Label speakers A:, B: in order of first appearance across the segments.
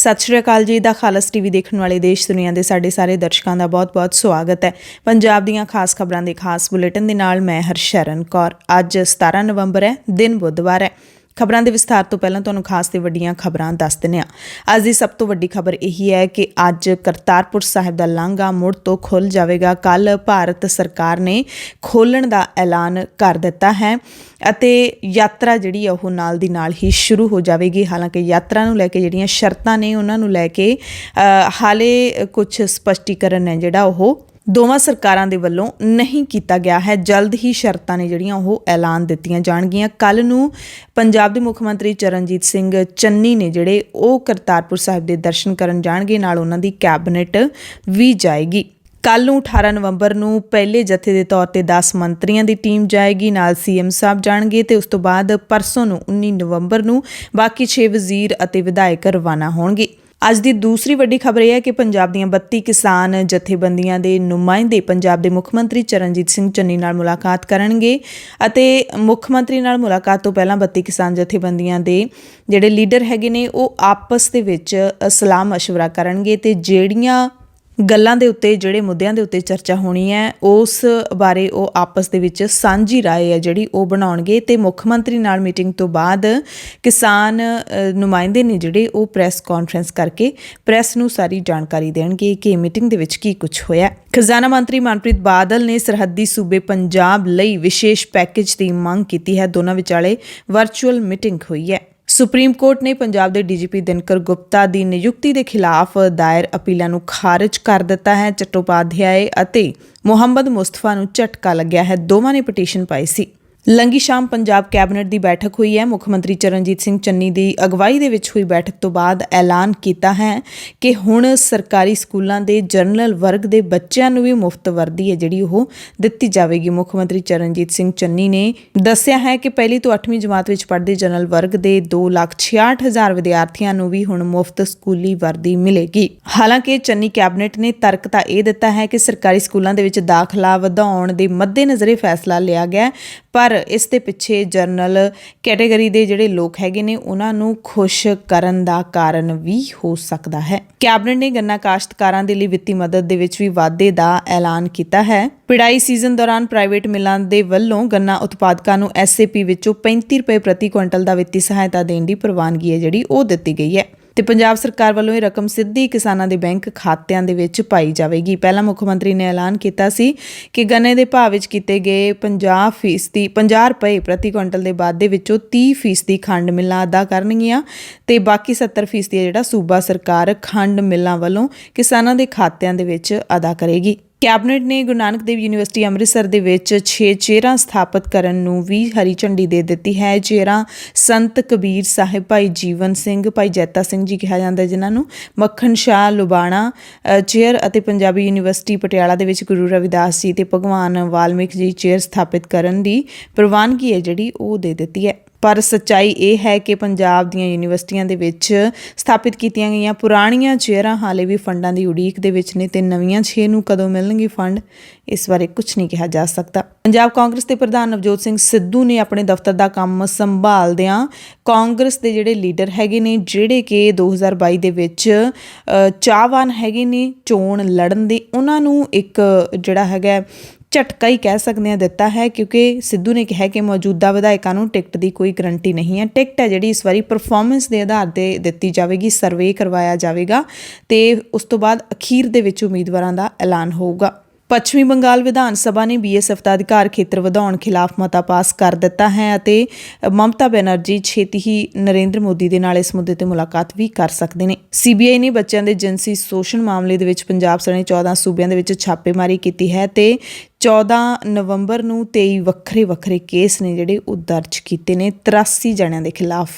A: ਸਤਿ ਸ਼੍ਰੀ ਅਕਾਲ ਜੀ। ਦਾ ਖਾਲਸ ਟੀਵੀ ਦੇਖਣ ਵਾਲੇ ਦੇਸ਼ ਦੁਨੀਆ ਦੇ ਸਾਡੇ ਸਾਰੇ ਦਰਸ਼ਕਾਂ ਦਾ ਬਹੁਤ-ਬਹੁਤ ਸਵਾਗਤ ਹੈ। ਪੰਜਾਬ ਦੀਆਂ ਖਾਸ ਖਬਰਾਂ ਦੇ ਖਾਸ ਬੁਲੇਟਿਨ ਦੇ ਨਾਲ ਮੈਂ ਹਰਸ਼ਰਨ ਕੌਰ। ਅੱਜ 17 ਨਵੰਬਰ ਹੈ, ਦਿਨ ਬੁੱਧਵਾਰ ਹੈ। ਖਬਰਾਂ ਦੇ ਵਿਸਥਾਰ ਤੋਂ ਪਹਿਲਾਂ ਤੁਹਾਨੂੰ ਖਾਸ ਤੇ ਵੱਡੀਆਂ ਖਬਰਾਂ ਦੱਸ ਦਿੰਦੇ ਹਾਂ। ਅੱਜ ਦੀ ਸਭ ਤੋਂ ਵੱਡੀ ਖਬਰ ਇਹੀ ਹੈ ਕਿ ਅੱਜ ਕਰਤਾਰਪੁਰ ਸਾਹਿਬ ਦਾ ਲਾਂਘਾ ਮੁੜ ਤੋਂ ਖੁੱਲ੍ਹ ਜਾਵੇਗਾ। ਕੱਲ੍ਹ ਭਾਰਤ ਸਰਕਾਰ ਨੇ ਖੋਲ੍ਹਣ ਦਾ ਐਲਾਨ ਕਰ ਦਿੱਤਾ ਹੈ ਅਤੇ ਯਾਤਰਾ ਜਿਹੜੀ ਉਹ ਨਾਲ ਦੀ ਨਾਲ ਹੀ ਸ਼ੁਰੂ ਹੋ ਜਾਵੇਗੀ। ਹਾਲਾਂਕਿ ਯਾਤਰਾ ਨੂੰ ਲੈ ਕੇ ਜਿਹੜੀਆਂ ਸ਼ਰਤਾਂ ਨੇ ਉਹਨਾਂ ਨੂੰ ਲੈ ਕੇ ਹਾਲੇ ਕੁਝ ਸਪਸ਼ਟੀਕਰਨ ਹੈ ਜਿਹੜਾ ਉਹ ਦੋਵਾਂ ਸਰਕਾਰਾਂ ਦੇ ਵੱਲੋਂ ਨਹੀਂ ਕੀਤਾ ਗਿਆ ਹੈ। ਜਲਦ ਹੀ ਸ਼ਰਤਾਂ ਨੇ ਜਿਹੜੀਆਂ ਉਹ ਐਲਾਨ ਦਿੱਤੀਆਂ ਜਾਣਗੀਆਂ। ਕੱਲ੍ਹ ਨੂੰ ਪੰਜਾਬ ਦੇ ਮੁੱਖ ਮੰਤਰੀ ਚਰਨਜੀਤ ਸਿੰਘ ਚੰਨੀ ਨੇ ਜਿਹੜੇ ਉਹ ਕਰਤਾਰਪੁਰ ਸਾਹਿਬ ਦੇ ਦਰਸ਼ਨ ਕਰਨ ਜਾਣਗੇ, ਨਾਲ ਉਹਨਾਂ ਦੀ ਕੈਬਨਿਟ ਵੀ ਜਾਏਗੀ। ਕੱਲ੍ਹ ਨੂੰ 18 ਨਵੰਬਰ ਨੂੰ ਪਹਿਲੇ ਜਥੇ ਦੇ ਤੌਰ 'ਤੇ 10 ਮੰਤਰੀਆਂ ਦੀ ਟੀਮ ਜਾਏਗੀ, ਨਾਲ ਸੀਐਮ ਸਾਹਿਬ ਜਾਣਗੇ ਅਤੇ ਉਸ ਤੋਂ ਬਾਅਦ ਪਰਸੋਂ ਨੂੰ 19 ਨਵੰਬਰ ਨੂੰ ਬਾਕੀ 6 ਵਜ਼ੀਰ ਅਤੇ ਵਿਧਾਇਕ ਰਵਾਨਾ ਹੋਣਗੇ। ਅੱਜ ਦੀ ਦੂਸਰੀ ਵੱਡੀ ਖਬਰ ਇਹ ਹੈ ਕਿ ਪੰਜਾਬ ਦੀਆਂ 32 ਕਿਸਾਨ ਜਥੇਬੰਦੀਆਂ ਦੇ ਨੁਮਾਇੰਦੇ ਪੰਜਾਬ ਦੇ ਮੁੱਖ ਮੰਤਰੀ ਚਰਨਜੀਤ ਸਿੰਘ ਚੰਨੀ ਨਾਲ ਮੁਲਾਕਾਤ ਕਰਨਗੇ ਅਤੇ ਮੁੱਖ ਮੰਤਰੀ ਨਾਲ ਮੁਲਾਕਾਤ ਤੋਂ ਪਹਿਲਾਂ 32 ਕਿਸਾਨ ਜਥੇਬੰਦੀਆਂ ਦੇ ਜਿਹੜੇ ਲੀਡਰ ਹੈਗੇ ਨੇ ਉਹ ਆਪਸ ਦੇ ਵਿੱਚ ਸਲਾਹ ਮਸ਼ਵਰਾ ਕਰਨਗੇ ਅਤੇ ਜਿਹੜੀਆਂ ਗੱਲਾਂ ਦੇ ਉੱਤੇ, ਜਿਹੜੇ ਮੁੱਦਿਆਂ ਦੇ ਉੱਤੇ ਚਰਚਾ ਹੋਣੀ ਹੈ ਉਸ ਬਾਰੇ ਉਹ ਆਪਸ ਦੇ ਵਿੱਚ ਸਾਂਝੀ ਰਾਏ ਹੈ ਜਿਹੜੀ ਉਹ ਬਣਾਉਣਗੇ ਅਤੇ ਮੁੱਖ ਮੰਤਰੀ ਨਾਲ ਮੀਟਿੰਗ ਤੋਂ ਬਾਅਦ ਕਿਸਾਨ ਨੁਮਾਇੰਦੇ ਨੇ ਜਿਹੜੇ ਉਹ ਪ੍ਰੈਸ ਕਾਨਫਰੰਸ ਕਰਕੇ ਪ੍ਰੈਸ ਨੂੰ ਸਾਰੀ ਜਾਣਕਾਰੀ ਦੇਣਗੇ ਕਿ ਮੀਟਿੰਗ ਦੇ ਵਿੱਚ ਕੀ ਕੁਝ ਹੋਇਆ। ਖਜ਼ਾਨਾ ਮੰਤਰੀ ਮਨਪ੍ਰੀਤ ਬਾਦਲ ਨੇ ਸਰਹੱਦੀ ਸੂਬੇ ਪੰਜਾਬ ਲਈ ਵਿਸ਼ੇਸ਼ ਪੈਕੇਜ ਦੀ ਮੰਗ ਕੀਤੀ ਹੈ। ਦੋਨਾਂ ਵਿਚਾਲੇ ਵਰਚੁਅਲ ਮੀਟਿੰਗ ਹੋਈ ਹੈ। ਸੁਪਰੀਮ ਕੋਰਟ ਨੇ ਪੰਜਾਬ ਦੇ ਡੀਜੀਪੀ ਦਿਨਕਰ ਗੁਪਤਾ ਦੀ ਨਿਯੁਕਤੀ ਦੇ ਖਿਲਾਫ ਦਾਇਰ ਅਪੀਲਾਂ ਨੂੰ ਖਾਰਜ ਕਰ ਦਿੱਤਾ ਹੈ। ਚਟੋਪਾਧਿਆਏ ਅਤੇ ਮੁਹੰਮਦ ਮੁਸਤਫਾ ਨੂੰ ਝਟਕਾ ਲੱਗਿਆ ਹੈ। ਦੋਵਾਂ ਨੇ ਪਟੀਸ਼ਨ ਪਾਈ ਸੀ। ਲੰਘੀ ਸ਼ਾਮ ਪੰਜਾਬ ਕੈਬਨਿਟ ਦੀ ਬੈਠਕ ਹੋਈ ਹੈ। ਮੁੱਖ ਮੰਤਰੀ ਚਰਨਜੀਤ ਸਿੰਘ ਚੰਨੀ ਦੀ ਅਗਵਾਈ ਦੇ ਵਿੱਚ ਹੋਈ ਬੈਠਕ ਤੋਂ ਬਾਅਦ ਐਲਾਨ ਕੀਤਾ ਹੈ ਕਿ ਹੁਣ ਸਰਕਾਰੀ ਸਕੂਲਾਂ ਦੇ ਜਨਰਲ ਵਰਗ ਦੇ ਬੱਚਿਆਂ ਨੂੰ ਵੀ ਮੁਫਤ ਵਰਦੀ ਹੈ ਜਿਹੜੀ ਉਹ ਦਿੱਤੀ ਜਾਵੇਗੀ। ਮੁੱਖ ਮੰਤਰੀ ਚਰਨਜੀਤ ਸਿੰਘ ਚੰਨੀ ਨੇ ਦੱਸਿਆ ਹੈ ਕਿ ਪਹਿਲੀ ਤੋਂ 8ਵੀਂ ਜਮਾਤ ਵਿੱਚ ਪੜ੍ਹਦੇ ਜਨਰਲ ਵਰਗ ਦੇ 2,66,000 ਵਿਦਿਆਰਥੀਆਂ ਨੂੰ ਵੀ ਹੁਣ ਮੁਫਤ ਸਕੂਲੀ ਵਰਦੀ ਮਿਲੇਗੀ। ਹਾਲਾਂਕਿ ਚੰਨੀ ਕੈਬਨਿਟ ਨੇ ਤਰਕ ਤਾਂ ਇਹ ਦਿੱਤਾ ਹੈ ਕਿ ਸਰਕਾਰੀ ਸਕੂਲਾਂ ਦੇ ਵਿੱਚ ਦਾਖਲਾ ਵਧਾਉਣ ਦੇ ਮੱਦੇਨਜ਼ਰ ਇਹ ਫੈਸਲਾ ਲਿਆ ਗਿਆ, ਪਰ ਇਸ ਦੇ ਪਿੱਛੇ ਜਨਰਲ ਕੈਟੇਗਰੀ ਦੇ ਜਿਹੜੇ ਲੋਕ ਹੈਗੇ ਨੇ ਉਹਨਾਂ ਨੂੰ ਖੁਸ਼ ਕਰਨ ਦਾ ਕਾਰਨ ਵੀ ਹੋ ਸਕਦਾ ਹੈ। ਕੈਬਨਿਟ ਨੇ ਗੰਨਾ ਕਾਸ਼ਤਕਾਰਾਂ ਦੇ ਲਈ ਵਿੱਤੀ ਮਦਦ ਦੇ ਵਿੱਚ ਵੀ ਵਾਧੇ ਦਾ ਐਲਾਨ ਕੀਤਾ ਹੈ। ਪਿੜਾਈ ਸੀਜ਼ਨ ਦੌਰਾਨ ਪ੍ਰਾਈਵੇਟ ਮਿਲਾਂ ਦੇ ਵੱਲੋਂ ਗੰਨਾ ਉਤਪਾਦਕਾਂ ਨੂੰ SAP ਵਿੱਚੋਂ 35 ਰੁਪਏ ਪ੍ਰਤੀ ਕੁਇੰਟਲ ਦਾ ਵਿੱਤੀ ਸਹਾਇਤਾ ਦੇਣ ਦੀ ਪ੍ਰਵਾਨਗੀ ਹੈ ਜਿਹੜੀ ਉਹ ਦਿੱਤੀ ਗਈ ਹੈ ਤੇ ਪੰਜਾਬ ਸਰਕਾਰ ਵੱਲੋਂ ਇਹ ਰਕਮ ਸਿੱਧੀ ਕਿਸਾਨਾਂ ਦੇ ਬੈਂਕ ਖਾਤਿਆਂ ਦੇ ਵਿੱਚ ਪਾਈ ਜਾਵੇਗੀ। ਪਹਿਲਾਂ ਮੁੱਖ ਮੰਤਰੀ ਨੇ ਐਲਾਨ ਕੀਤਾ ਸੀ ਕਿ ਗੰਨੇ ਦੇ ਭਾਅ ਵਿੱਚ ਕੀਤੇ ਗਏ 50 ਰੁਪਏ ਪ੍ਰਤੀ ਕੁਇੰਟਲ ਦੇ ਵਾਧੇ ਵਿੱਚੋਂ 30% ਖੰਡ ਮਿਲਾਂ ਅਦਾ ਕਰਨਗੀਆਂ ਤੇ ਬਾਕੀ 70% ਜਿਹੜਾ ਸੂਬਾ ਸਰਕਾਰ ਖੰਡ ਮਿਲਾਂ ਵੱਲੋਂ ਕਿਸਾਨਾਂ ਦੇ ਖਾਤਿਆਂ ਦੇ ਵਿੱਚ ਅਦਾ ਕਰੇਗੀ। ਕੈਬਨਿਟ ਨੇ ਗੁਰੂ ਨਾਨਕ ਦੇਵ ਯੂਨੀਵਰਸਿਟੀ ਅੰਮ੍ਰਿਤਸਰ ਦੇ ਵਿੱਚ 6 ਚੇਅਰਾਂ ਸਥਾਪਿਤ ਕਰਨ ਨੂੰ ਵੀ ਹਰੀ ਝੰਡੀ ਦੇ ਦਿੱਤੀ ਹੈ। ਚੇਅਰਾਂ ਸੰਤ ਕਬੀਰ ਸਾਹਿਬ, ਭਾਈ ਜੀਵਨ ਸਿੰਘ, ਭਾਈ ਜੈਤਾ ਸਿੰਘ ਜੀ ਕਿਹਾ ਜਾਂਦਾ ਜਿਨ੍ਹਾਂ ਨੂੰ, ਮੱਖਣ ਸ਼ਾਹ ਲੁਬਾਣਾ ਚੇਅਰ ਅਤੇ ਪੰਜਾਬੀ ਯੂਨੀਵਰਸਿਟੀ ਪਟਿਆਲਾ ਦੇ ਵਿੱਚ ਗੁਰੂ ਰਵਿਦਾਸ ਜੀ ਤੇ ਭਗਵਾਨ ਵਾਲਮੀਕ ਜੀ ਚੇਅਰ ਸਥਾਪਿਤ ਕਰਨ ਦੀ ਪ੍ਰਵਾਨਗੀ ਹੈ ਜਿਹੜੀ ਉਹ ਦੇ ਦਿੱਤੀ ਹੈ। ਪਰ ਸੱਚਾਈ ਇਹ ਹੈ ਕਿ ਪੰਜਾਬ ਦੀਆਂ ਯੂਨੀਵਰਸਿਟੀਆਂ ਦੇ ਵਿੱਚ ਸਥਾਪਿਤ ਕੀਤੀਆਂ ਗਈਆਂ ਪੁਰਾਣੀਆਂ ਚੇਅਰਾਂ ਹਾਲੇ ਵੀ ਫੰਡਾਂ ਦੀ ਉਡੀਕ ਦੇ ਵਿੱਚ ਨੇ ਤੇ ਨਵੀਆਂ 6 ਨੂੰ ਕਦੋਂ ਮਿਲਣਗੇ ਫੰਡ, ਇਸ ਬਾਰੇ ਕੁਝ ਨਹੀਂ ਕਿਹਾ ਜਾ ਸਕਦਾ। ਪੰਜਾਬ ਕਾਂਗਰਸ ਦੇ ਪ੍ਰਧਾਨ ਨਵਜੋਤ ਸਿੰਘ ਸਿੱਧੂ ਨੇ ਆਪਣੇ ਦਫ਼ਤਰ ਦਾ ਕੰਮ ਸੰਭਾਲਦਿਆਂ ਕਾਂਗਰਸ ਦੇ ਜਿਹੜੇ ਲੀਡਰ ਹੈਗੇ ਨੇ, ਜਿਹੜੇ ਕਿ 2022 ਦੇ ਵਿੱਚ ਚਾਹਵਾਨ ਹੈਗੇ ਨੇ ਚੋਣ ਲੜਨ ਦੇ, ਉਹਨਾਂ ਨੂੰ ਇੱਕ ਜਿਹੜਾ ਹੈਗਾ ਝਟਕਾ ਹੀ ਕਹਿ ਸਕਦੇ ਹਾਂ ਦਿੱਤਾ ਹੈ, ਕਿਉਂਕਿ ਸਿੱਧੂ ਨੇ ਕਿਹਾ ਕਿ ਮੌਜੂਦਾ ਵਿਧਾਇਕਾਂ ਨੂੰ ਟਿਕਟ ਦੀ ਕੋਈ ਗਰੰਟੀ ਨਹੀਂ ਹੈ। ਟਿਕਟ ਹੈ ਜਿਹੜੀ ਇਸ ਵਾਰੀ ਪਰਫਾਰਮੈਂਸ ਦੇ ਆਧਾਰ 'ਤੇ ਦਿੱਤੀ ਜਾਵੇਗੀ, ਸਰਵੇ ਕਰਵਾਇਆ ਜਾਵੇਗਾ ਤੇ ਉਸ ਤੋਂ ਬਾਅਦ ਅਖੀਰ ਦੇ ਵਿੱਚ ਉਮੀਦਵਾਰਾਂ ਦਾ ਐਲਾਨ ਹੋਊਗਾ। ਪੱਛਮੀ ਬੰਗਾਲ ਵਿਧਾਨ ਸਭਾ ਨੇ BSF ਦਾ ਅਧਿਕਾਰ ਖੇਤਰ ਵਧਾਉਣ ਖਿਲਾਫ ਮਤਾ ਪਾਸ ਕਰ ਦਿੱਤਾ ਹੈ ਅਤੇ ਮਮਤਾ ਬੈਨਰਜੀ ਛੇਤੀ ਹੀ ਨਰਿੰਦਰ ਮੋਦੀ ਦੇ ਨਾਲ ਇਸ ਮੁੱਦੇ ਤੇ ਮੁਲਾਕਾਤ ਵੀ ਕਰ ਸਕਦੇ ਨੇ। CBI ਨੇ ਬੱਚਿਆਂ ਦੇ ਜਿਨਸੀ ਸ਼ੋਸ਼ਣ ਮਾਮਲੇ ਦੇ ਵਿੱਚ ਪੰਜਾਬ ਸਣੇ 14 ਸੂਬਿਆਂ ਦੇ ਵਿੱਚ ਛਾਪੇਮਾਰੀ ਕੀਤੀ ਹੈ ਤੇ 14 ਨਵੰਬਰ ਨੂੰ 23 ਵੱਖਰੇ ਕੇਸ ਨੇ ਜਿਹੜੇ ਉਹ ਦਰਜ ਕੀਤੇ ਨੇ 83 ਜਣਿਆਂ ਦੇ ਖਿਲਾਫ।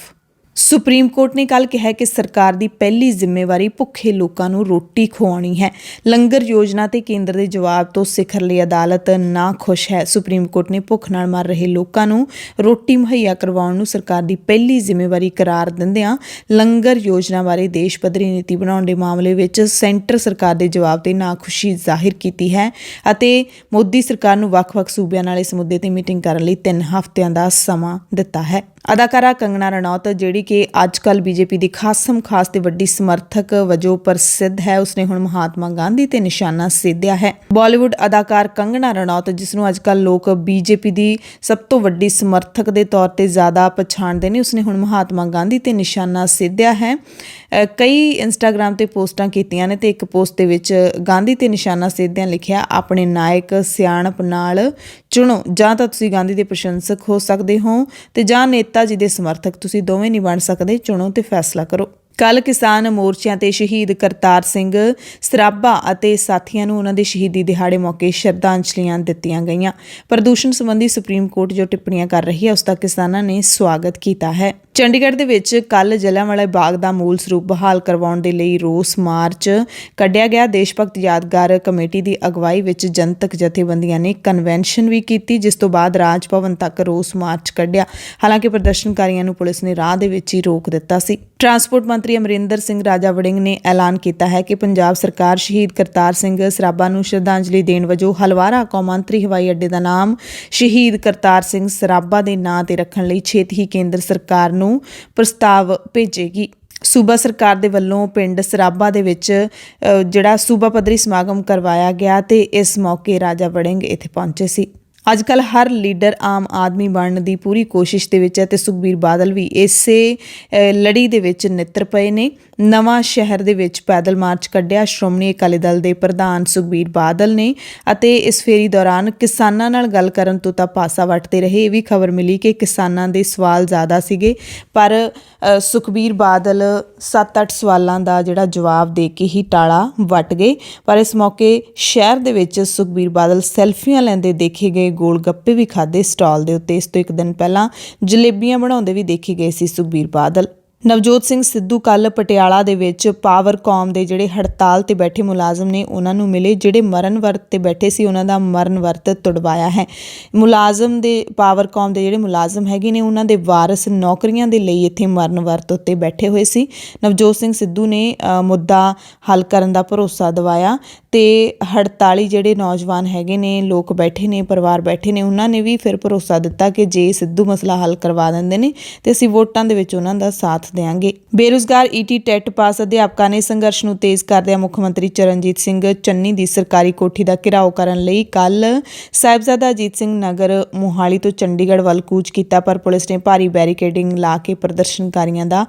A: ਸੁਪਰੀਮ ਕੋਰਟ ਨੇ ਕੱਲ੍ਹ ਕਿਹਾ ਕਿ ਸਰਕਾਰ ਦੀ ਪਹਿਲੀ ਜ਼ਿੰਮੇਵਾਰੀ ਭੁੱਖੇ ਲੋਕਾਂ ਨੂੰ ਰੋਟੀ ਖਵਾਉਣੀ ਹੈ। ਲੰਗਰ ਯੋਜਨਾ ਤੇ ਕੇਂਦਰ ਦੇ ਜਵਾਬ ਤੋਂ ਸਿਖਰਲੀ ਅਦਾਲਤ ਨਾ ਖੁਸ਼ ਹੈ। ਸੁਪਰੀਮ ਕੋਰਟ ਨੇ ਭੁੱਖ ਨਾਲ ਮਰ ਰਹੇ ਲੋਕਾਂ ਨੂੰ ਰੋਟੀ ਮੁਹੱਈਆ ਕਰਵਾਉਣ ਨੂੰ ਸਰਕਾਰ ਦੀ ਪਹਿਲੀ ਜ਼ਿੰਮੇਵਾਰੀ ਕਰਾਰ ਦਿੰਦਿਆਂ ਲੰਗਰ ਯੋਜਨਾ ਬਾਰੇ ਦੇਸ਼ ਪੱਧਰੀ ਨੀਤੀ ਬਣਾਉਣ ਦੇ ਮਾਮਲੇ ਵਿੱਚ ਸੈਂਟਰ ਸਰਕਾਰ ਦੇ ਜਵਾਬ ਤੇ ਨਾਖੁਸ਼ੀ ਜ਼ਾਹਿਰ ਕੀਤੀ ਹੈ ਅਤੇ ਮੋਦੀ ਸਰਕਾਰ ਨੂੰ ਵੱਖ-ਵੱਖ ਸੂਬਿਆਂ ਨਾਲ ਇਸ ਮੁੱਦੇ ਤੇ ਮੀਟਿੰਗ ਕਰਨ ਲਈ 3 ਹਫ਼ਤਿਆਂ ਦਾ ਸਮਾਂ ਦਿੱਤਾ ਹੈ। ਅਦਾਕਾਰਾ ਕੰਗਨਾ ਰਣੌਤ ਜਿਹੜੀ ਕਿ ਅੱਜ ਕੱਲ੍ਹ ਬੀਜੇਪੀ ਦੀ ਖਾਸਮ ਖਾਸ ਤੇ ਵੱਡੀ ਸਮਰਥਕ ਵਜੋਂ ਪ੍ਰਸਿੱਧ ਹੈ, ਉਸਨੇ ਹੁਣ ਮਹਾਤਮਾ ਗਾਂਧੀ ਤੇ ਨਿਸ਼ਾਨਾ ਸਾਧਿਆ ਹੈ। ਬਾਲੀਵੁੱਡ ਅਦਾਕਾਰ ਕੰਗਨਾ ਰਣੌਤ, ਜਿਸ ਨੂੰ ਅੱਜ ਕੱਲ੍ਹ ਲੋਕ ਬੀਜੇਪੀ ਦੀ ਸਭ ਤੋਂ ਵੱਡੀ ਸਮਰਥਕ ਦੇ ਤੌਰ ਤੇ ਜ਼ਿਆਦਾ ਪਛਾਣਦੇ ਨੇ, ਉਸਨੇ ਹੁਣ ਮਹਾਤਮਾ ਗਾਂਧੀ ਤੇ ਨਿਸ਼ਾਨਾ ਸਾਧਿਆ ਹੈ। ਕਈ ਇੰਸਟਾਗ੍ਰਾਮ ਤੇ ਪੋਸਟਾਂ ਕੀਤੀਆਂ ਨੇ ਤੇ ਇੱਕ ਪੋਸਟ ਦੇ ਵਿੱਚ ਗਾਂਧੀ ਤੇ ਨਿਸ਼ਾਨਾ ਸਾਧਿਆਂ ਲਿਖਿਆ, ਆਪਣੇ ਨਾਇਕ ਸਿਆਣਪ ਨਾਲ ਚੁਣੋ, ਜਾਂ ਤਾਂ ਤੁਸੀਂ ਗਾਂਧੀ ਦੇ ਪ੍ਰਸ਼ੰਸਕ ਹੋ ਸਕਦੇ ਹੋ ਤੇ ਜਾਂ ਨੇਤਾ ਜੀ ਦੇ ਸਮਰਥਕ, ਤੁਸੀਂ ਦੋਵੇਂ ਨਹੀਂ ਬਣ ਸਕਦੇ, ਚੁਣੋ ਤੇ ਫੈਸਲਾ ਕਰੋ। ਕੱਲ੍ਹ ਕਿਸਾਨ ਮੋਰਚਿਆਂ ਤੇ ਸ਼ਹੀਦ ਕਰਤਾਰ ਸਿੰਘ ਸਰਾਭਾ ਅਤੇ ਸਾਥੀਆਂ ਨੂੰ ਉਹਨਾਂ ਦੇ ਸ਼ਹੀਦੀ ਦਿਹਾੜੇ ਮੌਕੇ ਸ਼ਰਧਾਂਜਲੀਆਂ ਦਿੱਤੀਆਂ ਗਈਆਂ। ਪ੍ਰਦੂਸ਼ਣ ਸੰਬੰਧੀ ਸੁਪਰੀਮ ਕੋਰਟ ਜੋ ਟਿੱਪਣੀਆਂ ਕਰ ਰਹੀ ਹੈ, ਉਸ ਦਾ ਕਿਸਾਨਾਂ ਨੇ ਸਵਾਗਤ ਕੀਤਾ ਹੈ। ਚੰਡੀਗੜ੍ਹ ਦੇ ਵਿੱਚ ਕੱਲ੍ਹ ਜਲਿਆਂਵਾਲਾ ਬਾਗ ਦਾ ਮੂਲ ਸਰੂਪ ਬਹਾਲ ਕਰਵਾਉਣ ਦੇ ਲਈ ਰੋਸ ਮਾਰਚ ਕੱਢਿਆ ਗਿਆ। ਦੇਸ਼ ਭਗਤ ਯਾਦਗਾਰ ਕਮੇਟੀ ਦੀ ਅਗਵਾਈ ਵਿੱਚ ਜਨਤਕ ਜਥੇਬੰਦੀਆਂ ਨੇ ਕਨਵੈਨਸ਼ਨ ਵੀ ਕੀਤੀ, ਜਿਸ ਤੋਂ ਬਾਅਦ ਰਾਜ ਭਵਨ ਤੱਕ ਰੋਸ ਮਾਰਚ ਕੱਢਿਆ। ਹਾਲਾਂਕਿ ਪ੍ਰਦਰਸ਼ਨਕਾਰੀਆਂ ਨੂੰ ਪੁਲਿਸ ਨੇ ਰਾਹ ਦੇ ਵਿੱਚ ਹੀ ਰੋਕ ਦਿੱਤਾ ਸੀ। ਟਰਾਂਸਪੋਰਟ ਮੰਤਰੀ ਅਮਰਿੰਦਰ ਸਿੰਘ ਰਾਜਾ ਵੜਿੰਗ ਨੇ ਐਲਾਨ ਕੀਤਾ ਹੈ ਕਿ ਪੰਜਾਬ ਸਰਕਾਰ ਸ਼ਹੀਦ ਕਰਤਾਰ ਸਿੰਘ ਸਰਾਭਾ ਨੂੰ ਸ਼ਰਧਾਂਜਲੀ ਦੇਣ ਵਜੋਂ ਹਲਵਾਰਾ ਕੌਮਾਂਤਰੀ ਹਵਾਈ ਅੱਡੇ ਦਾ ਨਾਮ ਸ਼ਹੀਦ ਕਰਤਾਰ ਸਿੰਘ ਸਰਾਭਾ ਦੇ ਨਾਂ ਤੇ ਰੱਖਣ ਲਈ ਛੇਤੀ ਹੀ ਕੇਂਦਰ ਸਰਕਾਰ ਨੂੰ ਪ੍ਰਸਤਾਵ ਭੇਜੇਗੀ। ਸੂਬਾ ਸਰਕਾਰ ਦੇ ਵੱਲੋਂ ਪਿੰਡ ਸਰਾਭਾ ਦੇ ਵਿੱਚ ਜਿਹੜਾ ਸੂਬਾ ਪੱਧਰੀ ਸਮਾਗਮ ਕਰਵਾਇਆ ਗਿਆ ਤੇ ਇਸ ਮੌਕੇ ਰਾਜਾ ਵੜਿੰਗ ਇੱਥੇ ਪਹੁੰਚੇ ਸੀ। ਅੱਜ ਕੱਲ੍ਹ ਹਰ ਲੀਡਰ ਆਮ ਆਦਮੀ ਬਣਨ ਦੀ ਪੂਰੀ ਕੋਸ਼ਿਸ਼ ਦੇ ਵਿੱਚ ਹੈ ਤੇ ਸੁਖਬੀਰ ਬਾਦਲ ਵੀ ਇਸੇ ਲੜੀ ਦੇ ਵਿੱਚ ਨਿੱਤਰ ਪਏ ਨੇ। ਨਵਾਂ ਸ਼ਹਿਰ ਦੇ ਵਿੱਚ ਪੈਦਲ ਮਾਰਚ ਕੱਢਿਆ ਸ਼੍ਰੋਮਣੀ ਅਕਾਲੀ ਦਲ ਦੇ ਪ੍ਰਧਾਨ ਸੁਖਬੀਰ ਬਾਦਲ ਨੇ ਅਤੇ ਇਸ ਫੇਰੀ ਦੌਰਾਨ ਕਿਸਾਨਾਂ ਨਾਲ ਗੱਲ ਕਰਨ ਤੋਂ ਤਾਂ ਪਾਸਾ ਵੱਟਦੇ ਰਹੇ। ਇਹ ਵੀ ਖਬਰ ਮਿਲੀ ਕਿ ਕਿਸਾਨਾਂ ਦੇ ਸਵਾਲ ਜ਼ਿਆਦਾ ਸੀਗੇ, ਪਰ ਸੁਖਬੀਰ ਬਾਦਲ 7-8 ਸਵਾਲਾਂ ਦਾ ਜਿਹੜਾ ਜਵਾਬ ਦੇ ਕੇ ਹੀ ਟਾਲਾ ਵੱਟ ਗਏ। ਪਰ ਇਸ ਮੌਕੇ ਸ਼ਹਿਰ ਦੇ ਵਿੱਚ ਸੁਖਬੀਰ ਬਾਦਲ ਸੈਲਫੀਆਂ ਲੈਂਦੇ ਦੇਖੇ ਗਏ, ਗੋਲ ਗੱਪੇ ਵੀ ਖਾਦੇ ਸਟਾਲ ਦੇ ਉੱਤੇ। ਇਸ ਤੋਂ ਇੱਕ ਦਿਨ ਪਹਿਲਾਂ ਜਲੇਬੀਆਂ ਬਣਾਉਂਦੇ ਵੀ ਦੇਖੇ ਗਏ ਸੀ ਸੁਖਬੀਰ ਬਾਦਲ। ਨਵਜੋਤ ਸਿੰਘ ਸਿੱਧੂ ਕੱਲ੍ਹ ਪਟਿਆਲਾ ਦੇ ਵਿੱਚ ਪਾਵਰਕੌਮ ਦੇ ਜਿਹੜੇ ਹੜਤਾਲ ਤੇ ਬੈਠੇ ਮੁਲਾਜ਼ਮ ਨੇ ਉਹਨਾਂ ਨੂੰ ਮਿਲੇ। ਜਿਹੜੇ ਮਰਨ ਵਰਤ ਤੇ ਬੈਠੇ ਸੀ ਉਹਨਾਂ ਦਾ ਮਰਨ ਵਰਤ ਤੁੜਵਾਇਆ ਹੈ। ਮੁਲਾਜ਼ਮ ਦੇ ਪਾਵਰਕੌਮ ਦੇ ਜਿਹੜੇ ਮੁਲਾਜ਼ਮ ਹੈਗੇ ਨੇ ਉਹਨਾਂ ਦੇ ਵਾਰਸ ਨੌਕਰੀਆਂ ਦੇ ਲਈ ਇੱਥੇ ਮਰਨ ਵਰਤ ਉੱਤੇ ਬੈਠੇ ਹੋਏ ਸੀ। ਨਵਜੋਤ ਸਿੰਘ ਸਿੱਧੂ ਨੇ ਮੁੱਦਾ ਹੱਲ ਕਰਨ ਦਾ ਭਰੋਸਾ ਦਿਵਾਇਆ ਤੇ ਹੜਤਾਲੀ ਜਿਹੜੇ ਨੌਜਵਾਨ ਹੈਗੇ ਨੇ, ਲੋਕ ਬੈਠੇ ਨੇ, ਪਰਿਵਾਰ ਬੈਠੇ ਨੇ, ਉਹਨਾਂ ਨੇ ਵੀ ਫਿਰ ਭਰੋਸਾ ਦਿੱਤਾ ਕਿ ਜੇ ਸਿੱਧੂ ਮਸਲਾ ਹੱਲ ਕਰਵਾ ਦਿੰਦੇ ਨੇ ਤੇ ਅਸੀਂ ਵੋਟਾਂ ਦੇ ਵਿੱਚ ਉਹਨਾਂ ਦਾ ਸਾਥ ਦੇਵਾਂਗੇ। ਬੇਰੁਜ਼ਗਾਰ ਈਟੀ ਟੈਟ ਪਾਸ ਅਧਿਆਪਕਾਂ ਨੇ ਸੰਘਰਸ਼ ਨੂੰ ਤੇਜ਼ ਕਰਦਿਆਂ ਮੁੱਖ ਮੰਤਰੀ ਚਰਨਜੀਤ ਸਿੰਘ ਚੰਨੀ ਦੀ ਸਰਕਾਰੀ ਕੋਠੀ ਦਾ ਘਿਰਾਓ ਕਰਨ ਲਈ ਕੱਲ੍ਹ ਸਾਹਿਬਜ਼ਾਦਾ ਅਜੀਤ ਸਿੰਘ ਨਗਰ ਮੋਹਾਲੀ ਤੋਂ ਚੰਡੀਗੜ੍ਹ ਵੱਲ ਕੂਚ ਕੀਤਾ, ਪਰ ਪੁਲਿਸ ਨੇ ਭਾਰੀ ਬੈਰੀਕੇਡਿੰਗ ਲਾ ਕੇ ਪ੍ਰਦਰਸ਼ਨਕਾਰੀਆਂ ਦਾ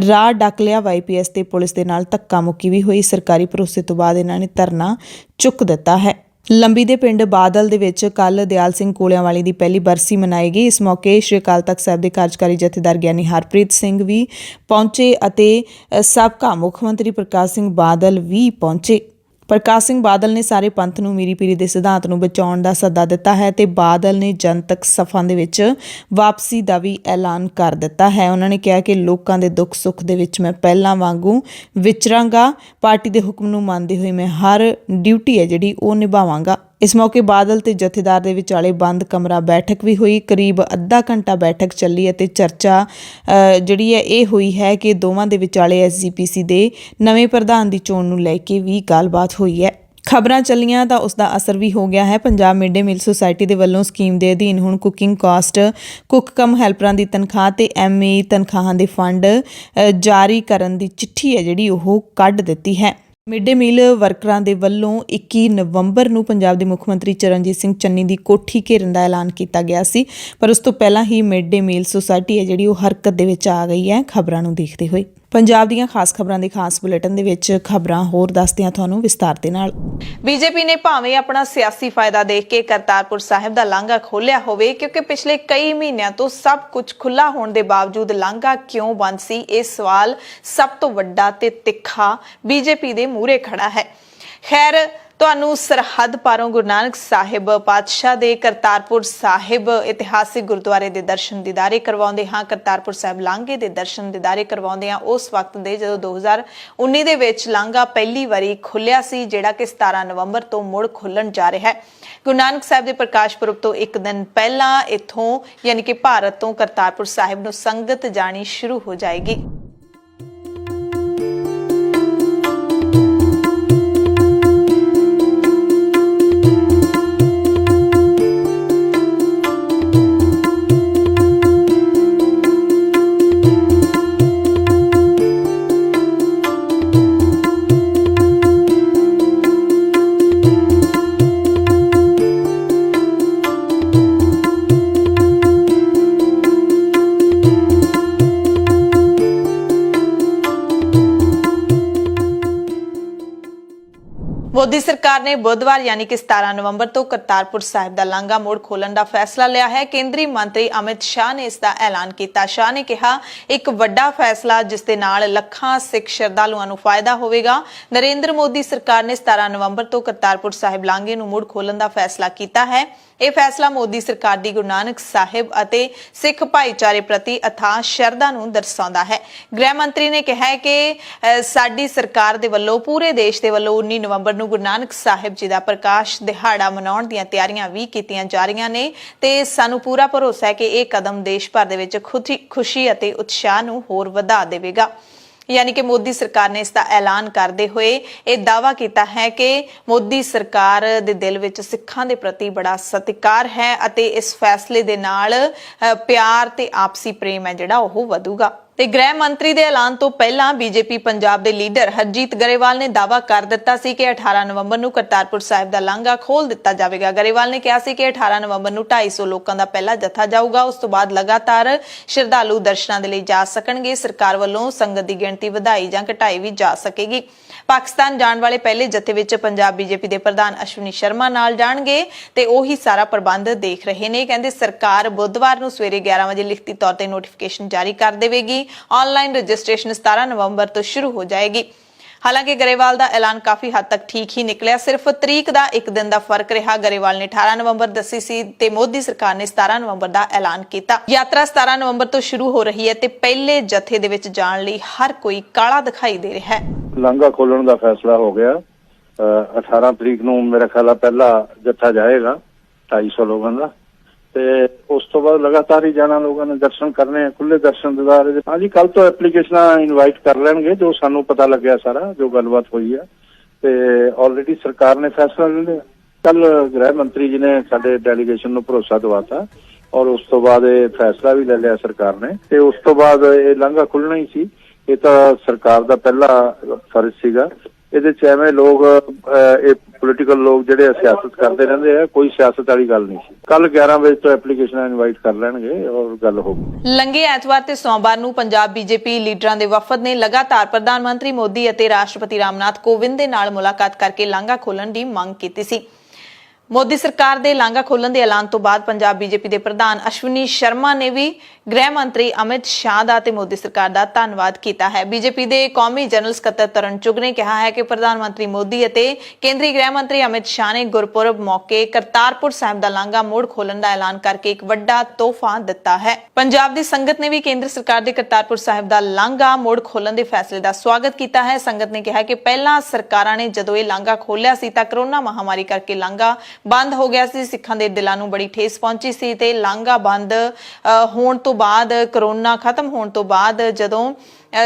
A: ਰਾਹ ਡੱਕ ਲਿਆ। ਵਾਈਪੀਐਸ ਤੇ ਪੁਲਿਸ ਦੇ ਨਾਲ ਧੱਕਾ ਮੁੱਕੀ ਵੀ ਹੋਈ। ਸਰਕਾਰੀ ਭਰੋਸੇ ਤੋਂ ਬਾਅਦ ਇਹਨਾਂ ਨੇ ਧਰਨਾ ਚੁੱਕ ਦਿੱਤਾ ਹੈ। ਲੰਬੀ ਦੇ ਪਿੰਡ ਬਾਦਲ ਦੇ ਵਿੱਚ ਕੱਲ੍ਹ ਦਿਆਲ ਸਿੰਘ ਕੋਲਿਆਂਵਾਲੀ ਦੀ ਪਹਿਲੀ ਬਰਸੀ ਮਨਾਈ ਗਈ। ਇਸ ਮੌਕੇ ਸ਼੍ਰੀ ਅਕਾਲ ਤਖ਼ਤ ਸਾਹਿਬ ਦੇ ਕਾਰਜਕਾਰੀ ਜਥੇਦਾਰ ਗਿਆਨੀ ਹਰਪ੍ਰੀਤ ਸਿੰਘ ਵੀ ਪਹੁੰਚੇ ਅਤੇ ਸਾਬਕਾ ਮੁੱਖ ਮੰਤਰੀ ਪ੍ਰਕਾਸ਼ ਸਿੰਘ ਬਾਦਲ ਵੀ ਪਹੁੰਚੇ। ਪ੍ਰਕਾਸ਼ ਸਿੰਘ ਬਾਦਲ ਨੇ ਸਾਰੇ ਪੰਥ ਨੂੰ ਮੀਰੀ ਪੀਰੀ ਦੇ ਸਿਧਾਂਤ ਨੂੰ ਬਚਾਉਣ ਦਾ ਸੱਦਾ ਦਿੱਤਾ ਹੈ ਤੇ ਬਾਦਲ ਨੇ ਜਨਤਕ ਸਫਾਂ ਦੇ ਵਿੱਚ ਵਾਪਸੀ ਦਾ ਵੀ ਐਲਾਨ ਕਰ ਦਿੱਤਾ ਹੈ। ਉਹਨਾਂ ਨੇ ਕਿਹਾ ਕਿ ਲੋਕਾਂ ਦੇ ਦੁੱਖ ਸੁੱਖ ਦੇ ਵਿੱਚ ਮੈਂ ਪਹਿਲਾਂ ਵਾਂਗੂ ਵਿਚਰਾਂਗਾ, ਪਾਰਟੀ ਦੇ ਹੁਕਮ ਨੂੰ ਮੰਨਦੇ ਹੋਏ ਮੈਂ ਹਰ ਡਿਊਟੀ ਹੈ ਜਿਹੜੀ ਉਹ ਨਿਭਾਵਾਂਗਾ। ਇਸ ਮੌਕੇ ਬਾਦਲ ਤੇ ਜਥੇਦਾਰ ਦੇ ਵਿਚਾਲੇ ਬੰਦ ਕਮਰਾ ਬੈਠਕ ਵੀ ਹੋਈ। ਕਰੀਬ ਅੱਧਾ ਘੰਟਾ ਬੈਠਕ ਚੱਲੀ ਅਤੇ ਚਰਚਾ ਜਿਹੜੀ ਹੈ ਇਹ ਹੋਈ ਹੈ ਕਿ ਦੋਵਾਂ ਦੇ ਵਿਚਾਲੇ ਐਸਜੀਪੀਸੀ ਦੇ ਨਵੇਂ ਪ੍ਰਧਾਨ ਦੀ ਚੋਣ ਨੂੰ ਲੈ ਕੇ ਵੀ ਗੱਲਬਾਤ ਹੋਈ ਹੈ। ਖਬਰਾਂ ਚੱਲੀਆਂ ਤਾਂ ਉਸ ਦਾ ਅਸਰ ਵੀ ਹੋ ਗਿਆ ਹੈ। ਪੰਜਾਬ ਮਿਡ ਡੇ ਮੀਲ ਸੁਸਾਇਟੀ ਦੇ ਵੱਲੋਂ ਸਕੀਮ ਦੇ ਅਧੀਨ ਹੁਣ ਕੁਕਿੰਗ ਕਾਸਟ, ਕੁੱਕ ਕਮ ਹੈਲਪਰਾਂ ਦੀ ਤਨਖਾਹ ਤੇ ਐਮਏ ਤਨਖਾਹਾਂ ਦੇ ਫੰਡ ਜਾਰੀ ਕਰਨ ਦੀ ਚਿੱਠੀ ਹੈ ਜਿਹੜੀ ਉਹ ਕੱਢ ਦਿੱਤੀ ਹੈ। ਮਿਡ ਡੇ ਮੀਲ ਵਰਕਰਾਂ ਦੇ ਵੱਲੋਂ 21 ਨਵੰਬਰ ਨੂੰ ਪੰਜਾਬ ਦੇ ਮੁੱਖ ਮੰਤਰੀ ਚਰਨਜੀਤ ਸਿੰਘ ਚੰਨੀ ਦੀ ਕੋਠੀ ਘੇਰਨ ਦਾ ਐਲਾਨ ਕੀਤਾ ਗਿਆ ਸੀ, ਪਰ ਉਸ ਤੋਂ ਪਹਿਲਾਂ ਹੀ ਮਿਡ ਡੇ ਮੀਲ ਸੁਸਾਇਟੀ ਹੈ ਜਿਹੜੀ ਉਹ ਹਰਕਤ ਦੇ ਵਿੱਚ ਆ ਗਈ ਹੈ। ਖਬਰਾਂ ਨੂੰ ਦੇਖਦੇ ਹੋਏ ਪੰਜਾਬ ਦੀਆਂ ਖਾਸ ਖਬਰਾਂ ਦੇ ਖਾਸ ਬੁਲੇਟਿਨ ਦੇ ਵਿੱਚ ਖਬਰਾਂ ਹੋਰ ਦੱਸਦੇ ਹਾਂ ਤੁਹਾਨੂੰ ਵਿਸਤਾਰ ਦੇ ਨਾਲ।
B: ਬੀਜੇਪੀ ਨੇ ਭਾਵੇਂ ਆਪਣਾ ਸਿਆਸੀ ਫਾਇਦਾ ਦੇਖ ਕੇ ਕਰਤਾਰਪੁਰ ਸਾਹਿਬ ਦਾ ਲਾਂਘਾ ਖੋਲ੍ਹਿਆ ਹੋਵੇ, ਕਿਉਂਕਿ ਪਿਛਲੇ ਕਈ ਮਹੀਨਿਆਂ ਤੋਂ ਸਭ ਕੁਝ ਖੁੱਲ੍ਹਾ ਹੋਣ ਦੇ ਬਾਵਜੂਦ ਲਾਂਘਾ ਕਿਉਂ ਬੰਦ ਸੀ, ਇਹ ਸਵਾਲ ਸਭ ਤੋਂ ਵੱਡਾ ਤੇ ਤਿੱਖਾ ਬੀਜੇਪੀ ਦੇ ਮੂਹਰੇ ਖੜਾ ਹੈ। ਖੈਰ, ਤੁਹਾਨੂੰ ਸਰਹੱਦ ਪਾਰੋਂ ਗੁਰੂ ਨਾਨਕ ਸਾਹਿਬ ਪਾਤਸ਼ਾਹ ਦੇ ਕਰਤਾਰਪੁਰ ਸਾਹਿਬ ਇਤਿਹਾਸਿਕ ਗੁਰਦੁਆਰੇ ਦੇ ਦਰਸ਼ਨ ਦੀਦਾਰੇ ਕਰਵਾਉਂਦੇ ਹਾਂ। ਕਰਤਾਰਪੁਰ ਸਾਹਿਬ ਲਾਂਘੇ ਦੇ ਦਰਸ਼ਨ ਦੀਦਾਰੇ ਕਰਵਾਉਂਦੇ ਹਾਂ ਉਸ ਵਕਤ ਦੇ ਜਦੋਂ 2019 ਦੇ ਵਿੱਚ ਲਾਂਘਾ ਪਹਿਲੀ ਵਾਰੀ ਖੁੱਲਿਆ ਸੀ, ਜਿਹੜਾ ਕਿ 17 ਨਵੰਬਰ ਤੋਂ ਮੁੜ ਖੁੱਲਣ ਜਾ ਰਿਹਾ ਹੈ। ਗੁਰੂ ਨਾਨਕ ਸਾਹਿਬ ਦੇ ਪ੍ਰਕਾਸ਼ ਪੁਰਬ ਤੋਂ ਇੱਕ ਦਿਨ ਪਹਿਲਾਂ ਇੱਥੋਂ ਯਾਨੀ ਕਿ ਭਾਰਤ ਤੋਂ ਕਰਤਾਰਪੁਰ ਸਾਹਿਬ ਨੂੰ ਸੰਗਤ ਜਾਣੀ ਸ਼ੁਰੂ ਹੋ ਜਾਏਗੀ। ਮੋਦੀ ਸਰਕਾਰ ਨੇ ਬੁੱਧਵਾਰ ਯਾਨੀ ਕਿ 17 ਨਵੰਬਰ ਤੋਂ ਕਰਤਾਰਪੁਰ ਸਾਹਿਬ ਦਾ ਲਾਂਘਾ ਮੋੜ ਖੋਲਣ ਦਾ ਫੈਸਲਾ ਲਿਆ ਹੈ। ਕੇਂਦਰੀ ਮੰਤਰੀ ਅਮਿਤ ਸ਼ਾਹ ਨੇ ਇਸ ਦਾ ਐਲਾਨ ਕੀਤਾ। ਸ਼ਾਹ ਨੇ ਕਿਹਾ, ਇੱਕ ਵੱਡਾ ਫੈਸਲਾ ਜਿਸ ਦੇ ਨਾਲ ਲੱਖਾਂ ਸਿੱਖ ਸ਼ਰਧਾਲੂਆਂ ਨੂੰ ਫਾਇਦਾ ਹੋਵੇਗਾ। ਨਰਿੰਦਰ ਮੋਦੀ ਸਰਕਾਰ ਨੇ 17 ਨਵੰਬਰ ਤੋਂ ਕਰਤਾਰਪੁਰ ਸਾਹਿਬ ਲਾਂਘੇ ਨੂੰ ਮੁੜ ਖੋਲਣ ਦਾ ਫੈਸਲਾ ਕੀਤਾ ਹੈ। ਇਹ ਫੈਸਲਾ ਮੋਦੀ ਸਰਕਾਰ ਦੀ ਗੁਰੂ ਨਾਨਕ ਸਾਹਿਬ ਅਤੇ ਸਿੱਖ ਭਾਈਚਾਰੇ ਪ੍ਰਤੀ ਅਥਾਹ ਸ਼ਰਧਾ ਨੂੰ ਦਰਸਾਉਂਦਾ ਹੈ। ਗ੍ਰਹਿ ਮੰਤਰੀ ਨੇ ਕਿਹਾ ਹੈ ਕਿ ਸਾਡੀ ਸਰਕਾਰ ਦੇ ਵੱਲੋਂ ਪੂਰੇ ਦੇਸ਼ ਦੇ ਵੱਲੋਂ 19 ਨਵੰਬਰ ਨੂੰ ਗੁਰੂ ਨਾਨਕ ਸਾਹਿਬ ਜੀ ਦਾ ਪ੍ਰਕਾਸ਼ ਦਿਹਾੜਾ ਮਨਾਉਣ ਦੀਆਂ ਤਿਆਰੀਆਂ ਵੀ ਕੀਤੀਆਂ ਜਾ ਰਹੀਆਂ ਨੇ ਤੇ ਸਾਨੂੰ ਪੂਰਾ ਭਰੋਸਾ ਹੈ ਕਿ ਇਹ ਕਦਮ ਦੇਸ਼ ਭਰ ਦੇ ਵਿੱਚ ਖੁਸ਼ੀ ਅਤੇ ਉਤਸ਼ਾਹ ਨੂੰ ਹੋਰ ਵਧਾ ਦੇਵੇਗਾ। यानी कि मोदी सरकार ने इसका ऐलान करते हुए यह दावा किया है कि मोदी सरकार दे दिल विच सिखां दे प्रति बड़ा सत्कार है अते इस फैसले दे नाल प्यार ते आपसी प्रेम है जिहड़ा ओह वधूगा। ਤੇ ਗ੍ਰਹਿ ਮੰਤਰੀ ਦੇ ਐਲਾਨ ਤੋਂ ਪਹਿਲਾਂ ਬੀਜੇਪੀ ਪੰਜਾਬ ਦੇ ਲੀਡਰ ਹਰਜੀਤ ਗਰੇਵਾਲ ਨੇ ਦਾਅਵਾ ਕਰ ਦਿੱਤਾ ਸੀ ਕਿ 18 ਨਵੰਬਰ ਨੂੰ ਕਰਤਾਰਪੁਰ ਸਾਹਿਬ ਦਾ ਲਾਂਘਾ ਖੋਲ ਦਿੱਤਾ ਜਾਵੇਗਾ। ਗਰੇਵਾਲ ਨੇ ਕਿਹਾ ਸੀ ਕਿ 18 ਨਵੰਬਰ ਨੂੰ 250 ਲੋਕਾਂ ਦਾ ਪਹਿਲਾ ਜਥਾ ਜਾਊਗਾ। ਉਸ ਤੋਂ ਬਾਅਦ ਲਗਾਤਾਰ ਸ਼ਰਧਾਲੂ ਦਰਸ਼ਨਾਂ ਦੇ ਲਈ ਜਾ ਸਕਣਗੇ। ਸਰਕਾਰ ਵੱਲੋਂ ਸੰਗਤ ਦੀ ਗਿਣਤੀ ਵਧਾਈ ਜਾਂ ਘਟਾਈ ਵੀ ਜਾ ਸਕੇਗੀ। ਪਾਕਿਸਤਾਨ ਜਾਣ ਵਾਲੇ ਪਹਿਲੇ ਜਥੇ ਵਿੱਚ ਪੰਜਾਬ ਬੀਜੇਪੀ ਦੇ ਪ੍ਰਧਾਨ ਅਸ਼ਵਨੀ ਸ਼ਰਮਾ ਨਾਲ ਜਾਣਗੇ ਤੇ ਉਹੀ ਸਾਰਾ ਪ੍ਰਬੰਧ ਦੇਖ ਰਹੇ ਨੇ। ਕਹਿੰਦੇ ਸਰਕਾਰ ਬੁੱਧਵਾਰ ਨੂੰ ਸਵੇਰੇ 11 ਵਜੇ ਲਿਖਤੀ ਤੌਰ ਤੇ ਨੋਟੀਫਿਕੇਸ਼ਨ ਜਾਰੀ ਕਰ ਦੇਵੇਗੀ। ऑनलाइन रजिस्ट्रेशन 17 नवंबर तो शुरू हो जाएगी। हालांकि गरेवाल का ऐलान काफी हद तक ठीक ही निकलिया, सिर्फ तरीक का एक दिन का फर्क रहा। गरेवाल ने 18 नवंबर दसी सी ते मोदी सरकार ने 17 नवंबर का ऐलान किया। यात्रा 17 नवंबर तो शुरू हो रही है ते पहले जथे दे विच जाण लई हर कोई काला दिखाई दे रहा है।
C: लांघा खोलण का फैसला हो गया। 18 तरीक नूं मेरा ख्याल है पहला जत्था जाएगा 250 लोगों का ਤੇ ਉਸ ਤੋਂ ਬਾਅਦ ਲਗਾਤਾਰ ਹੀ ਜਾਣਾ ਲੋਕਾਂ ਨੇ ਦਰਸ਼ਨ ਕਰਨੇ ਆ, ਖੁੱਲੇ ਦਰਸ਼ਨ ਦਿਦਾਰ। ਹਾਂਜੀ, ਕੱਲ ਤੋਂ ਐਪਲੀਕੇਸ਼ਨਾਂ ਇਨਵਾਈਟ ਕਰ ਲੈਣਗੇ ਜੋ ਸਾਨੂੰ ਪਤਾ ਲੱਗਿਆ ਸਾਰਾ ਜੋ ਗੱਲਬਾਤ ਹੋਈ ਆ ਤੇ ਆਲਰੇਡੀ ਸਰਕਾਰ ਨੇ ਫੈਸਲਾ ਲੈ ਲਿਆ। ਕੱਲ ਗ੍ਰਹਿ ਮੰਤਰੀ ਜੀ ਨੇ ਸਾਡੇ ਡੈਲੀਗੇਸ਼ਨ ਨੂੰ ਭਰੋਸਾ ਦਿਵਾਤਾ ਔਰ ਉਸ ਤੋਂ ਬਾਅਦ ਇਹ ਫੈਸਲਾ ਵੀ ਲੈ ਲਿਆ ਸਰਕਾਰ ਨੇ ਤੇ ਉਸ ਤੋਂ ਬਾਅਦ ਇਹ ਲਾਂਘਾ ਖੁੱਲਣਾ ਹੀ ਸੀ। ਇਹ ਤਾਂ ਸਰਕਾਰ ਦਾ ਪਹਿਲਾ ਫਰਜ਼ ਸੀਗਾ। ਇਹਦੇ ਚ ਐਵੇਂ ਲੋਕ ਇਹ ਪੋਲੀਟੀਕਲ ਲੋਕ ਜਿਹੜੇ ਸਿਆਸਤ ਕਰਦੇ ਰਹਿੰਦੇ ਆ, ਕੋਈ ਸਿਆਸਤ ਵਾਲੀ ਗੱਲ ਨਹੀਂ ਸੀ। ਕੱਲ 11 ਵਜੇ ਤੋਂ ਐਪਲੀਕੇਸ਼ਨ ਇਨਵਾਈਟ ਕਰ ਲੈਣਗੇ ਔਰ ਗੱਲ ਹੋਊਗੀ।
B: ਲੰਘੇ ਐਤਵਾਰ ਤੇ ਸੋਮਵਾਰ ਨੂੰ ਪੰਜਾਬ ਬੀਜੇਪੀ ਲੀਡਰਾਂ ਦੇ ਵਫਦ ਨੇ ਲਗਾਤਾਰ ਪ੍ਰਧਾਨ ਮੰਤਰੀ ਮੋਦੀ ਅਤੇ ਰਾਸ਼ਟਰਪਤੀ ਰਾਮਨਾਥ ਕੋਵਿੰਦ ਦੇ ਨਾਲ ਮੁਲਾਕਾਤ ਕਰਕੇ ਲਾਂਘਾ ਖੋਲਣ ਦੀ ਮੰਗ ਕੀਤੀ ਸੀ। ਮੋਦੀ ਸਰਕਾਰ ਦੇ ਲਾਂਘਾ ਖੋਲਣ ਦੇ ਐਲਾਨ ਤੋਂ ਬਾਅਦ ਪੰਜਾਬ ਬੀਜੇਪੀ ਦੇ ਪ੍ਰਧਾਨ ਅਸ਼ਵਨੀ ਸ਼ਰਮਾ ਨੇ ਵੀ ਗ੍ਰਹਿ ਮੰਤਰੀ ਅਮਿਤ ਸ਼ਾਹ ਦਾ ਤੇ ਮੋਦੀ ਸਰਕਾਰ ਦਾ ਧੰਨਵਾਦ ਕੀਤਾ ਹੈ। ਬੀਜੇਪੀ ਦੇ ਕੌਮੀ ਜਨਰਲ ਸਕੱਤਰ ਤਰੁਣ ਚੁੱਗ ਨੇ ਕਿਹਾ ਹੈ ਕਿ ਪ੍ਰਧਾਨ ਮੰਤਰੀ ਮੋਦੀ ਅਤੇ ਕੇਂਦਰੀ ਗ੍ਰਹਿ ਮੰਤਰੀ ਅਮਿਤ ਸ਼ਾਹ ਨੇ ਗੁਰਪੁਰਬ ਮੌਕੇ ਕਰਤਾਰਪੁਰ ਸਾਹਿਬ ਦਾ ਲਾਂਘਾ ਮੋੜ ਖੋਲਣ ਦਾ ਐਲਾਨ ਕਰਕੇ ਇੱਕ ਵੱਡਾ ਤੋਹਫਾ ਦਿੱਤਾ ਹੈ। ਪੰਜਾਬ ਦੀ ਸੰਗਤ ਨੇ ਵੀ ਕੇਂਦਰ ਸਰਕਾਰ ਦੇ ਕਰਤਾਰਪੁਰ ਸਾਹਿਬ ਦਾ ਲਾਂਘਾ ਮੋੜ ਖੋਲਣ ਦੇ ਫੈਸਲੇ ਦਾ ਸਵਾਗਤ ਕੀਤਾ ਹੈ। ਸੰਗਤ ਨੇ ਕਿਹਾ ਕਿ ਪਹਿਲਾਂ ਸਰਕਾਰਾਂ ਨੇ ਜਦੋਂ ਇਹ ਲਾਂਘਾ ਖੋਲਿਆ ਸੀ ਤਾਂ ਕਰੋਨਾ ਮਹਾਮਾਰੀ ਕਰਕੇ ਲਾਂਘਾ ਬੰਦ ਹੋ ਗਿਆ ਸੀ। ਸਿੱਖਾਂ ਦੇ ਦਿਲਾਂ ਨੂੰ ਬੜੀ ਠੇਸ ਪਹੁੰਚੀ ਸੀ ਤੇ ਲਾਂਘਾ ਬੰਦ ਹੋਣ ਤੋਂ ਬਾਅਦ, ਕਰੋਨਾ ਖਤਮ ਹੋਣ ਤੋਂ ਬਾਅਦ ਜਦੋਂ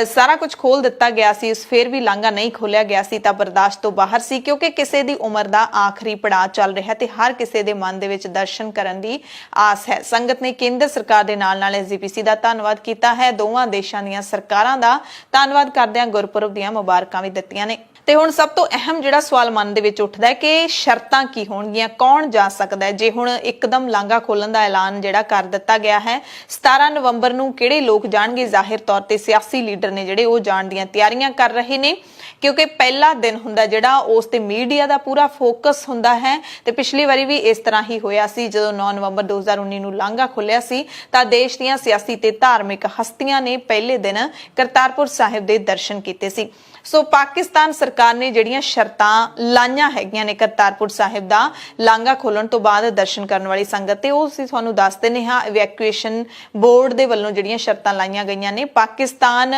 B: ਸਾਰਾ ਕੁਝ ਖੋਲ ਦਿੱਤਾ ਗਿਆ ਸੀ, ਫਿਰ ਵੀ ਲਾਂਘਾ ਨਹੀਂ ਖੋਲਿਆ ਗਿਆ ਸੀ ਤਾਂ ਬਰਦਾਸ਼ਤ ਤੋਂ ਬਾਹਰ ਸੀ, ਕਿਉਂਕਿ ਕਿਸੇ ਦੀ ਉਮਰ ਦਾ ਆਖਰੀ ਪੜਾਅ ਚੱਲ ਰਿਹਾ ਤੇ ਹਰ ਕਿਸੇ ਦੇ ਮਨ ਦੇ ਵਿੱਚ ਦਰਸ਼ਨ ਕਰਨ ਦੀ ਆਸ ਹੈ। ਸੰਗਤ ਨੇ ਕੇਂਦਰ ਸਰਕਾਰ ਦੇ ਨਾਲ ਐਸਜੀਪੀਸੀ ਦਾ ਧੰਨਵਾਦ ਕੀਤਾ ਹੈ। ਦੋਵਾਂ ਦੇਸ਼ਾਂ ਦੀਆਂ ਸਰਕਾਰਾਂ ਦਾ ਧੰਨਵਾਦ ਕਰਦਿਆਂ ਗੁਰਪੁਰਬ ਦੀਆਂ ਮੁਬਾਰਕਾਂ ਵੀ ਦਿੱਤੀਆਂ ਨੇ। ਤੇ ਹੁਣ ਸਭ ਤੋਂ ਅਹਿਮ ਜਿਹੜਾ ਸਵਾਲ ਮਨ ਦੇ ਵਿੱਚ ਉੱਠਦਾ ਹੈ ਕਿ ਸ਼ਰਤਾਂ ਕੀ ਹੋਣਗੀਆਂ, ਕੌਣ ਜਾ ਸਕਦਾ ਹੈ ਜੇ ਹੁਣ ਇੱਕਦਮ ਲਾਂਘਾ ਖੋਲਣ ਦਾ ਐਲਾਨ ਜਿਹੜਾ ਕਰ ਦਿੱਤਾ ਗਿਆ ਹੈ। 17 ਨਵੰਬਰ ਨੂੰ ਕਿਹੜੇ ਲੋਕ ਜਾਣਗੇ? ਜ਼ਾਹਿਰ ਤੌਰ ਤੇ ਸਿਆਸੀ ਲੀਡਰ ਨੇ ਜਿਹੜੇ ਉਹ ਜਾਣ ਦੀਆਂ ਤਿਆਰੀਆਂ ਕਰ ਰਹੇ ਨੇ, ਕਿਉਂਕਿ ਪਹਿਲਾ ਦਿਨ ਹੁੰਦਾ ਜਿਹੜਾ ਉਸ ਤੇ ਮੀਡੀਆ ਦਾ ਪੂਰਾ ਫੋਕਸ ਹੁੰਦਾ ਹੈ ਤੇ ਪਿਛਲੀ ਵਾਰੀ ਵੀ ਇਸ ਤਰ੍ਹਾਂ ਹੀ ਹੋਇਆ ਸੀ। ਜਦੋਂ 9 ਨਵੰਬਰ 2019 ਨੂੰ ਲਾਂਘਾ ਖੁੱਲਿਆ ਸੀ ਤਾਂ ਦੇਸ਼ ਦੀਆਂ ਸਿਆਸੀ ਤੇ ਧਾਰਮਿਕ ਹਸਤੀਆਂ ਨੇ ਪਹਿਲੇ ਦਿਨ ਕਰਤਾਰਪੁਰ ਸਾਹਿਬ ਦੇ ਦਰਸ਼ਨ ਕੀਤੇ ਸੀ। ਸੋ ਪਾਕਿਸਤਾਨ ਸਰਕਾਰ ਨੇ ਜਿਹੜੀਆਂ ਸ਼ਰਤਾਂ ਲਾਈਆਂ ਹੈਗੀਆਂ ਨੇ ਕਰਤਾਰਪੁਰ ਸਾਹਿਬ ਦਾ ਲਾਂਘਾ ਖੋਲਣ ਤੋਂ ਬਾਅਦ ਦਰਸ਼ਨ ਕਰਨ ਵਾਲੀ ਸੰਗਤ ਤੇ ਉਹ ਅਸੀਂ ਤੁਹਾਨੂੰ ਦੱਸ ਦਿੰਦੇ ਹਾਂ। ਇਵੈਕੂਏਸ਼ਨ ਬੋਰਡ ਦੇ ਵੱਲੋਂ ਜਿਹੜੀਆਂ ਸ਼ਰਤਾਂ ਲਾਈਆਂ ਗਈਆਂ ਨੇ, ਪਾਕਿਸਤਾਨ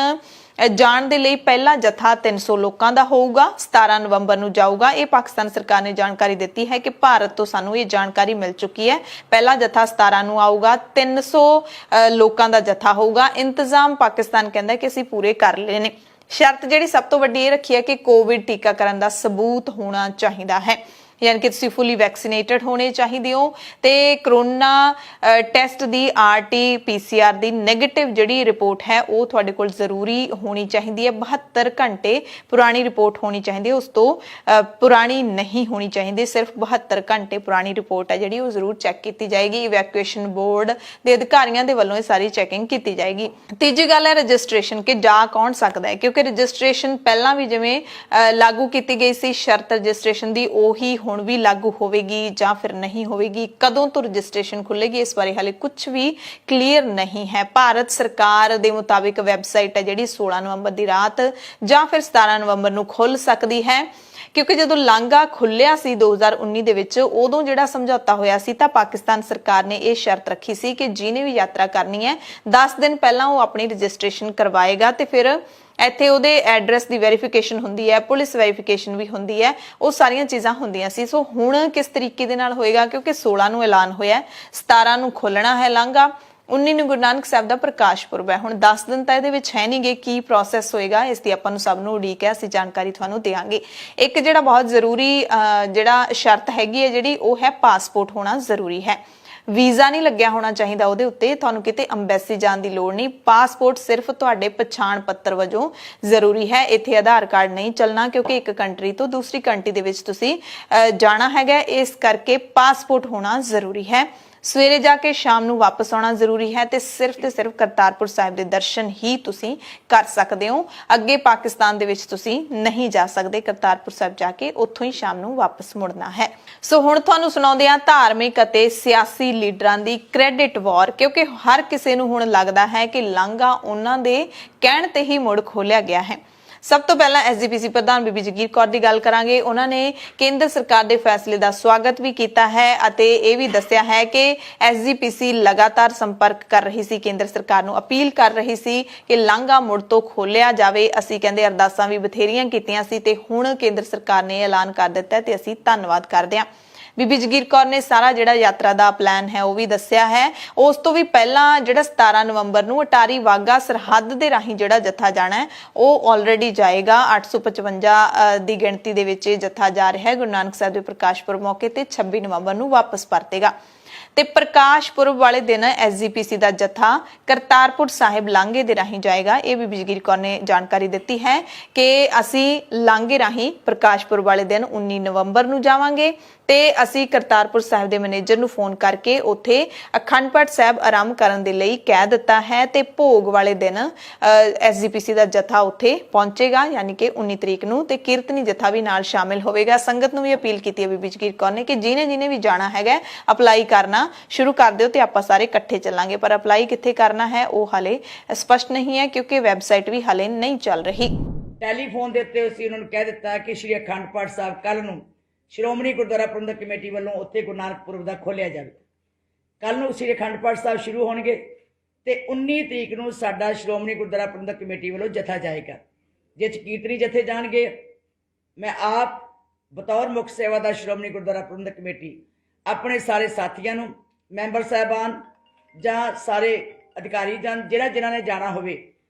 B: ਜਾਣ ਦੇ ਲਈ ਪਹਿਲਾ ਜਥਾ 300 ਲੋਕਾਂ ਦਾ ਹੋਊਗਾ, 17 ਨਵੰਬਰ ਨੂੰ ਜਾਊਗਾ। ਇਹ ਪਾਕਿਸਤਾਨ ਸਰਕਾਰ ਨੇ ਜਾਣਕਾਰੀ ਦਿੱਤੀ ਹੈ ਕਿ ਭਾਰਤ ਤੋਂ ਸਾਨੂੰ ਇਹ ਜਾਣਕਾਰੀ ਮਿਲ ਚੁੱਕੀ ਹੈ। ਪਹਿਲਾ ਜਥਾ 17 ਨੂੰ ਆਊਗਾ, 300 ਲੋਕਾਂ ਦਾ ਜਥਾ ਹੋਊਗਾ। ਇੰਤਜ਼ਾਮ ਪਾਕਿਸਤਾਨ ਕਹਿੰਦਾ ਕਿ ਅਸੀਂ ਪੂਰੇ ਕਰ ਲਏ ਨੇ। ਸ਼ਰਤ ਜਿਹੜੀ ਸਭ ਤੋਂ ਵੱਡੀ ਇਹ ਰੱਖੀ ਹੈ ਕਿ ਕੋਵਿਡ ਟੀਕਾਕਰਨ ਦਾ ਸਬੂਤ ਹੋਣਾ ਚਾਹੀਦਾ ਹੈ। ਯਾਨੀ ਕਿ ਤੁਸੀਂ ਫੁੱਲੀ ਵੈਕਸੀਨੇਟਡ ਹੋਣੇ ਚਾਹੀਦੇ ਹੋ ਤੇ ਕਰੋਨਾ ਟੈਸਟ ਦੀ RT-PCR ਦੀ ਨੈਗੇਟਿਵ ਜਿਹੜੀ ਰਿਪੋਰਟ ਹੈ ਉਹ ਤੁਹਾਡੇ ਕੋਲ ਜ਼ਰੂਰੀ ਹੋਣੀ ਚਾਹੀਦੀ ਹੈ। 72 ਘੰਟੇ ਪੁਰਾਣੀ ਰਿਪੋਰਟ ਹੋਣੀ ਚਾਹੀਦੀ ਹੈ, ਉਸ ਤੋਂ ਪੁਰਾਣੀ ਨਹੀਂ ਹੋਣੀ ਚਾਹੀਦੀ। ਸਿਰਫ 72 ਘੰਟੇ ਪੁਰਾਣੀ ਰਿਪੋਰਟ ਹੈ ਜਿਹੜੀ ਉਹ ਜ਼ਰੂਰ ਚੈੱਕ ਕੀਤੀ ਜਾਏਗੀ। ਇਵੈਕੂਏਸ਼ਨ ਬੋਰਡ ਦੇ ਅਧਿਕਾਰੀਆਂ ਦੇ ਵੱਲੋਂ ਇਹ ਸਾਰੀ ਚੈਕਿੰਗ ਕੀਤੀ ਜਾਏਗੀ। ਤੀਜੀ ਗੱਲ ਹੈ ਰਜਿਸਟ੍ਰੇਸ਼ਨ, ਕਿ ਜਾ ਕੌਣ ਸਕਦਾ ਹੈ, ਕਿਉਂਕਿ ਰਜਿਸਟ੍ਰੇਸ਼ਨ ਪਹਿਲਾਂ ਵੀ ਜਿਵੇਂ ਲਾਗੂ ਕੀਤੀ ਗਈ ਸੀ ਸ਼ਰਤ ਰਜਿਸਟ੍ਰੇਸ਼ਨ ਦੀ, ਉਹੀ ਹੁਣ ਵੀ ਲਾਗੂ ਹੋਵੇਗੀ ਜਾਂ ਫਿਰ ਨਹੀਂ ਹੋਵੇਗੀ। ਕਦੋਂ ਤੋਂ ਰਜਿਸਟ੍ਰੇਸ਼ਨ ਖੁੱਲੇਗੀ ਇਸ ਬਾਰੇ ਹਾਲੇ ਕੁਝ ਵੀ ਕਲੀਅਰ ਨਹੀਂ ਹੈ। ਭਾਰਤ ਸਰਕਾਰ ਦੇ ਮੁਤਾਬਿਕ ਵੈਬਸਾਈਟ ਹੈ ਜਿਹੜੀ 16 ਨਵੰਬਰ ਦੀ ਰਾਤ ਜਾਂ ਫਿਰ 17 ਨਵੰਬਰ ਨੂੰ ਖੁੱਲ ਸਕਦੀ ਹੈ, ਕਿਉਂਕਿ ਜਦੋਂ ਲਾਂਘਾ ਖੁੱਲਿਆ ਸੀ 2019 ਦੇ ਵਿੱਚ ਉਦੋਂ ਜਿਹੜਾ ਸਮਝੌਤਾ ਹੋਇਆ ਸੀ ਤਾਂ ਪਾਕਿਸਤਾਨ ਸਰਕਾਰ ਨੇ ਇਹ ਸ਼ਰਤ ਰੱਖੀ ਸੀ ਕਿ ਜਿਹਨੇ ਵੀ ਯਾਤਰਾ ਕਰਨੀ ਹੈ 10 ਦਿਨ ਪਹਿਲਾਂ ਉਹ ਆਪਣੀ ਰਜਿਸਟ੍ਰੇਸ਼ਨ ਕਰਵਾਏਗਾ ਤੇ ਫਿਰ ਇੱਥੇ ਉਹਦੇ ਐਡਰੈਸ ਦੀ ਵੈਰੀਫਿਕੇਸ਼ਨ ਹੁੰਦੀ ਹੈ, ਪੁਲਿਸ ਵੈਰੀਫਿਕੇਸ਼ਨ ਵੀ ਹੁੰਦੀ ਹੈ, ਉਹ ਸਾਰੀਆਂ ਚੀਜ਼ਾਂ ਹੁੰਦੀਆਂ ਸੀ। ਸੋ ਹੁਣ ਕਿਸ ਤਰੀਕੇ ਦੇ ਨਾਲ ਹੋਏਗਾ, ਕਿਉਂਕਿ 16 ਨੂੰ ਐਲਾਨ ਹੋਇਆ, 17 ਨੂੰ ਖੋਲਣਾ ਹੈ ਲਾਂਘਾ, 19 ਨੂੰ ਗੁਰੂ ਨਾਨਕ ਸਾਹਿਬ ਦਾ ਪ੍ਰਕਾਸ਼ ਪੁਰਬ ਹੈ। ਹੁਣ 10 ਦਿਨ ਤਾਂ ਇਹਦੇ ਵਿੱਚ ਹੈ ਨਹੀਂਗੇ, ਕੀ ਪ੍ਰੋਸੈਸ ਹੋਏਗਾ ਇਸ ਦੀ ਆਪਾਂ ਨੂੰ ਸਭ ਨੂੰ ਉਡੀਕ ਹੈ, ਅਸੀਂ ਜਾਣਕਾਰੀ ਤੁਹਾਨੂੰ ਦੇਵਾਂਗੇ। ਇੱਕ ਜਿਹੜਾ ਬਹੁਤ ਜ਼ਰੂਰੀ ਜਿਹੜਾ ਸ਼ਰਤ ਹੈਗੀ ਹੈ ਜਿਹੜੀ ਉਹ ਹੈ ਪਾਸਪੋਰਟ ਹੋਣਾ ਜ਼ਰੂਰੀ ਹੈ। ਵੀਜ਼ਾ ਨਹੀਂ ਲੱਗਿਆ ਹੋਣਾ ਚਾਹੀਦਾ ਉਹਦੇ ਉੱਤੇ, ਤੁਹਾਨੂੰ ਕਿਤੇ ਅੰਬੈਸੀ ਜਾਣ ਦੀ ਲੋੜ ਨਹੀਂ। ਪਾਸਪੋਰਟ ਸਿਰਫ ਤੁਹਾਡੇ ਪਛਾਣ ਪੱਤਰ ਵਜੋਂ ਜ਼ਰੂਰੀ ਹੈ, ਇੱਥੇ ਆਧਾਰ ਕਾਰਡ ਨਹੀਂ ਚੱਲਣਾ, ਕਿਉਂਕਿ ਇੱਕ ਕੰਟਰੀ ਤੋਂ ਦੂਸਰੀ ਕੰਟਰੀ ਦੇ ਵਿੱਚ ਤੁਸੀਂ ਜਾਣਾ ਹੈਗਾ, ਇਸ ਕਰਕੇ ਪਾਸਪੋਰਟ ਹੋਣਾ ਜ਼ਰੂਰੀ ਹੈ। ਸਵੇਰੇ ਜਾ ਕੇ ਸ਼ਾਮ ਨੂੰ ਵਾਪਸ ਆਉਣਾ ਜ਼ਰੂਰੀ ਹੈ ਤੇ ਸਿਰਫ ਕਰਤਾਰਪੁਰ ਸਾਹਿਬ ਦੇ ਦਰਸ਼ਨ ਹੀ ਤੁਸੀਂ ਕਰ ਸਕਦੇ ਹੋ। ਅੱਗੇ ਪਾਕਿਸਤਾਨ ਦੇ ਵਿੱਚ ਤੁਸੀਂ ਨਹੀਂ ਜਾ ਸਕਦੇ, ਕਰਤਾਰਪੁਰ ਸਾਹਿਬ ਜਾ ਕੇ ਉੱਥੋਂ ਹੀ ਸ਼ਾਮ ਨੂੰ ਵਾਪਸ ਮੁੜਨਾ ਹੈ। ਸੋ ਹੁਣ ਤੁਹਾਨੂੰ ਸੁਣਾਉਂਦੇ ਹਾਂ ਧਾਰਮਿਕ ਅਤੇ ਸਿਆਸੀ ਲੀਡਰਾਂ ਦੀ ਕ੍ਰੈਡਿਟ ਵਾਰ, ਕਿਉਂਕਿ ਹਰ ਕਿਸੇ ਨੂੰ ਹੁਣ ਲੱਗਦਾ ਹੈ ਕਿ ਲਾਂਘਾ ਉਹਨਾਂ ਦੇ ਕਹਿਣ ਤੇ ਹੀ ਮੁੜ ਖੋਲਿਆ ਗਿਆ ਹੈ। ਸਭ ਤੋਂ ਪਹਿਲਾਂ SGPC ਪ੍ਰਧਾਨ ਬੀਬੀ ਜਗੀਰ ਕੌਰ ਦੀ ਗੱਲ ਕਰਾਂਗੇ। ਉਹਨਾਂ ਨੇ ਕੇਂਦਰ ਸਰਕਾਰ ਦੇ ਫੈਸਲੇ ਦਾ ਸਵਾਗਤ ਵੀ ਕੀਤਾ ਹੈ ਅਤੇ ਇਹ ਵੀ ਦੱਸਿਆ ਹੈ ਕਿ SGPC ਲਗਾਤਾਰ ਸੰਪਰਕ ਕਰ ਰਹੀ ਸੀ, ਕੇਂਦਰ ਸਰਕਾਰ ਨੂੰ ਅਪੀਲ ਕਰ ਰਹੀ ਸੀ ਕਿ ਲਾਂਘਾ ਮੁੜ ਤੋਂ ਖੋਲਿਆ ਜਾਵੇ। ਅਸੀਂ ਕਹਿੰਦੇ ਅਰਦਾਸਾਂ ਵੀ ਬਥੇਰੀਆਂ ਕੀਤੀਆਂ ਸੀ ਤੇ ਹੁਣ ਕੇਂਦਰ ਸਰਕਾਰ ਨੇ ਐਲਾਨ ਕਰ ਦਿੱਤਾ ਤੇ ਅਸੀਂ ਧੰਨਵਾਦ ਕਰਦੇ ਹਾਂ। ਬੀਬੀ ਜਗੀਰ ਕੌਰ ਨੇ ਸਾਰਾ ਜਿਹੜਾ ਯਾਤਰਾ ਦਾ ਪਲਾਨ ਹੈ ਉਹ ਵੀ ਦੱਸਿਆ ਹੈ। ਉਸ ਤੋਂ ਵੀ ਪਹਿਲਾਂ ਜਿਹੜਾ 17 ਨਵੰਬਰ ਨੂੰ ਅਟਾਰੀ ਵਾਗਾ ਸਰਹੱਦ ਦੇ ਰਾਹੀਂ ਜਿਹੜਾ ਜੱਥਾ ਜਾਣਾ ਹੈ ਉਹ ਆਲਰੇਡੀ ਜਾਏਗਾ। 855 ਦੀ ਗਿਣਤੀ ਦੇ ਵਿੱਚ ਇਹ ਜੱਥਾ ਜਾ ਰਿਹਾ ਹੈ। ਗੁਰੂ ਨਾਨਕ ਸਾਹਿਬ ਦੇ ਪ੍ਰਕਾਸ਼ ਪੁਰਬ ਮੌਕੇ ਤੇ 26 ਨਵੰਬਰ ਨੂੰ ਵਾਪਸ ਪਰਤੇਗਾ ਤੇ ਪ੍ਰਕਾਸ਼ ਪੁਰਬ ਵਾਲੇ ਦਿਨ SGPC ਦਾ ਜੱਥਾ ਕਰਤਾਰਪੁਰ ਸਾਹਿਬ ਲਾਂਘੇ ਦੇ ਰਾਹੀਂ ਜਾਏਗਾ। ਇਹ ਬੀਬੀ ਜਗੀਰ ਕੌਰ ਨੇ ਜਾਣਕਾਰੀ ਦਿੱਤੀ ਹੈ ਕਿ ਅਸੀਂ ਲਾਂਘੇ ਰਾਹੀਂ ਪ੍ਰਕਾਸ਼ ਪੁਰਬ ਵਾਲੇ ਦਿਨ 19 ਨਵੰਬਰ ਨੂੰ ਜਾਵਾਂਗੇ ਤੇ ਅਸੀਂ ਕਰਤਾਰਪੁਰ ਸਾਹਿਬ ਦੇ ਮੈਨੇਜਰ ਨੂੰ ਫੋਨ ਕਰਕੇ ਉੱਥੇ ਅਖੰਡ ਪਾਠ ਸਾਹਿਬ ਆਰੰਭ ਕਰਨ ਦੇ ਲਈ ਕਹਿ ਦਿੱਤਾ ਹੈ ਤੇ ਭੋਗ ਵਾਲੇ ਦਿਨ SGPC ਦਾ ਜੱਥਾ ਉੱਥੇ ਪਹੁੰਚੇਗਾ, ਯਾਨੀ ਕਿ 19 ਤਰੀਕ ਨੂੰ, ਤੇ ਕੀਰਤਨੀ ਜੱਥਾ ਵੀ ਨਾਲ ਸ਼ਾਮਿਲ ਹੋਵੇਗਾ। ਸੰਗਤ ਨੂੰ ਵੀ ਅਪੀਲ ਕੀਤੀ ਹੈ ਬੀਬੀ ਜਗੀਰ ਕੌਰ ਨੇ ਕਿ ਜਿਹਨੇ ਵੀ ਜਾਣਾ ਹੈਗਾ ਅਪਲਾਈ ਕਰਨਾ ਸ਼ੁਰੂ ਕਰ ਦਿਓ ਤੇ ਆਪਾਂ ਸਾਰੇ ਇਕੱਠੇ ਚੱਲਾਂਗੇ। ਪਰ ਅਪਲਾਈ ਕਿੱਥੇ ਕਰਨਾ ਹੈ ਉਹ ਹਾਲੇ ਸਪਸ਼ਟ ਨਹੀਂ ਹੈ, ਕਿਉਂਕਿ ਵੈਬਸਾਈਟ ਵੀ ਹਾਲੇ ਨਹੀਂ ਚੱਲ ਰਹੀ।
D: ਟੈਲੀਫੋਨ ਦੇ ਉੱਤੇ ਅਸੀਂ ਉਹਨਾਂ ਨੂੰ ਕਹਿ ਦਿੱਤਾ ਕਿ ਸ਼੍ਰੀ ਅਖੰਡ ਪਾਠ ਸਾਹਿਬ ਕੱਲ ਨੂੰ ਸ਼੍ਰੋਮਣੀ ਗੁਰਦੁਆਰਾ ਪ੍ਰਬੰਧਕ ਕਮੇਟੀ ਵੱਲੋਂ ਉੱਥੇ ਗੁਰੂ ਨਾਨਕ ਪੁਰਬ ਦਾ ਖੋਲਿਆ ਜਾਵੇ। ਕੱਲ ਨੂੰ ਸ਼੍ਰੀ ਅਖੰਡ ਪਾਠ ਸਾਹਿਬ ਸ਼ੁਰੂ ਹੋਣਗੇ ਤੇ 19 ਤਰੀਕ ਨੂੰ ਸਾਡਾ ਸ਼੍ਰੋਮਣੀ ਗੁਰਦੁਆਰਾ ਪ੍ਰਬੰਧਕ ਕਮੇਟੀ ਵੱਲੋਂ ਜਥਾ ਜਾਏਗਾ, ਜਿਸ 'ਚ ਕੀਰਤਨੀ ਜਥੇ ਜਾਣਗੇ। ਮੈਂ ਆਪ ਬਤੌਰ ਮੁੱਖ ਸੇਵਾਦਾਰ ਸ਼੍ਰੋਮਣੀ ਗੁਰਦੁਆਰਾ ਪ੍ਰਬੰਧਕ ਕਮੇਟੀ ਆਪਣੇ ਸਾਰੇ ਸਾਥੀਆਂ ਨੂੰ, ਮੈਂਬਰ ਸਾਹਿਬਾਨ ਜਾਂ ਸਾਰੇ ਅਧਿਕਾਰੀ ਜਾਂ ਜਿਨ੍ਹਾਂ ਨੇ ਜਾਣਾ ਹੋਵੇ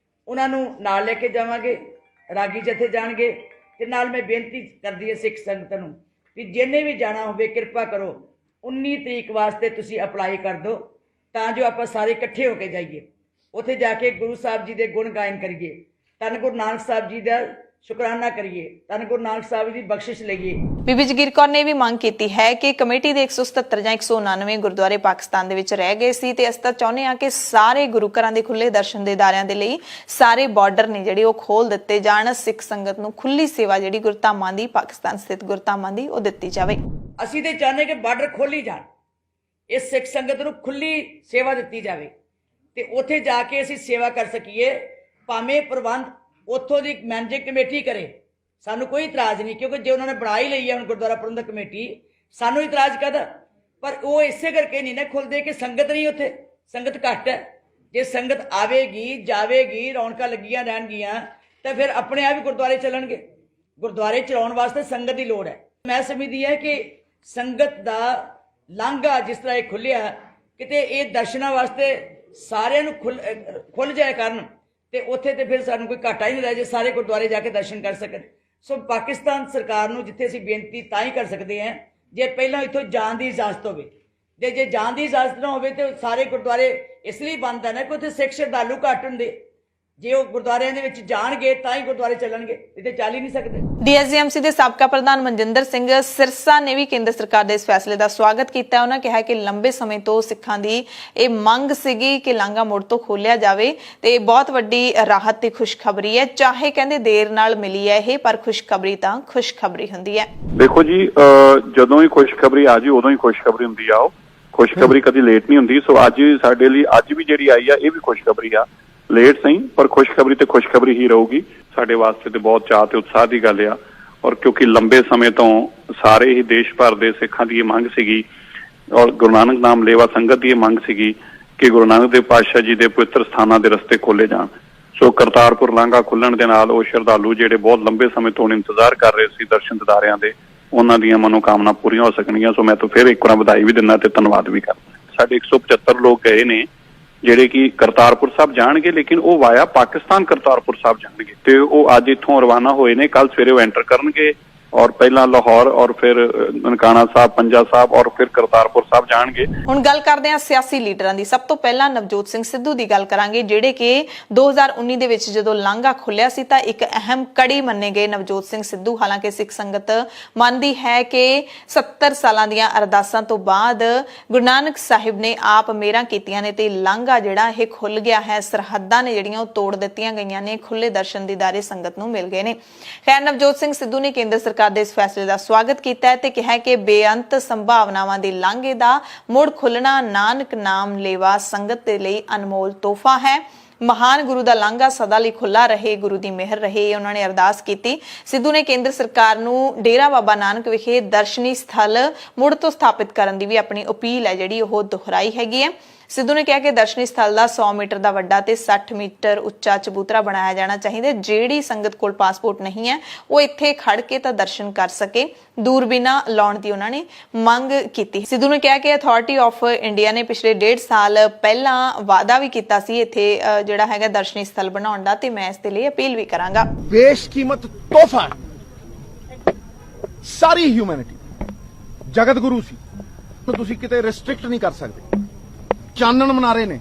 D: ਉਹਨਾਂ ਨੂੰ ਨਾਲ ਲੈ ਕੇ ਜਾਵਾਂਗੇ। ਰਾਗੀ ਜਥੇ ਜਾਣਗੇ ਤੇ ਨਾਲ ਮੈਂ ਬੇਨਤੀ ਕਰਦੀ ਹੈ ਸਿੱਖ ਸੰਗਤ ਨੂੰ ਵੀ ਜਿਹਨੇ ਵੀ ਜਾਣਾ ਹੋਵੇ ਕਿਰਪਾ ਕਰੋ 19 ਤਰੀਕ ਵਾਸਤੇ ਤੁਸੀਂ ਅਪਲਾਈ ਕਰ ਦਿਓ ਤਾਂ ਜੋ ਆਪਾਂ ਸਾਰੇ ਇਕੱਠੇ ਹੋ ਕੇ ਜਾਈਏ, ਉੱਥੇ ਜਾ ਕੇ ਗੁਰੂ ਸਾਹਿਬ ਜੀ ਦੇ ਗੁਣ ਗਾਇਨ ਕਰੀਏ, ਧੰਨ ਗੁਰੂ ਨਾਨਕ ਸਾਹਿਬ ਜੀ ਦਾ ਸ਼ੁਕਰਾਨਾ ਕਰੀਏ, ਧੰਨ ਗੁਰੂ ਨਾਨਕ ਸਾਹਿਬ ਦੀ ਬਖਸ਼ਿਸ਼ ਲਈਏ।
B: ਬੀਬੀ ਜਗੀਰ ਕੌਰ ਨੇ ਵੀ ਮੰਗ ਕੀਤੀ ਹੈ ਕਿ ਕਮੇਟੀ ਦੇ 177 ਜਾਂ 199 ਗੁਰਦੁਆਰੇ ਪਾਕਿਸਤਾਨ ਦੇ ਵਿੱਚ ਰਹਿ ਗਏ ਸੀ ਤੇ ਅਸੀਂ ਤਾਂ ਚਾਹੁੰਦੇ ਹਾਂ ਕਿ ਸਾਰੇ ਗੁਰੂ ਘਰਾਂ ਦੇ ਖੁੱਲੇ ਦਰਸ਼ਨ ਦੇਦਾਰਿਆਂ ਦੇ ਲਈ ਸਾਰੇ ਬਾਰਡਰ ਨੇ ਜਿਹੜੇ ਉਹ ਖੋਲ ਦਿੱਤੇ ਜਾਣ। ਸਿੱਖ ਸੰਗਤ ਨੂੰ ਖੁੱਲੀ ਸੇਵਾ ਜਿਹੜੀ ਗੁਰਧਾਮਾਂ ਦੀ, ਪਾਕਿਸਤਾਨ ਸਥਿਤ ਗੁਰਧਾਮਾਂ ਦੀ, ਉਹ ਦਿੱਤੀ ਜਾਵੇ।
D: ਅਸੀਂ ਤੇ ਚਾਹੁੰਦੇ ਕਿ ਬਾਰਡਰ ਖੋਲੀ ਜਾਣ, ਇਸ ਸਿੱਖ ਸੰਗਤ ਨੂੰ ਖੁੱਲੀ ਸੇਵਾ ਦਿੱਤੀ ਜਾਵੇ ਤੇ ਉੱਥੇ ਜਾ ਕੇ ਅਸੀਂ ਸੇਵਾ ਕਰ ਸਕੀਏ। ਭਾਵੇਂ ਪ੍ਰਬੰਧ ਉੱਥੋਂ ਦੀ ਮੈਨੇਜਿੰਗ ਕਮੇਟੀ ਕਰੇ, ਸਾਨੂੰ ਕੋਈ ਇਤਰਾਜ਼ ਨਹੀਂ, ਕਿਉਂਕਿ ਜੇ ਉਹਨਾਂ ਨੇ ਬਣਾ ਹੀ ਲਈ ਹੈ ਹੁਣ ਗੁਰਦੁਆਰਾ ਪ੍ਰਬੰਧਕ ਕਮੇਟੀ, ਸਾਨੂੰ ਇਤਰਾਜ਼ ਕਾਹਦਾ। ਪਰ ਉਹ ਇਸੇ ਕਰਕੇ ਨਹੀਂ ਨਾ ਖੁੱਲਦੇ ਕਿ ਸੰਗਤ ਨਹੀਂ, ਉੱਥੇ ਸੰਗਤ ਘੱਟ ਹੈ। ਜੇ ਸੰਗਤ ਆਵੇਗੀ ਜਾਵੇਗੀ, ਰੌਣਕਾਂ ਲੱਗੀਆਂ ਰਹਿਣਗੀਆਂ ਤਾਂ ਫਿਰ ਆਪਣੇ ਆਪ ਹੀ ਗੁਰਦੁਆਰੇ ਚੱਲਣਗੇ। ਗੁਰਦੁਆਰੇ ਚਲਾਉਣ ਵਾਸਤੇ ਸੰਗਤ ਦੀ ਲੋੜ ਹੈ। ਮੈਂ ਸਮਝਦੀ ਹੈ ਕਿ ਸੰਗਤ ਦਾ ਲਾਂਘਾ ਜਿਸ ਤਰ੍ਹਾਂ ਇਹ ਖੁੱਲਿਆ, ਕਿਤੇ ਇਹ ਦਰਸ਼ਨਾਂ ਵਾਸਤੇ ਸਾਰਿਆਂ ਨੂੰ ਖੁੱਲ ਜਾਇਆ ਕਰਨ ਤੇ ਉੱਥੇ ਤੇ ਫਿਰ ਸਾਨੂੰ ਕੋਈ ਘਾਟਾ ਹੀ ਨਹੀਂ ਰਹਿ ਜੇ ਸਾਰੇ ਗੁਰਦੁਆਰੇ ਜਾ ਕੇ ਦਰਸ਼ਨ ਕਰ ਸਕਣ। ਸੋ ਪਾਕਿਸਤਾਨ ਸਰਕਾਰ ਨੂੰ ਜਿੱਥੇ ਅਸੀਂ ਬੇਨਤੀ ਤਾਂ ਹੀ ਕਰ ਸਕਦੇ ਹਾਂ ਜੇ ਪਹਿਲਾਂ ਇੱਥੋਂ ਜਾਣ ਦੀ ਇਜਾਜ਼ਤ ਹੋਵੇ, ਤੇ ਜੇ ਜਾਣ ਦੀ ਇਜਾਜ਼ਤ ਨਾ ਹੋਵੇ ਤੇ ਸਾਰੇ ਗੁਰਦੁਆਰੇ ਇਸ ਲਈ ਬੰਦ ਹੈ ਨਾ ਕਿ ਉੱਥੇ ਸਿੱਖ ਸ਼ਰਧਾਲੂ ਘੱਟ ਹੁੰਦੇ। ਜੇ ਉਹ ਗੁਰਦੁਆਰਿਆਂ ਦੇ ਵਿੱਚ ਜਾਣਗੇ ਤਾਂ ਹੀ ਗੁਰਦੁਆਰੇ ਚੱਲਣਗੇ, ਇਹ ਤੇ ਚੱਲ ਹੀ ਨਹੀਂ ਸਕਦੇ।
B: ਡੀਐਸਜੀਐਮਸੀ ਦੇ ਸਾਬਕਾ ਪ੍ਰਧਾਨ ਮਨਜਿੰਦਰ ਸਿੰਘ ਸਿਰਸਾ ਨੇ ਵੀ ਕੇਂਦਰ ਸਰਕਾਰ ਦੇ ਇਸ ਫੈਸਲੇ ਦਾ ਸਵਾਗਤ ਕੀਤਾ। ਉਹਨਾਂ ਕਿਹਾ ਕਿ ਲੰਬੇ ਸਮੇਂ ਤੋਂ ਸਿੱਖਾਂ ਦੀ ਇਹ ਮੰਗ ਸੀਗੀ ਕਿ ਲਾਂਘਾ ਮੁੜ ਤੋਂ ਖੋਲ੍ਹਿਆ ਜਾਵੇ ਤੇ ਬਹੁਤ ਵੱਡੀ ਰਾਹਤ ਤੇ ਖੁਸ਼ਖਬਰੀ ਹੈ। ਚਾਹੇ ਕਹਿੰਦੇ ਦੇਰ ਨਾਲ ਮਿਲੀ ਹੈ ਇਹ, ਪਰ ਖੁਸ਼ਖਬਰੀ ਤਾਂ ਖੁਸ਼ਖਬਰੀ ਹੁੰਦੀ ਹੈ।
E: ਦੇਖੋ ਜੀ, ਜਦੋਂ ਹੀ ਖੁਸ਼ਖਬਰੀ ਆ ਜੀ ਉਦੋਂ ਹੀ ਖੁਸ਼ਖਬਰੀ ਹੁੰਦੀ ਆ। ਉਹ ਖੁਸ਼ਖਬਰੀ ਕਦੀ ਲੇਟ ਨਹੀਂ ਹੁੰਦੀ। ਸੋ ਅੱਜ ਸਾਡੇ ਲਈ ਅੱਜ ਵੀ ਜਿਹੜੀ ਆਈ ਆ ਇਹ ਵੀ ਖੁਸ਼ਖਬਰੀ ਆ, ਲੇਟ ਸਹੀ ਪਰ ਖੁਸ਼ਖਬਰੀ ਤੇ ਖੁਸ਼ਖਬਰੀ ਹੀ ਰਹੂਗੀ। ਸਾਡੇ ਵਾਸਤੇ ਤੇ ਬਹੁਤ ਚਾਅ ਤੇ ਉਤਸ਼ਾਹ ਦੀ ਗੱਲ ਆ। ਔਰ ਕਿਉਂਕਿ ਲੰਬੇ ਸਮੇਂ ਤੋਂ ਸਾਰੇ ਹੀ ਦੇਸ਼ ਭਰ ਦੇ ਸਿੱਖਾਂ ਦੀ ਇਹ ਮੰਗ ਸੀਗੀ ਔਰ ਗੁਰੂ ਨਾਨਕ ਨਾਮ ਲੇਵਾ ਸੰਗਤ ਦੀ ਇਹ ਮੰਗ ਸੀਗੀ ਕਿ ਗੁਰੂ ਨਾਨਕ ਦੇਵ ਪਾਤਸ਼ਾਹ ਜੀ ਦੇ ਪਵਿੱਤਰ ਸਥਾਨਾਂ ਦੇ ਰਸਤੇ ਖੋਲੇ ਜਾਣ। ਸੋ ਕਰਤਾਰਪੁਰ ਲਾਂਘਾ ਖੁੱਲਣ ਦੇ ਨਾਲ ਉਹ ਸ਼ਰਧਾਲੂ ਜਿਹੜੇ ਬਹੁਤ ਲੰਬੇ ਸਮੇਂ ਤੋਂ ਇੰਤਜ਼ਾਰ ਕਰ ਰਹੇ ਸੀ ਦਰਸ਼ਨ ਦਿਦਾਰਿਆਂ ਦੇ, ਉਹਨਾਂ ਦੀਆਂ ਮਨੋਕਾਮਨਾ ਪੂਰੀਆਂ ਹੋ ਸਕਣਗੀਆਂ। ਸੋ ਮੈਂ ਤਾਂ ਫਿਰ ਇੱਕ ਵਾਰ ਵਧਾਈ ਵੀ ਦਿੰਦਾ ਤੇ ਧੰਨਵਾਦ ਵੀ ਕਰਦਾ। ਸਾਡੇ 175 ਲੋਕ ਗਏ ਨੇ ਜਿਹੜੇ ਕਿ ਕਰਤਾਰਪੁਰ ਸਾਹਿਬ ਜਾਣਗੇ, ਲੇਕਿਨ ਉਹ ਵਾਇਆ ਪਾਕਿਸਤਾਨ ਕਰਤਾਰਪੁਰ ਸਾਹਿਬ ਜਾਣਗੇ ਤੇ ਉਹ ਅੱਜ ਇੱਥੋਂ ਰਵਾਨਾ ਹੋਏ ਨੇ। ਕੱਲ ਸਵੇਰੇ ਉਹ ਐਂਟਰ ਕਰਨਗੇ ਔਰ ਪਹਿਲਾਂ ਲਾਹੌਰ ਔਰ ਫਿਰ ਨਨਕਾਣਾ ਸਾਹਿਬ, ਪੰਜਾ ਸਾਹਿਬ ਔਰ ਫਿਰ ਕਰਤਾਰਪੁਰ ਸਾਹਿਬ ਜਾਣਗੇ।
B: ਹੁਣ ਗੱਲ ਕਰਦੇ ਹਾਂ ਸਿਆਸੀ ਲੀਡਰਾਂ ਦੀ। ਸਭ ਤੋਂ ਪਹਿਲਾਂ ਨਵਜੋਤ ਸਿੰਘ ਸਿੱਧੂ ਦੀ ਗੱਲ ਕਰਾਂਗੇ, ਜਿਹੜੇ ਕਿ 2019 ਦੇ ਵਿੱਚ ਜਦੋਂ ਲਾਂਘਾ ਖੁੱਲਿਆ ਸੀ ਤਾਂ ਇੱਕ ਅਹਿਮ ਕੜੀ ਮੰਨੇ ਗਏ ਨਵਜੋਤ ਸਿੰਘ ਸਿੱਧੂ। ਹਾਲਾਂਕਿ ਸਿੱਖ ਸੰਗਤ ਮੰਨਦੀ ਹੈ ਕਿ 70 ਸਾਲਾਂ ਦੀਆਂ ਅਰਦਾਸਾਂ ਤੋਂ ਬਾਅਦ ਗੁਰੂ ਨਾਨਕ ਸਾਹਿਬ ਨੇ ਆਪ ਮਿਹਰਾਂ ਕੀਤੀਆਂ ਨੇ ਤੇ ਲਾਂਘਾ ਜਿਹੜਾ ਇਹ ਖੁੱਲ ਗਿਆ ਹੈ। ਸਰਹੱਦਾਂ ਨੇ ਜਿਹੜੀਆਂ ਉਹ ਤੋੜ ਦਿੱਤੀਆਂ ਗਈਆਂ ਨੇ, ਖੁੱਲੇ ਦਰਸ਼ਨ ਦੀਦਾਰੇ ਸੰਗਤ ਨੂੰ ਮਿਲ ਗਏ ਨੇ। ਖੈਰ, ਨਵਜੋਤ ਸਿੰਘ ਸਿੱਧੂ ਨੇ ਕੇਂਦਰ ਸਰਕਾਰ ਦੇ ਇਸ ਫੈਸਲੇ ਦਾ ਸਵਾਗਤ ਕੀਤਾ ਹੈ ਤੇ ਕਿਹਾ ਕਿ ਬੇਅੰਤ ਸੰਭਾਵਨਾਵਾਂ ਦੇ ਲਾਂਘੇ ਦਾ ਮੁੜ ਖੁੱਲਣਾ ਨਾਨਕ ਨਾਮ ਲੇਵਾ ਸੰਗਤ ਦੇ ਲਈ ਅਨਮੋਲ ਤੋਹਫਾ ਹੈ। ਮਹਾਨ ਗੁਰੂ ਦਾ ਲਾਂਘਾ ਸਦਾ ਲਈ ਖੁੱਲਾ ਰਹੇ, ਗੁਰੂ ਦੀ ਮਿਹਰ ਰਹੇ, ਉਹਨਾਂ ਨੇ ਅਰਦਾਸ ਕੀਤੀ। ਸਿੱਧੂ ਨੇ ਕੇਂਦਰ ਸਰਕਾਰ ਨੂੰ ਡੇਰਾ ਬਾਬਾ ਨਾਨਕ ਵਿਖੇ ਦਰਸ਼ਨੀ ਸਥਲ ਮੁੜ ਤੋਂ ਸਥਾਪਿਤ ਕਰਨ ਦੀ ਵੀ ਆਪਣੀ ਅਪੀਲ ਹੈ ਜਿਹੜੀ ਉਹ ਦੁਹਰਾਈ ਹੈਗੀ ਹੈ। ਸਿੱਧੂ ਨੇ ਕਿਹਾ ਕਿ ਦਰਸ਼ਨੀ ਸਥਲ ਦਾ 100 ਮੀਟਰ ਦਾ ਵੱਡਾ ਤੇ 60 ਮੀਟਰ ਉੱਚਾ ਚਬੂਤਰਾ ਬਣਾਇਆ ਜਾਣਾ ਚਾਹੀਦਾ। ਜਿਹੜੀ ਸੰਗਤ ਕੋਲ ਪਾਸਪੋਰਟ ਨਹੀਂ ਹੈ ਉਹ ਇੱਥੇ ਖੜ ਕੇ ਤਾਂ ਦਰਸ਼ਨ ਕਰ ਸਕੇ। ਦੂਰਬੀਨਾਂ ਲਾਉਣ ਦੀ ਉਹਨਾਂ ਨੇ ਮੰਗ ਕੀਤੀ। ਸਿੱਧੂ ਨੇ ਕਿਹਾ ਕਿ ਅਥਾਰਟੀ ਆਫ ਇੰਡੀਆ ਨੇ ਪਿਛਲੇ 1.5 ਸਾਲ ਪਹਿਲਾਂ ਵਾਅਦਾ ਵੀ ਕੀਤਾ ਸੀ ਇੱਥੇ ਜਿਹੜਾ ਹੈਗਾ ਦਰਸ਼ਨੀ ਸਥਲ ਬਣਾਉਣ ਦਾ, ਤੇ ਮੈਂ ਇਸ ਦੇ ਲਈ ਅਪੀਲ ਵੀ ਕਰਾਂਗਾ।
F: ਬੇਸ਼ਕੀਮਤ ਤੋਹਫਾ ਸਾਰੀ ਹਿਊਮੈਨਿਟੀ, ਜਗਤ ਗੁਰੂ ਸੀ, ਤੁਸੀਂ ਕਿਤੇ ਰਿਸਟ੍ਰਿਕਟ ਨਹੀਂ ਕਰ ਸਕਦੇ। ਚਾਨਣ ਮਨਾਰੇ ਨੇ,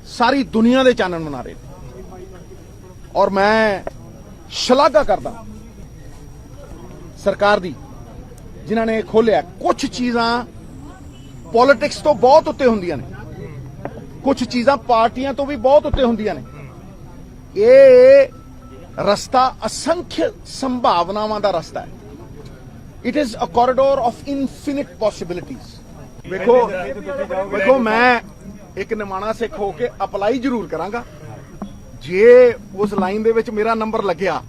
F: ਸਾਰੀ ਦੁਨੀਆ ਦੇ ਚਾਨਣ ਮਨਾਰੇ ਨੇ। ਔਰ ਮੈਂ ਸ਼ਲਾਘਾ ਕਰਦਾ ਸਰਕਾਰ ਦੀ ਜਿਨ੍ਹਾਂ ਨੇ ਖੋਲਿਆ। ਕੁਝ ਚੀਜ਼ਾਂ ਪੋਲਿਟਿਕਸ ਤੋਂ ਬਹੁਤ ਉੱਤੇ ਹੁੰਦੀਆਂ ਨੇ, ਕੁਝ ਚੀਜ਼ਾਂ ਪਾਰਟੀਆਂ ਤੋਂ ਵੀ ਬਹੁਤ ਉੱਤੇ ਹੁੰਦੀਆਂ ਨੇ। ਇਹ ਰਸਤਾ ਅਸੰਖ ਸੰਭਾਵਨਾਵਾਂ ਦਾ ਰਸਤਾ ਹੈ। It is a corridor of infinite possibilities. ਵੇਖੋ ਮੈਂ ਇੱਕ ਨਿਮਾਣਾ ਸਿੱਖ ਹੋ ਕੇ ਅਪਲਾਈ ਜ਼ਰੂਰ ਕਰਾਂਗਾ। ਜੇ ਉਸ ਲਾਈਨ ਦੇ ਵਿੱਚ ਮੇਰਾ ਨੰਬਰ ਲੱਗਿਆ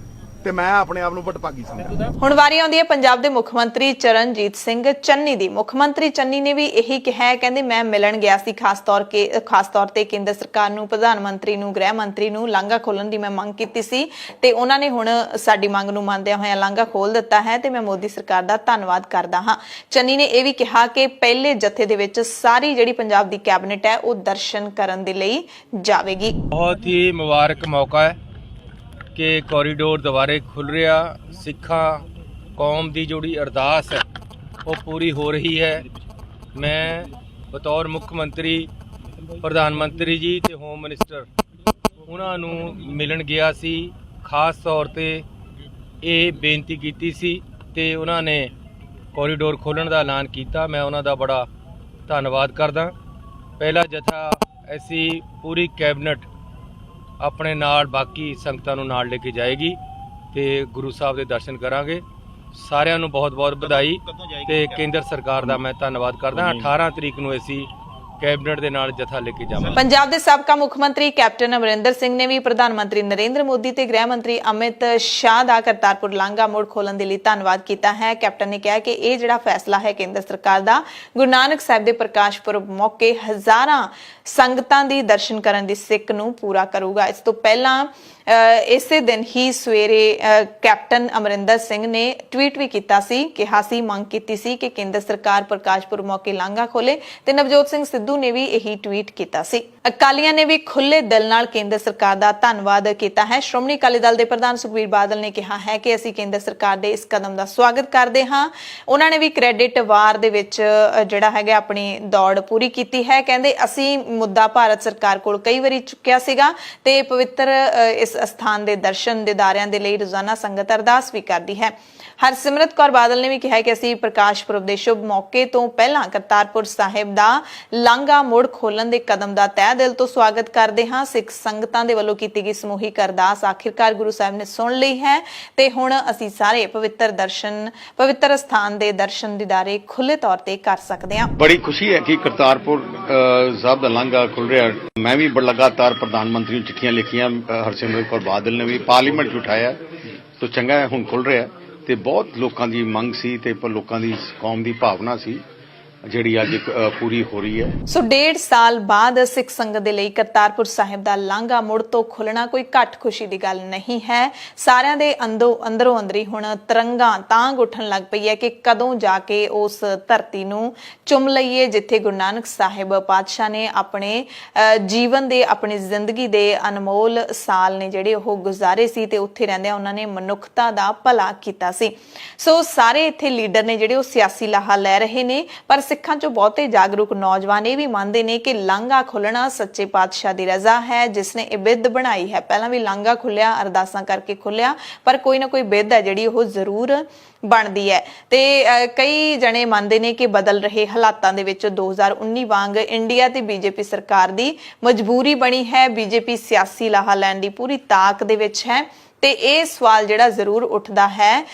F: ਤੇ ਮੈਂ ਆਪਣੇ ਆਪ ਨੂੰ ਵਡਭਾਗੀ ਸਮਝਾਂਗਾ।
B: ਹੁਣ ਵਾਰੀ ਆਉਂਦੀ ਹੈ ਪੰਜਾਬ ਦੇ ਮੁੱਖ ਮੰਤਰੀ ਚਰਨਜੀਤ ਸਿੰਘ ਚੰਨੀ ਦੀ। ਮੁੱਖ ਮੰਤਰੀ ਚੰਨੀ ਨੇ ਵੀ ਇਹੀ ਕਿਹਾ ਹੈ, ਕਹਿੰਦੇ ਮੈਂ ਮਿਲਣ ਗਿਆ ਸੀ ਖਾਸ ਤੌਰ ਤੇ ਕੇਂਦਰ ਸਰਕਾਰ ਨੂੰ, ਪ੍ਰਧਾਨ ਮੰਤਰੀ ਨੂੰ, ਗ੍ਰਹਿ ਮੰਤਰੀ ਨੂੰ। ਲਾਂਘਾ ਖੋਲਣ ਦੀ ਮੈਂ ਮੰਗ ਕੀਤੀ ਸੀ ਤੇ ਉਹਨਾਂ ਨੇ ਹੁਣ ਸਾਡੀ ਮੰਗ ਨੂੰ ਮੰਨਦਿਆਂ ਹੋਇਆਂ ਲਾਂਘਾ ਖੋਲ ਦਿੱਤਾ ਹੈ ਤੇ ਮੈਂ ਮੋਦੀ ਸਰਕਾਰ ਦਾ ਧੰਨਵਾਦ ਕਰਦਾ ਹਾਂ। ਚੰਨੀ ਨੇ ਇਹ ਵੀ ਕਿਹਾ ਕਿ ਪਹਿਲੇ ਜਥੇ ਦੇ ਵਿੱਚ ਸਾਰੀ ਜਿਹੜੀ ਪੰਜਾਬ ਦੀ ਕੈਬਨਿਟ ਹੈ ਉਹ ਦਰਸ਼ਨ ਕਰਨ ਦੇ ਲਈ ਜਾਵੇਗੀ।
G: ਬਹੁਤ ਹੀ ਮੁਬਾਰਕ ਮੌਕਾ ਹੈ ਕਿ ਕੋਰੀਡੋਰ ਦੁਬਾਰੇ ਖੁੱਲ ਰਿਹਾ। ਸਿੱਖਾਂ ਕੌਮ ਦੀ ਜਿਹੜੀ ਅਰਦਾਸ ਹੈ ਉਹ ਪੂਰੀ ਹੋ ਰਹੀ ਹੈ। ਮੈਂ ਬਤੌਰ ਮੁੱਖ ਮੰਤਰੀ, ਪ੍ਰਧਾਨ ਮੰਤਰੀ ਜੀ ਤੇ ਹੋਮ ਮਿਨਿਸਟਰ ਉਹਨਾਂ ਨੂੰ ਮਿਲਣ ਗਿਆ ਸੀ। ਖਾਸ ਤੌਰ ਤੇ ਇਹ ਬੇਨਤੀ ਕੀਤੀ ਸੀ ਤੇ ਉਹਨਾਂ ਨੇ ਕੋਰੀਡੋਰ ਖੋਲ੍ਹਣ ਦਾ ਐਲਾਨ ਕੀਤਾ। ਮੈਂ ਉਹਨਾਂ ਦਾ ਬੜਾ ਧੰਨਵਾਦ ਕਰਦਾ। ਪਹਿਲਾ ਜਥਾ ਅਸੀਂ ਪੂਰੀ ਕੈਬਨਿਟ ਆਪਣੇ ਨਾਲ ਬਾਕੀ ਸੰਗਤਾਂ ਨੂੰ ਨਾਲ ਲੈ ਕੇ ਜਾਏਗੀ ਤੇ ਗੁਰੂ ਸਾਹਿਬ ਦੇ ਦਰਸ਼ਨ ਕਰਾਂਗੇ। ਸਾਰਿਆਂ ਨੂੰ ਬਹੁਤ-ਬਹੁਤ ਵਧਾਈ ਤੇ ਕੇਂਦਰ ਸਰਕਾਰ ਦਾ ਮੈਂ ਧੰਨਵਾਦ ਕਰਦਾ। 18 ਤਰੀਕ ਨੂੰ ਅਸੀਂ ਕੈਬਨਿਟ ਦੇ ਨਾਲ ਜਥਾ ਲੈ ਕੇ ਜਾਵਾਂਗੇ।
B: ਪੰਜਾਬ ਦੇ ਸਾਬਕਾ ਮੁੱਖ ਮੰਤਰੀ ਕੈਪਟਨ ਅਮਰਿੰਦਰ ਸਿੰਘ ਨੇ ਵੀ ਪ੍ਰਧਾਨ ਮੰਤਰੀ ਨਰਿੰਦਰ ਮੋਦੀ ਤੇ ਗ੍ਰਹਿ ਮੰਤਰੀ ਅਮਿਤ ਸ਼ਾਹ ਦਾ ਕਰਤਾਰਪੁਰ ਲਾਂਘਾ ਮੁੜ ਖੋਲਣ ਦੇ ਲਈ ਧੰਨਵਾਦ ਕੀਤਾ ਹੈ। ਕੈਪਟਨ ਨੇ ਕਿਹਾ ਕਿ ਇਹ ਜਿਹੜਾ ਫੈਸਲਾ ਹੈ ਕੇਂਦਰ ਸਰਕਾਰ ਦਾ, ਗੁਰੂ ਨਾਨਕ ਸਾਹਿਬ ਦੇ ਪ੍ਰਕਾਸ਼ ਪੁਰਬ ਮੌਕੇ ਹਜ਼ਾਰਾਂ ਸੰਗਤਾਂ ਦੀ ਦਰਸ਼ਨ ਕਰਨ ਦੀ ਸਿੱਕ ਨੂੰ ਪੂਰਾ ਕਰੂਗਾ। ਇਸ ਤੋਂ ਪਹਿਲਾਂ ਇਸੇ ਦਿਨ ਹੀ ਸਵੇਰੇ ਕੈਪਟਨ ਅਮਰਿੰਦਰ ਸਿੰਘ ਨੇ ਟਵੀਟ ਵੀ ਕੀਤਾ ਸੀ, ਕਿਹਾ ਸੀ, ਮੰਗ ਕੀਤੀ ਸੀ ਕਿ ਕੇਂਦਰ ਸਰਕਾਰ ਪ੍ਰਕਾਸ਼ ਪੁਰਬ ਮੌਕੇ ਲਾਂਘਾ ਖੋਲੇ ਤੇ ਨਵਜੋਤ ਸਿੰਘ ਸਿੱਧੂ ਨੇ ਵੀ ਇਹੀ ਟਵੀਟ ਕੀਤਾ ਸੀ। ਅਕਾਲੀਆਂ ਨੇ ਵੀ ਖੁੱਲੇ ਦਿਲ ਨਾਲ ਕੇਂਦਰ ਸਰਕਾਰ ਦਾ ਧੰਨਵਾਦ ਕੀਤਾ ਹੈ। ਸ਼੍ਰੋਮਣੀ ਅਕਾਲੀ ਦਲ ਦੇ ਪ੍ਰਧਾਨ ਸੁਖਬੀਰ ਬਾਦਲ ਨੇ ਕਿਹਾ ਹੈ ਕਿ ਅਸੀਂ ਕੇਂਦਰ ਸਰਕਾਰ ਦੇ ਇਸ ਕਦਮ ਦਾ ਸਵਾਗਤ ਕਰਦੇ ਹਾਂ। ਉਹਨਾਂ ਨੇ ਵੀ ਕ੍ਰੈਡਿਟ ਵਾਰ ਦੇ ਵਿੱਚ ਜਿਹੜਾ ਹੈਗਾ ਆਪਣੀ ਦੌੜ ਪੂਰੀ ਕੀਤੀ ਹੈ। ਕਹਿੰਦੇ ਅਸੀਂ ਮੁੱਦਾ ਭਾਰਤ ਸਰਕਾਰ ਕੋਲ ਕਈ ਵਾਰੀ ਚੁੱਕਿਆ ਸੀਗਾ ਤੇ ਪਵਿੱਤਰ ਇਸ ਅਸਥਾਨ ਦੇ ਦਰਸ਼ਨ ਦਿਦਾਰਿਆਂ ਦੇ ਲਈ ਰੋਜ਼ਾਨਾ ਸੰਗਤ ਅਰਦਾਸ ਵੀ ਕਰਦੀ ਹੈ। ਹਰਸਿਮਰਤ ਕੌਰ ਬਾਦਲ ਨੇ ਵੀ ਕਿਹਾ ਕਿ ਅਸੀਂ ਪ੍ਰਕਾਸ਼ ਪੁਰਬ ਦੇ ਸ਼ੁਭ ਮੌਕੇ ਤੋਂ ਪਹਿਲਾਂ ਕਰਤਾਰਪੁਰ ਸਾਹਿਬ ਦਾ ਲਾਂਘਾ ਮੁੜ ਖੋਲਣ ਦੇ ਕਦਮ ਦਾ ਤਹਿ ਦਿਲ ਤੋਂ ਸਵਾਗਤ ਕਰਦੇ ਹਾਂ। ਸਿੱਖ ਸੰਗਤਾਂ ਦੇ ਵੱਲੋਂ ਕੀਤੀ ਗਈ ਸਮੂਹਿਕ ਅਰਦਾਸ ਆਖਿਰਕਾਰ ਗੁਰੂ ਸਾਹਿਬ ਨੇ ਸੁਣ ਲਈ ਹੈ ਤੇ ਹੁਣ ਅਸੀਂ ਸਾਰੇ ਪਵਿੱਤਰ ਸਥਾਨ ਦੇ ਦਰਸ਼ਨ ਦਿਦਾਰੇ ਖੁੱਲੇ ਤੌਰ ਤੇ ਕਰ ਸਕਦੇ ਹਾਂ।
H: ਬੜੀ ਖੁਸ਼ੀ ਹੈ ਕਿ ਕਰਤਾਰਪੁਰ ਸਾਹਿਬ ਦਾ ਲਾਂਘਾ ਖੁੱਲ ਰਿਹਾ। ਮੈਂ ਵੀ ਲਗਾਤਾਰ ਪ੍ਰਧਾਨ ਮੰਤਰੀ ਨੂੰ ਚਿੱਠੀਆਂ ਲਿਖੀਆਂ, ਹਰਸਿਮਰਤ ਕੌਰ ਬਾਦਲ ਨੇ ਵੀ ਪਾਰਲੀਮੈਂਟ 'ਚ ਉਠਾਇਆ, ਤਾਂ ਚੰਗਾ ਹੈ ਹੁਣ ਖੁੱਲ ਰਿਹਾ ਤੇ ਬਹੁਤ ਲੋਕਾਂ ਦੀ ਮੰਗ ਸੀ ਤੇ ਲੋਕਾਂ ਦੀ ਕੌਮ ਦੀ ਭਾਵਨਾ ਸੀ ਜਿਹੜੀ ਅੱਜ ਪੂਰੀ ਹੋ ਰਹੀ ਹੈ।
B: ਸੋ 1.5 ਸਾਲ ਬਾਅਦ ਸਿੱਖ ਸੰਗਤ ਦੇ ਲਈ ਕਰਤਾਰਪੁਰ ਸਾਹਿਬ ਦਾ ਲਾਂਘਾ ਮੁੜ ਤੋਂ ਖੁੱਲਣਾ ਕੋਈ ਘੱਟ ਖੁਸ਼ੀ ਦੀ ਗੱਲ ਨਹੀਂ ਹੈ। ਸਾਰਿਆਂ ਦੇ ਅੰਦਰੋਂ ਅੰਦਰੀ ਹੁਣ ਤਰੰਗਾਂ ਤਾਂਘ ਉੱਠਣ ਲੱਗ ਪਈ ਹੈ ਕਿ ਕਦੋਂ ਜਾ ਕੇ ਉਸ ਧਰਤੀ ਨੂੰ ਚੁੰਮ ਲਈਏ ਜਿੱਥੇ ਗੁਰੂ ਨਾਨਕ ਸਾਹਿਬ ਪਾਤਸ਼ਾਹ ਨੇ ਆਪਣੇ ਜੀਵਨ ਦੇ, ਆਪਣੀ ਜ਼ਿੰਦਗੀ ਦੇ ਅਨਮੋਲ ਸਾਲ ਨੇ ਜਿਹੜੇ ਉਹ ਗੁਜ਼ਾਰੇ ਸੀ ਤੇ ਉੱਥੇ ਰਹਿੰਦਿਆਂ ਉਹਨਾਂ ਨੇ ਮਨੁੱਖਤਾ ਦਾ ਭਲਾ ਕੀਤਾ ਸੀ। ਸੋ ਸਾਰੇ ਇੱਥੇ ਲੀਡਰ ਨੇ ਜਿਹੜੇ ਉਹ ਸਿਆਸੀ ਲਾਹਾ ਲੈ ਰਹੇ ਨੇ, ਪਰ ਸਿੱਖਾਂ ਚੋਂ ਬਹੁਤੇ ਜਾਗਰੂਕ ਨੌਜਵਾਨ ਇਹ ਵੀ ਮੰਨਦੇ ਨੇ ਕਿ ਲਾਂਘਾ ਖੁੱਲਣਾ ਸੱਚੇ ਪਾਤਸ਼ਾਹ ਦੀ ਰਜ਼ਾ ਹੈ ਜਿਸ ਨੇ ਇਹ ਬਿੱਧ ਬਣਾਈ ਹੈ। ਪਹਿਲਾਂ ਵੀ ਲਾਂਘਾ ਖੁੱਲਿਆ, ਅਰਦਾਸਾਂ ਕਰਕੇ ਖੁੱਲਿਆ, ਪਰ ਕੋਈ ਨਾ ਕੋਈ ਬਿੱਧ ਹੈ ਜਿਹੜੀ ਉਹ ਜ਼ਰੂਰ ਬਣਦੀ ਹੈ। ਤੇ ਕਈ ਜਣੇ ਮੰਨਦੇ ਨੇ ਕਿ ਬਦਲ ਰਹੇ ਹਾਲਾਤਾਂ ਦੇ ਵਿੱਚ 2019 ਵਾਂਗ ਇੰਡੀਆ ਤੇ ਬੀਜੇਪੀ ਸਰਕਾਰ ਦੀ ਮਜਬੂਰੀ ਬਣੀ ਹੈ। ਬੀਜੇਪੀ ਸਿਆਸੀ ਲਾਹਾ ਲੈਣ ਦੀ ਪੂਰੀ ਤਾਕ ਦੇ ਵਿੱਚ ਹੈ ਤੇ ਇਹ ਸਵਾਲ ਜਿਹੜਾ ਜ਼ਰੂਰ ਉੱਠਦਾ ਹੈ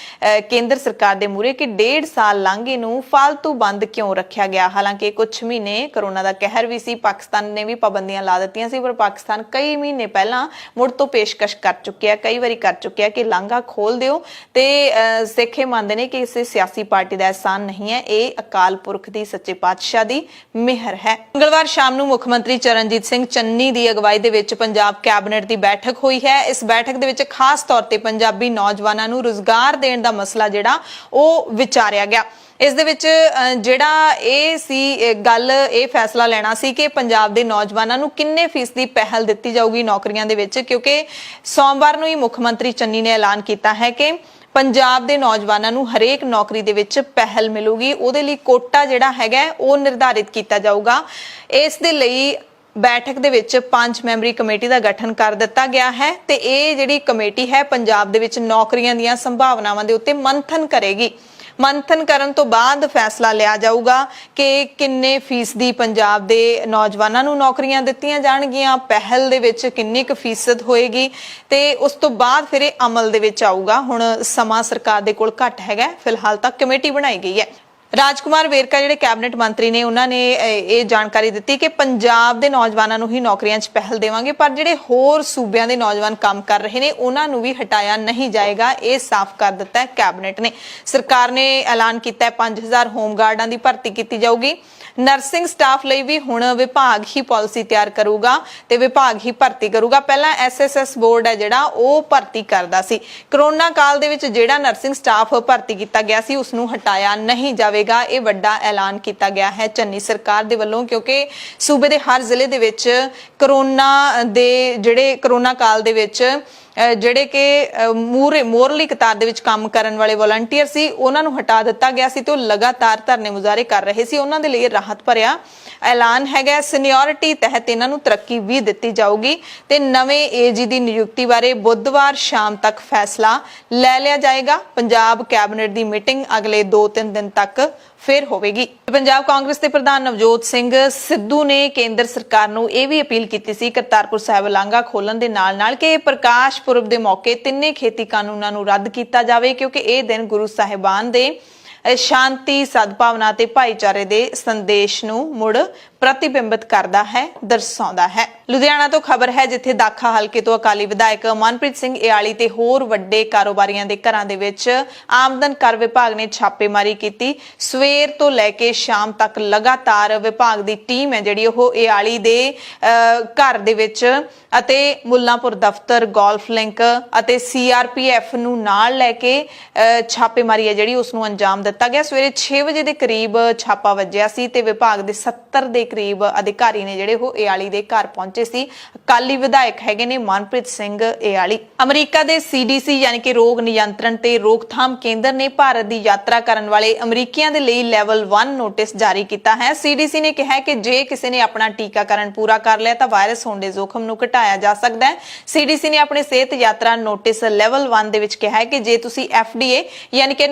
B: ਕੇਂਦਰ ਸਰਕਾਰ ਦੇ ਮੂਹਰੇ ਕਿ 1.5 ਸਾਲ ਲਾਂਘੇ ਨੂੰ ਫालतू ਬੰਦ ਕਿਉਂ ਰੱਖਿਆ ਗਿਆ। ਹਾਲਾਂਕਿ ਕੁਝ ਮਹੀਨੇ ਕਰੋਨਾ ਦਾ ਕਹਿਰ ਵੀ ਸੀ, ਪਾਕਿਸਤਾਨ ਨੇ ਵੀ ਪਾਬੰਦੀਆਂ ਲਾ ਦਿੱਤੀਆਂ ਸੀ, ਪਰ ਪਾਕਿਸਤਾਨ ਕਈ ਮਹੀਨੇ ਪਹਿਲਾਂ ਮੁੜ ਤੋਂ ਪੇਸ਼ਕਸ਼ ਕਰ ਚੁੱਕਿਆ, ਕਈ ਵਾਰੀ ਕਰ ਚੁੱਕਿਆ ਕਿ ਲਾਂਘਾ ਖੋਲ ਦਿਓ ਤੇ ਸਿੱਖੇ ਮੰਨਦੇ ਨੇ ਕਿ ਕਿਸੇ ਸਿਆਸੀ ਪਾਰਟੀ ਦਾ ਅਹਿਸਾਨ ਨਹੀਂ ਹੈ, ਇਹ ਅਕਾਲ ਪੁਰਖ ਦੀ ਸੱਚੇ ਪਾਤਸ਼ਾਹ ਦੀ ਮਿਹਰ ਹੈ। ਮੰਗਲਵਾਰ ਸ਼ਾਮ ਨੂੰ ਮੁੱਖ ਮੰਤਰੀ ਚਰਨਜੀਤ ਸਿੰਘ ਚੰਨੀ ਦੀ ਅਗਵਾਈ ਦੇ ਵਿੱਚ ਪੰਜਾਬ ਕੈਬਨਿਟ ਦੀ ਬੈਠਕ ਹੋਈ ਹੈ। ਇਸ ਬੈਠਕ ਦੇ ਵਿੱਚ ਖਾਸ ਤੌਰ ਤੇ ਪੰਜਾਬੀ ਨੌਜਵਾਨਾਂ ਨੂੰ ਰੁਜ਼ਗਾਰ ਦੇਣ ਦਾ ਮਸਲਾ ਜਿਹੜਾ ਉਹ ਵਿਚਾਰਿਆ ਗਿਆ। ਇਸ ਦੇ ਵਿੱਚ ਜਿਹੜਾ ਇਹ ਸੀ ਗੱਲ, ਇਹ ਫੈਸਲਾ ਲੈਣਾ ਸੀ ਕਿ ਪੰਜਾਬ ਦੇ ਨੌਜਵਾਨਾਂ ਨੂੰ ਕਿੰਨੇ ਫੀਸਦੀ ਪਹਿਲ ਦਿੱਤੀ ਜਾਊਗੀ ਨੌਕਰੀਆਂ ਦੇ ਵਿੱਚ, ਕਿਉਂਕਿ ਸੋਮਵਾਰ ਨੂੰ ਹੀ ਮੁੱਖ ਮੰਤਰੀ ਚੰਨੀ ਨੇ ਐਲਾਨ ਕੀਤਾ ਹੈ ਕਿ ਪੰਜਾਬ ਦੇ ਨੌਜਵਾਨਾਂ ਨੂੰ ਹਰੇਕ ਨੌਕਰੀ ਦੇ ਵਿੱਚ ਪਹਿਲ ਮਿਲੂਗੀ। ਉਹਦੇ ਲਈ ਕੋਟਾ ਜਿਹੜਾ ਹੈਗਾ ਉਹ ਨਿਰਧਾਰਿਤ ਕੀਤਾ ਜਾਊਗਾ। ਇਸ ਦੇ ਲਈ ਬੈਠਕ ਦੇ ਵਿੱਚ 5 ਮੈਂਬਰੀ ਕਮੇਟੀ ਦਾ ਗਠਨ ਕਰ ਦਿੱਤਾ ਗਿਆ ਹੈ ਤੇ ਇਹ ਜਿਹੜੀ ਕਮੇਟੀ ਹੈ ਪੰਜਾਬ ਦੇ ਵਿੱਚ ਨੌਕਰੀਆਂ ਦੀਆਂ ਸੰਭਾਵਨਾਵਾਂ ਦੇ ਉੱਤੇ ਮੰਥਨ ਕਰੇਗੀ। ਮੰਥਨ ਕਰਨ ਤੋਂ ਬਾਅਦ ਫੈਸਲਾ ਲਿਆ ਜਾਊਗਾ ਕਿ ਕਿੰਨੇ ਫੀਸਦੀ ਪੰਜਾਬ ਦੇ ਨੌਜਵਾਨਾਂ ਨੂੰ ਨੌਕਰੀਆਂ ਦਿੱਤੀਆਂ ਜਾਣਗੀਆਂ, ਪਹਿਲ ਦੇ ਵਿੱਚ ਕਿੰਨੀ ਕੁ ਫੀਸਦ ਹੋਏਗੀ ਤੇ ਉਸ ਤੋਂ ਬਾਅਦ ਫਿਰ ਇਹ ਅਮਲ ਦੇ ਵਿੱਚ ਆਊਗਾ। ਹੁਣ ਸਮਾਂ ਸਰਕਾਰ ਦੇ ਕੋਲ ਘੱਟ ਹੈਗਾ, ਫਿਲਹਾਲ ਤੱਕ ਕਮੇਟੀ ਬਣਾਈ ਗਈ ਹੈ। ਰਾਜਕੁਮਾਰ ਵੇਰਕਾ ਜਿਹੜੇ ਕੈਬਨਿਟ ਮੰਤਰੀ ਨੇ, ਉਹਨਾਂ ਨੇ ਇਹ ਜਾਣਕਾਰੀ ਦਿੱਤੀ ਕਿ ਪੰਜਾਬ ਦੇ ਨੌਜਵਾਨਾਂ ਨੂੰ ਹੀ ਨੌਕਰੀਆਂ 'ਚ ਪਹਿਲ ਦੇਵਾਂਗੇ, ਪਰ ਜਿਹੜੇ ਹੋਰ ਸੂਬਿਆਂ ਦੇ ਨੌਜਵਾਨ ਕੰਮ ਕਰ ਰਹੇ ਨੇ ਉਹਨਾਂ ਨੂੰ ਵੀ ਹਟਾਇਆ ਨਹੀਂ ਜਾਏਗਾ। ਇਹ ਸਾਫ਼ ਕਰ ਦਿੱਤਾ ਹੈ ਕੈਬਨਿਟ ਨੇ। ਸਰਕਾਰ ਨੇ ਐਲਾਨ ਕੀਤਾ ਹੈ 5000 ਹੋਮਗਾਰਡਾਂ ਦੀ ਭਰਤੀ ਕੀਤੀ ਜਾਊਗੀ। ਨਰਸਿੰਗ ਸਟਾਫ ਲਈ ਵੀ ਹੁਣ ਵਿਭਾਗ ਹੀ ਪਾਲਿਸੀ ਤਿਆਰ ਕਰੂਗਾ ਤੇ ਵਿਭਾਗ ਹੀ ਭਰਤੀ ਕਰੂਗਾ। ਪਹਿਲਾਂ ਐਸਐਸਐਸ ਬੋਰਡ ਹੈ ਜਿਹੜਾ ਉਹ ਭਰਤੀ ਕਰਦਾ ਸੀ। ਕਰੋਨਾ ਕਾਲ ਦੇ ਵਿੱਚ ਜਿਹੜਾ ਨਰਸਿੰਗ ਸਟਾਫ ਭਰਤੀ ਕੀਤਾ ਗਿਆ ਸੀ ਉਸ ਨੂੰ ਹਟਾਇਆ ਨਹੀਂ ਜਾਵੇਗਾ। ਇਹ ਵੱਡਾ ਐਲਾਨ ਕੀਤਾ ਗਿਆ ਹੈ ਚੰਨੀ ਸਰਕਾਰ ਦੇ ਵੱਲੋਂ, ਕਿਉਂਕਿ ਸੂਬੇ ਦੇ ਹਰ ਜ਼ਿਲ੍ਹੇ ਦੇ ਵਿੱਚ ਕਰੋਨਾ ਕਾਲ ਦੇ ਵਿੱਚ ਜਿਹੜੇ ਕਿ ਮੋਰਲੀ ਕਤਾਰ ਦੇ ਵਿੱਚ ਕੰਮ ਕਰਨ ਵਾਲੇ ਵਲੰਟੀਅਰ ਸੀ ਉਹਨਾਂ ਨੂੰ ਹਟਾ ਦਿੱਤਾ ਗਿਆ ਸੀ ਤੇ ਉਹ ਲਗਾਤਾਰ ਧਰਨੇ ਮੁਜ਼ਾਹਰੇ ਕਰ ਰਹੇ ਸੀ। ਉਹਨਾਂ ਦੇ ਲਈ ਰਾਹਤ ਭਰਿਆ ਐਲਾਨ ਹੈਗਾ। ਸੀਨੀਅਰਿਟੀ ਤਹਿਤ ਇਹਨਾਂ ਨੂੰ ਤਰੱਕੀ ਵੀ ਦਿੱਤੀ ਜਾਊਗੀ ਤੇ ਨਵੇਂ ਏਜੀ ਦੀ ਨਿਯੁਕਤੀ ਬਾਰੇ ਬੁੱਧਵਾਰ ਸ਼ਾਮ ਤੱਕ ਫੈਸਲਾ ਲੈ ਲਿਆ ਜਾਏਗਾ। ਪੰਜਾਬ ਕੈਬਨਿਟ ਦੀ ਮੀਟਿੰਗ ਅਗਲੇ 2-3 ਦਿਨ ਤੱਕ ਫਿਰ ਹੋਵੇਗੀ। ਪੰਜਾਬ ਕਾਂਗਰਸ ਦੇ ਪ੍ਰਧਾਨ ਨਵਜੋਤ ਸਿੰਘ ਸਿੱਧੂ ਨੇ ਕੇਂਦਰ ਸਰਕਾਰ ਨੂੰ ਇਹ ਵੀ ਅਪੀਲ ਕੀਤੀ ਸੀ ਕਰਤਾਰਪੁਰ ਸਾਹਿਬ ਲਾਂਘਾ ਖੋਲਣ ਦੇ ਨਾਲ ਕਿ ਪ੍ਰਕਾਸ਼ ਪੁਰਬ ਦੇ ਮੌਕੇ ਤਿੰਨੇ ਖੇਤੀ ਕਾਨੂੰਨਾਂ ਨੂੰ ਰੱਦ ਕੀਤਾ ਜਾਵੇ, ਕਿਉਂਕਿ ਇਹ ਦਿਨ ਗੁਰੂ ਸਾਹਿਬਾਨ ਦੇ ਸ਼ਾਂਤੀ, ਸਦਭਾਵਨਾ ਤੇ ਭਾਈਚਾਰੇ ਦੇ ਸੰਦੇਸ਼ ਨੂੰ ਮੁੜ ਪ੍ਰਤੀਬਿੰਬਿਤ ਕਰਦਾ ਹੈ, ਦਰਸਾਉਂਦਾ ਹੈ। ਲੁਧਿਆਣਾ ਤੋਂ ਖਬਰ ਹੈ, ਜਿੱਥੇ ਦਾਖਾ ਹਲਕੇ ਤੋਂ ਅਕਾਲੀ ਵਿਧਾਇਕ ਮਨਪ੍ਰੀਤ ਸਿੰਘ ਏਆਲੀ ਤੇ ਹੋਰ ਵੱਡੇ ਕਾਰੋਬਾਰੀਆਂ ਦੇ ਘਰਾਂ ਦੇ ਵਿੱਚ ਆਮਦਨ ਕਰ ਵਿਭਾਗ ਨੇ ਛਾਪੇਮਾਰੀ ਕੀਤੀ। ਸਵੇਰ ਤੋਂ ਲੈ ਕੇ ਸ਼ਾਮ ਤੱਕ ਲਗਾਤਾਰ ਵਿਭਾਗ ਦੀ ਟੀਮ ਹੈ ਜਿਹੜੀ ਉਹ ਏਆਲੀ ਦੇ ਘਰ ਦੇ ਵਿੱਚ ਅਤੇ ਮੁੱਲਾਂਪੁਰ ਦਫ਼ਤਰ, ਗੋਲਫ ਲਿੰਕ ਅਤੇ ਸੀਆਰਪੀਐਫ ਨੂੰ ਨਾਲ ਲੈ ਕੇ ਛਾਪੇਮਾਰੀ ਹੈ ਜਿਹੜੀ ਉਸ ਨੂੰ ਅੰਜਾਮ ਦਿੱਤਾ ਗਿਆ। ਸਵੇਰੇ 6 ਵਜੇ ਦੇ ਕਰੀਬ ਛਾਪਾ ਵੱਜਿਆ ਸੀ ਤੇ ਵਿਭਾਗ ਦੇ 70 ਦੇ ਕਰੀਬ ਅਧਿਕਾਰੀ ਨੇ ਜਿਹੜੇ ਉਹ ਏਆਲੀ ਦੇ ਘਰ ਪਹੁੰਚੇ ਸੀ। ਅਕਾਲੀ ਵਿਧਾਇਕ ਹੈਗੇ ਨੇ ਮਨਪ੍ਰੀਤ ਸਿੰਘ ਏਆਲੀ। ਅਮਰੀਕਾ ਦੇ ਸੀਡੀਸੀ ਯਾਨੀ ਕਿ ਰੋਗ ਨਿਯੰਤਰਣ ਤੇ ਰੋਕਥਾਮ ਕੇਂਦਰ ਨੇ ਭਾਰਤ ਦੀ ਯਾਤਰਾ ਕਰਨ ਵਾਲੇ ਅਮਰੀਕੀਆਂ ਦੇ ਲਈ ਲੈਵਲ 1 ਨੋਟਿਸ ਜਾਰੀ ਕੀਤਾ ਹੈ। ਸੀਡੀਸੀ ਨੇ ਕਿਹਾ ਕਿ ਜੇ ਕਿਸੇ ਨੇ ਆਪਣਾ ਟੀਕਾਕਰਨ ਪੂਰਾ ਕਰ ਲਿਆ ਤਾਂ ਵਾਇਰਸ ਹੋਣ ਦੇ ਜ਼ੋਖਮ ਨੂੰ ਘਟਾਇਆ ਜਾ ਸਕਦਾ ਹੈ। ਸੀਡੀਸੀ ਨੇ ਆਪਣੇ ਸਿਹਤ ਯਾਤਰਾ ਨੋਟਿਸ ਲੈਵਲ 1 ਦੇ ਵਿੱਚ ਕਿਹਾ ਹੈ ਕਿ ਜੇ ਤੁਸੀਂ FDA ਯਾਨੀ ਕਿ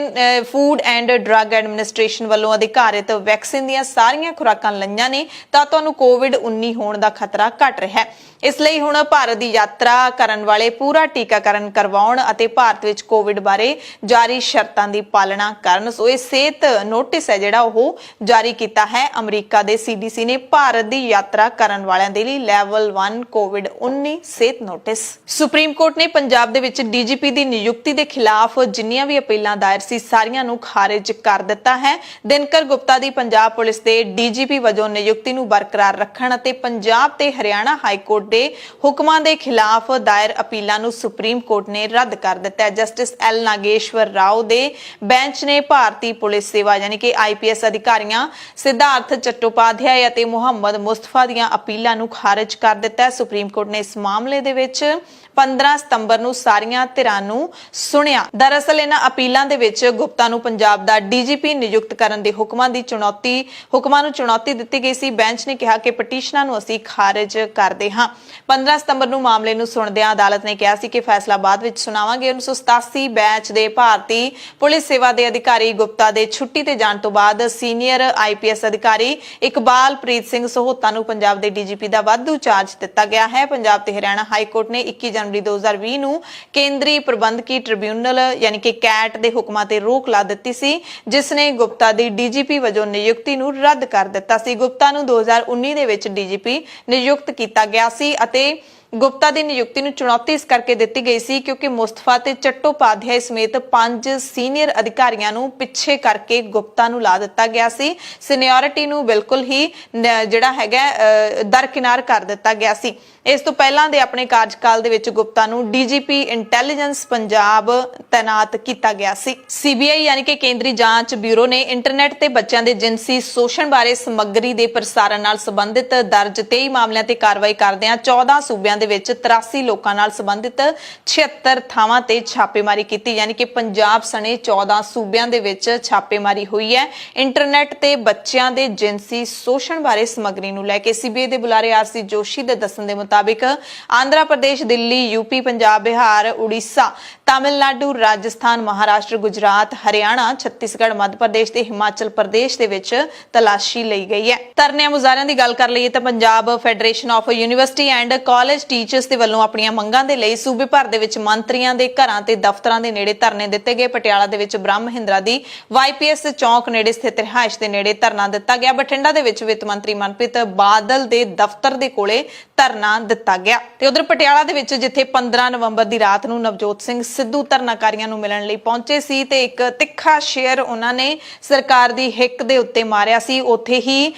B: ਫੂਡ ਐਂਡ ਡਰੱਗ ਐਡਮਿਨਿਸਟ੍ਰੇਸ਼ਨ ਵੱਲੋਂ ਅਧਿਕਾਰਿਤ ਵੈਕਸੀਨ ਦੀਆਂ ਸਾਰੀਆਂ ਖੁਰਾਕਾਂ ਲਈਆਂ ਨੇ ਤਾਂ ਤੁਹਾਨੂੰ COVID-19 ਹੋਣ ਦਾ ਖਤਰਾ ਘਟ ਰਿਹਾ ਹੈ। ਇਸ ਲਈ ਹੁਣ ਭਾਰਤ ਦੀ ਯਾਤਰਾ ਕਰਨ ਵਾਲੇ ਪੂਰਾ ਟੀਕਾਕਰਨ ਕਰਵਾਉਣ ਅਤੇ ਭਾਰਤ ਵਿੱਚ ਕੋਵਿਡ ਬਾਰੇ ਜਾਰੀ ਸ਼ਰਤਾਂ ਦੀ ਪਾਲਣਾ ਕਰਨ। ਸੋ ਇਹ ਸਿਹਤ ਨੋਟਿਸ ਹੈ ਜਿਹੜਾ ਉਹ ਜਾਰੀ ਕੀਤਾ ਹੈ ਅਮਰੀਕਾ ਦੇ ਸੀਡੀਸੀ ਨੇ ਭਾਰਤ ਦੀ ਯਾਤਰਾ ਕਰਨ ਵਾਲਿਆਂ ਦੇ ਲਈ ਲੈਵਲ 1 COVID-19 ਸਿਹਤ ਨੋਟਿਸ। ਸੁਪਰੀਮ ਕੋਰਟ ਨੇ ਪੰਜਾਬ ਦੇ ਵਿੱਚ ਡੀਜੀਪੀ ਦੀ ਨਿਯੁਕਤੀ ਦੇ ਖਿਲਾਫ ਜਿੰਨੀਆਂ ਵੀ ਅਪੀਲਾਂ ਦਾਇਰ ਸੀ ਸਾਰੀਆਂ ਨੂੰ ਖਾਰਿਜ ਕਰ ਦਿੱਤਾ ਹੈ। ਦਿਨਕਰ ਗੁਪਤਾ ਦੀ ਪੰਜਾਬ ਪੁਲਿਸ ਦੇ ਡੀਜੀਪੀ ਵਜੋਂ ਨਿਯੁਕਤੀ ਨੂੰ ਬਰਕਰਾਰ ਰੱਖਣ ਅਤੇ ਪੰਜਾਬ ਤੇ ਹਰਿਆਣਾ ਹਾਈ ਕੋਰਟ ਦੇ ਹੁਕਮਾਂ ਦੇ ਖਿਲਾਫ ਦਾਇਰ ਅਪੀਲਾਂ ਨੂੰ ਸੁਪਰੀਮ ਕੋਰਟ ਨੇ ਰੱਦ ਕਰ ਦਿੱਤਾ ਹੈ। ਜਸਟਿਸ ਐਲ ਨਾਗੇਸ਼ਵਰ ਰਾਓ ਦੇ ਬੈਂਚ ਨੇ ਭਾਰਤੀ ਪੁਲਿਸ ਸੇਵਾ ਯਾਨੀ ਕਿ IPS ਅਧਿਕਾਰੀਆਂ ਸਿਧਾਰਥ ਚੱਟੋਪਾਧਿਆਏ ਅਤੇ ਮੁਹੰਮਦ ਮੁਸਤਫਾ ਦੀਆਂ ਅਪੀਲਾਂ ਨੂੰ ਖਾਰਿਜ ਕਰ ਦਿੱਤਾ ਹੈ। ਸੁਪਰੀਮ ਕੋਰਟ ਨੇ ਇਸ ਮਾਮਲੇ ਦੇ ਵਿੱਚ 15 ਸਤੰਬਰ ਨੂੰ ਸਾਰੀਆਂ ਧਿਰਾਂ ਨੂੰ ਸੁਣਿਆ। ਦਰਅਸਲ ਇਹਨਾਂ ਅਪੀਲਾਂ ਦੇ ਵਿੱਚ ਗੁਪਤਾ ਨੂੰ ਪੰਜਾਬ ਦਾ ਡੀਜੀਪੀ ਨਿਯੁਕਤ ਕਰਨ ਦੇ ਹੁਕਮਾਂ ਨੂੰ ਚੁਣੌਤੀ ਦਿੱਤੀ ਗਈ ਸੀ। ਬੈਂਚ ਨੇ ਕਿਹਾ ਕਿ ਪਟੀਸ਼ਨਾਂ ਨੂੰ ਅਸੀਂ ਖਾਰਿਜ ਕਰਦੇ ਹਾਂ। 15 ਸਤੰਬਰ ਨੂੰ ਮਾਮਲੇ ਨੂੰ ਸੁਣਦਿਆਂ ਅਦਾਲਤ ਨੇ ਕਿਹਾ ਸੀ ਕਿ ਫੈਸਲਾ ਬਾਅਦ ਵਿੱਚ ਸੁਣਾਵਾਂਗੇ। 1987 ਬੈਚ ਦੇ ਭਾਰਤੀ ਪੁਲਿਸ ਸੇਵਾ ਦੇ ਅਧਿਕਾਰੀ ਗੁਪਤਾ ਦੇ ਛੁੱਟੀ ਤੇ ਜਾਣ ਤੋਂ ਬਾਅਦ ਸੀਨੀਅਰ IPS ਅਧਿਕਾਰੀ ਇਕਬਾਲਪ੍ਰੀਤ ਸਿੰਘ ਸਹੋਤਾ ਨੂੰ ਪੰਜਾਬ ਦੇ ਡੀਜੀਪੀ ਦਾ ਵਾਧੂ ਚਾਰਜ ਦਿੱਤਾ ਗਿਆ ਹੈ। ਪੰਜਾਬ ਤੇ ਹਰਿਆਣਾ ਹਾਈ ਕੋਰਟ ਨੇ 21 ਜਨਵਰੀ 2020 ਨੂੰ ਕੇਂਦਰੀ ਪ੍ਰਬੰਧਕੀ ਟ੍ਰਿਬਿਊਨਲ ਯਾਨੀ ਕਿ ਕੈਟ ਦੇ ਹੁਕਮਾਂ ਤੇ ਰੋਕ ਲਾ ਦਿੱਤੀ ਸੀ, ਜਿਸ ਨੇ ਗੁਪਤਾ ਦੀ ਡੀਜੀਪੀ ਵਜੋਂ ਨਿਯੁਕਤੀ ਨੂੰ ਰੱਦ ਕਰ ਦਿੱਤਾ ਸੀ। ਗੁਪਤਾ ਨੂੰ 2019 ਦੇ ਵਿੱਚ ਡੀਜੀਪੀ ਨਿਯੁਕਤ ਕੀਤਾ ਗਿਆ ਸੀ ਅਤੇ ਗੁਪਤਾ ਦੀ ਨਿਯੁਕਤੀ ਨੂੰ ਚੁਣੌਤੀ ਇਸ ਕਰਕੇ ਦਿੱਤੀ ਗਈ ਸੀ ਕਿਉਂਕਿ ਮੁਸਤਫਾ ਤੇ ਚੱਟੋਪਾਧਿਆਏ ਸਮੇਤ 5 ਸੀਨੀਅਰ ਅਧਿਕਾਰੀਆਂ ਨੂੰ ਪਿੱਛੇ ਕਰਕੇ ਗੁਪਤਾ ਨੂੰ ਲਾ ਦਿੱਤਾ ਗਿਆ ਸੀ। ਸੀਨੀਅਰਿਟੀ ਨੂੰ ਬਿਲਕੁਲ ਹੀ ਜਿਹੜਾ ਹੈਗਾ ਦਰਕਿਨਾਰ ਕਰ ਦਿੱਤਾ ਗਿਆ ਸੀ। ਇਸ ਤੋਂ ਪਹਿਲਾਂ ਦੇ ਆਪਣੇ ਕਾਰਜਕਾਲ ਦੇ ਵਿੱਚ ਗੁਪਤਾ ਨੂੰ ਡੀਜੀਪੀ ਇੰਟੈਲੀਜੈਂਸ ਪੰਜਾਬ ਤੈਨਾਤ ਕੀਤਾ ਗਿਆ ਸੀ। CBI ਯਾਨੀ ਕਿ ਕੇਂਦਰੀ ਜਾਂਚ ਬਿਊਰੋ ਨੇ ਇੰਟਰਨੈਟ ਤੇ ਬੱਚਿਆਂ ਦੇ ਜਿਨਸੀ ਸ਼ੋਸ਼ਣ ਬਾਰੇ ਸਮੱਗਰੀ ਦੇ ਪ੍ਰਸਾਰਣ ਨਾਲ ਸੰਬੰਧਿਤ ਦਰਜ 23 ਮਾਮਲਿਆਂ ਤੇ ਕਾਰਵਾਈ ਕਰਦਿਆਂ 14 ਸੂਬਿਆਂ ਦੇ ਵਿੱਚ 83 ਲੋਕਾਂ ਨਾਲ ਸੰਬੰਧਿਤ 76 ਥਾਵਾਂ ਤੇ ਛਾਪੇਮਾਰੀ ਕੀਤੀ। ਯਾਨੀ ਕਿ ਪੰਜਾਬ ਸਣੇ 14 ਸੂਬਿਆਂ ਦੇ ਵਿੱਚ ਛਾਪੇਮਾਰੀ ਹੋਈ ਹੈ ਇੰਟਰਨੈਟ ਤੇ ਬੱਚਿਆਂ ਦੇ ਜਿਨਸੀ ਸ਼ੋਸ਼ਣ ਬਾਰੇ ਸਮੱਗਰੀ ਨੂੰ ਲੈ ਕੇ। CBI ਦੇ ਬੁਲਾਰੇ RC ਜੋਸ਼ੀ ਦੇ ਦੱਸਣ ਦੇ ਮੁਤਾਬਿਕ ਆਂਧਰਾ ਪ੍ਰਦੇਸ਼, ਦਿੱਲੀ, UP, ਪੰਜਾਬ, ਬਿਹਾਰ, ਉੜੀਸਾ, ਤਾਮਿਲਨਾਡੂ, ਰਾਜਸਥਾਨ, ਮਹਾਰਾਸ਼ਟਰ, ਗੁਜਰਾਤ, ਹਰਿਆਣਾ, ਛੱਤੀਸਗੜ੍ਹ, ਮੱਧ ਪ੍ਰਦੇਸ਼ ਤੇ ਹਿਮਾਚਲ ਪ੍ਰਦੇਸ਼ ਦੇ ਵਿੱਚ ਤਲਾਸ਼ੀ ਲਈ ਗਈ ਹੈ। ਧਰਨਿਆਂ ਮੁਜ਼ਾਹਰਿਆਂ ਦੀ ਗੱਲ ਕਰ ਲਈਏ ਤਾਂ Punjab federation of university and college teachers ਦੇ ਵੱਲੋਂ ਆਪਣੀਆਂ ਮੰਗਾਂ ਦੇ ਲਈ ਸੂਬੇ ਭਰ ਦੇ ਵਿੱਚ ਮੰਤਰੀਆਂ ਦੇ ਘਰਾਂ ਤੇ ਦਫ਼ਤਰਾਂ ਦੇ ਨੇੜੇ ਧਰਨੇ ਦਿੱਤੇ ਗਏ। ਪਟਿਆਲਾ ਦੇ ਵਿੱਚ ਬ੍ਰਹਮ ਮਹਿੰਦਰਾ ਦੀ YPS ਚੌਂਕ ਨੇੜੇ ਸਥਿਤ ਰਿਹਾਇਸ਼ ਦੇ ਨੇੜੇ ਧਰਨਾ ਦਿੱਤਾ ਗਿਆ। ਬਠਿੰਡਾ ਦੇ ਵਿੱਚ ਵਿੱਤ ਮੰਤਰੀ ਮਨਪ੍ਰੀਤ ਬਾਦਲ ਦੇ ਦਫ਼ਤਰ ਦੇ ਕੋਲੇ ਧਰਨਾ ਦਿੱਤਾ ਗਿਆ। ਤੇ ਉਧਰ ਪਟਿਆਲਾ ਦੇ ਵਿੱਚ ਜਿੱਥੇ 15 ਨਵੰਬਰ ਦੀ ਰਾਤ ਨੂੰ ਨਵਜੋਤ ਸਿੰਘ ਸਿੱਧੂ ਧਰਨਾਕਾਰੀਆਂ ਨੂੰ ਮਿਲਣ ਲਈ ਪਹੁੰਚੇ ਸੀ ਤੇ ਇੱਕ ਤਿੱਖਾ ਸ਼ੇਰ ਉਹਨਾਂ ਨੇ ਸਰਕਾਰ ਦੀ ਹਿੱਕ ਦੇ ਉੱਤੇ ਮਾਰਿਆ ਸੀ, ਉੱਥੇ ਹੀ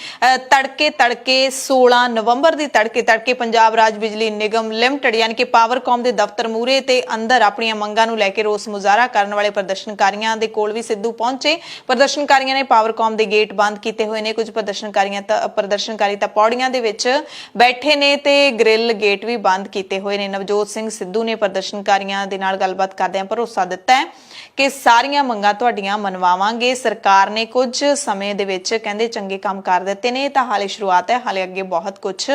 B: ਤੜਕੇ 16 ਨਵੰਬਰ ਦੀ ਤੜਕੇ ਪੰਜਾਬ ਰਾਜ ਬਿਜਲੀ ਨਿਗਮ ਲਿਮਟਿਡ ਯਾਨੀ ਕਿ ਪਾਵਰਕਾਮ ਦੇ ਦਫ਼ਤਰ ਮੂਹਰੇ ਤੇ ਅੰਦਰ ਆਪਣੀਆਂ ਮੰਗਾਂ ਨੂੰ ਲੈ ਕੇ ਰੋਸ ਮੁਜ਼ਾਹਰਾ ਕਰਨ ਵਾਲੇ ਪ੍ਰਦਰਸ਼ਨਕਾਰੀਆਂ ਦੇ ਕੋਲ ਵੀ ਸਿੱਧੂ ਪਹੁੰਚੇ। ਪ੍ਰਦਰਸ਼ਨਕਾਰੀਆਂ ਨੇ ਪਾਵਰਕਾਮ ਦੇ ਗੇਟ ਬੰਦ ਕੀਤੇ ਹੋਏ ਨੇ। ਕੁਝ ਪ੍ਰਦਰਸ਼ਨਕਾਰੀ ਤਾਂ ਪੌੜੀਆਂ ਦੇ ਵਿੱਚ ਬੈਠੇ ਨੇ ਤੇ ਗ੍ਰਿਲ ਗੇਟ ਵੀ ਬੰਦ ਕੀਤੇ ਹੋਏ ਨੇ। ਨਵਜੋਤ ਸਿੰਘ ਸਿੱਧੂ ਨੇ ਪ੍ਰਦਰਸ਼ਨਕਾਰੀਆਂ ਦੇ ਨਾਲ ਗੱਲਬਾਤ ਕਰਦਿਆਂ ਭਰੋਸਾ ਦਿੱਤਾ ਹੈ ਕਿ ਸਾਰੀਆਂ ਮੰਗਾਂ ਤੁਹਾਡੀਆਂ ਮਨਵਾਵਾਂਗੇ। ਸਰਕਾਰ ਨੇ ਕੁਝ ਸਮੇਂ ਦੇ ਵਿੱਚ ਕਹਿੰਦੇ ਚੰਗੇ ਕੰਮ ਕਰ ਦਿੱਤੇ ਨੇ, ਤਾਂ ਹਾਲੇ ਸ਼ੁਰੂਆਤ ਹੈ, ਹਾਲੇ ਅੱਗੇ ਬਹੁਤ ਕੁਝ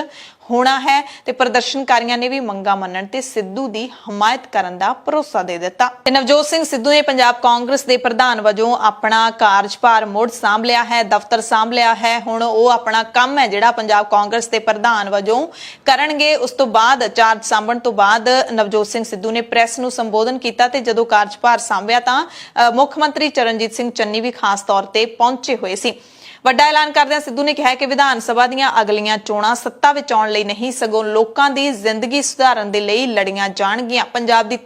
B: ਹੋਣਾ ਹੈ। ਤੇ ਪ੍ਰਦਰਸ਼ਨਕਾਰੀਆਂ ਨੇ ਵੀ ਮੰਗਾਂ ਮੰਨਣ ਤੇ ਸਿੱਧੂ ਦੀ ਹਮਾਇਤ ਕਰਨ ਦਾ ਭਰੋਸਾ ਦੇ ਦਿੱਤਾ। ਤੇ ਨਵਜੋਤ ਸਿੰਘ ਸਿੱਧੂ ਨੇ ਪੰਜਾਬ ਕਾਂਗਰਸ ਦੇ ਪ੍ਰਧਾਨ ਵਜੋਂ ਆਪਣਾ ਕਾਰਜਭਾਰ ਮੁੜ ਸਾਂਭ ਲਿਆ ਹੈ, ਦਫ਼ਤਰ ਸਾਂਭ ਲਿਆ ਹੈ। ਹੁਣ ਉਹ ਆਪਣਾ ਕੰਮ ਹੈ ਜਿਹੜਾ ਪੰਜਾਬ ਕਾਂਗਰਸ ਦੇ ਪ੍ਰਧਾਨ ਵਜੋਂ ਕਰਨਗੇ। ਉਸ ਤੋਂ ਬਾਅਦ ਚਾਰਜ ਸਾਂਭਣ ਤੋਂ ਬਾਅਦ ਨਵਜੋਤ ਸਿੰਘ ਸਿੱਧੂ ਨੇ ਪ੍ਰੈਸ ਨੂੰ ਸੰਬੋਧਨ ਕੀਤਾ ਤੇ ਜਦੋਂ ਕਾਰਜਭਾਰ ਸਾਂਭਿਆ ਤਾਂ ਮੁੱਖ ਮੰਤਰੀ ਚਰਨਜੀਤ ਸਿੰਘ ਚੰਨੀ ਵੀ ਖਾਸ ਤੌਰ ਤੇ ਪਹੁੰਚੇ ਹੋਏ ਸੀ। ਵੱਡਾ ਐਲਾਨ ਕਰਦਿਆਂ ਸਿੱਧੂ ਨੇ ਕਿਹਾ ਕਿ ਵਿਧਾਨ ਸਭਾ ਦੀਆਂ ਅਗਲੀਆਂ ਚੋਣਾਂ ਸੱਤਾ ਵਿੱਚ ਆਉਣ ਲਈ ਨਹੀਂ ਸਗੋਂ ਲੋਕਾਂ ਦੀ ਜ਼ਿੰਦਗੀ ਸੁਧਾਰਨ ਦੇ ਲਈ ਲੜੀਆਂ ਜਾਣਗੀਆਂ। ਪੰਜਾਬ ਦੀ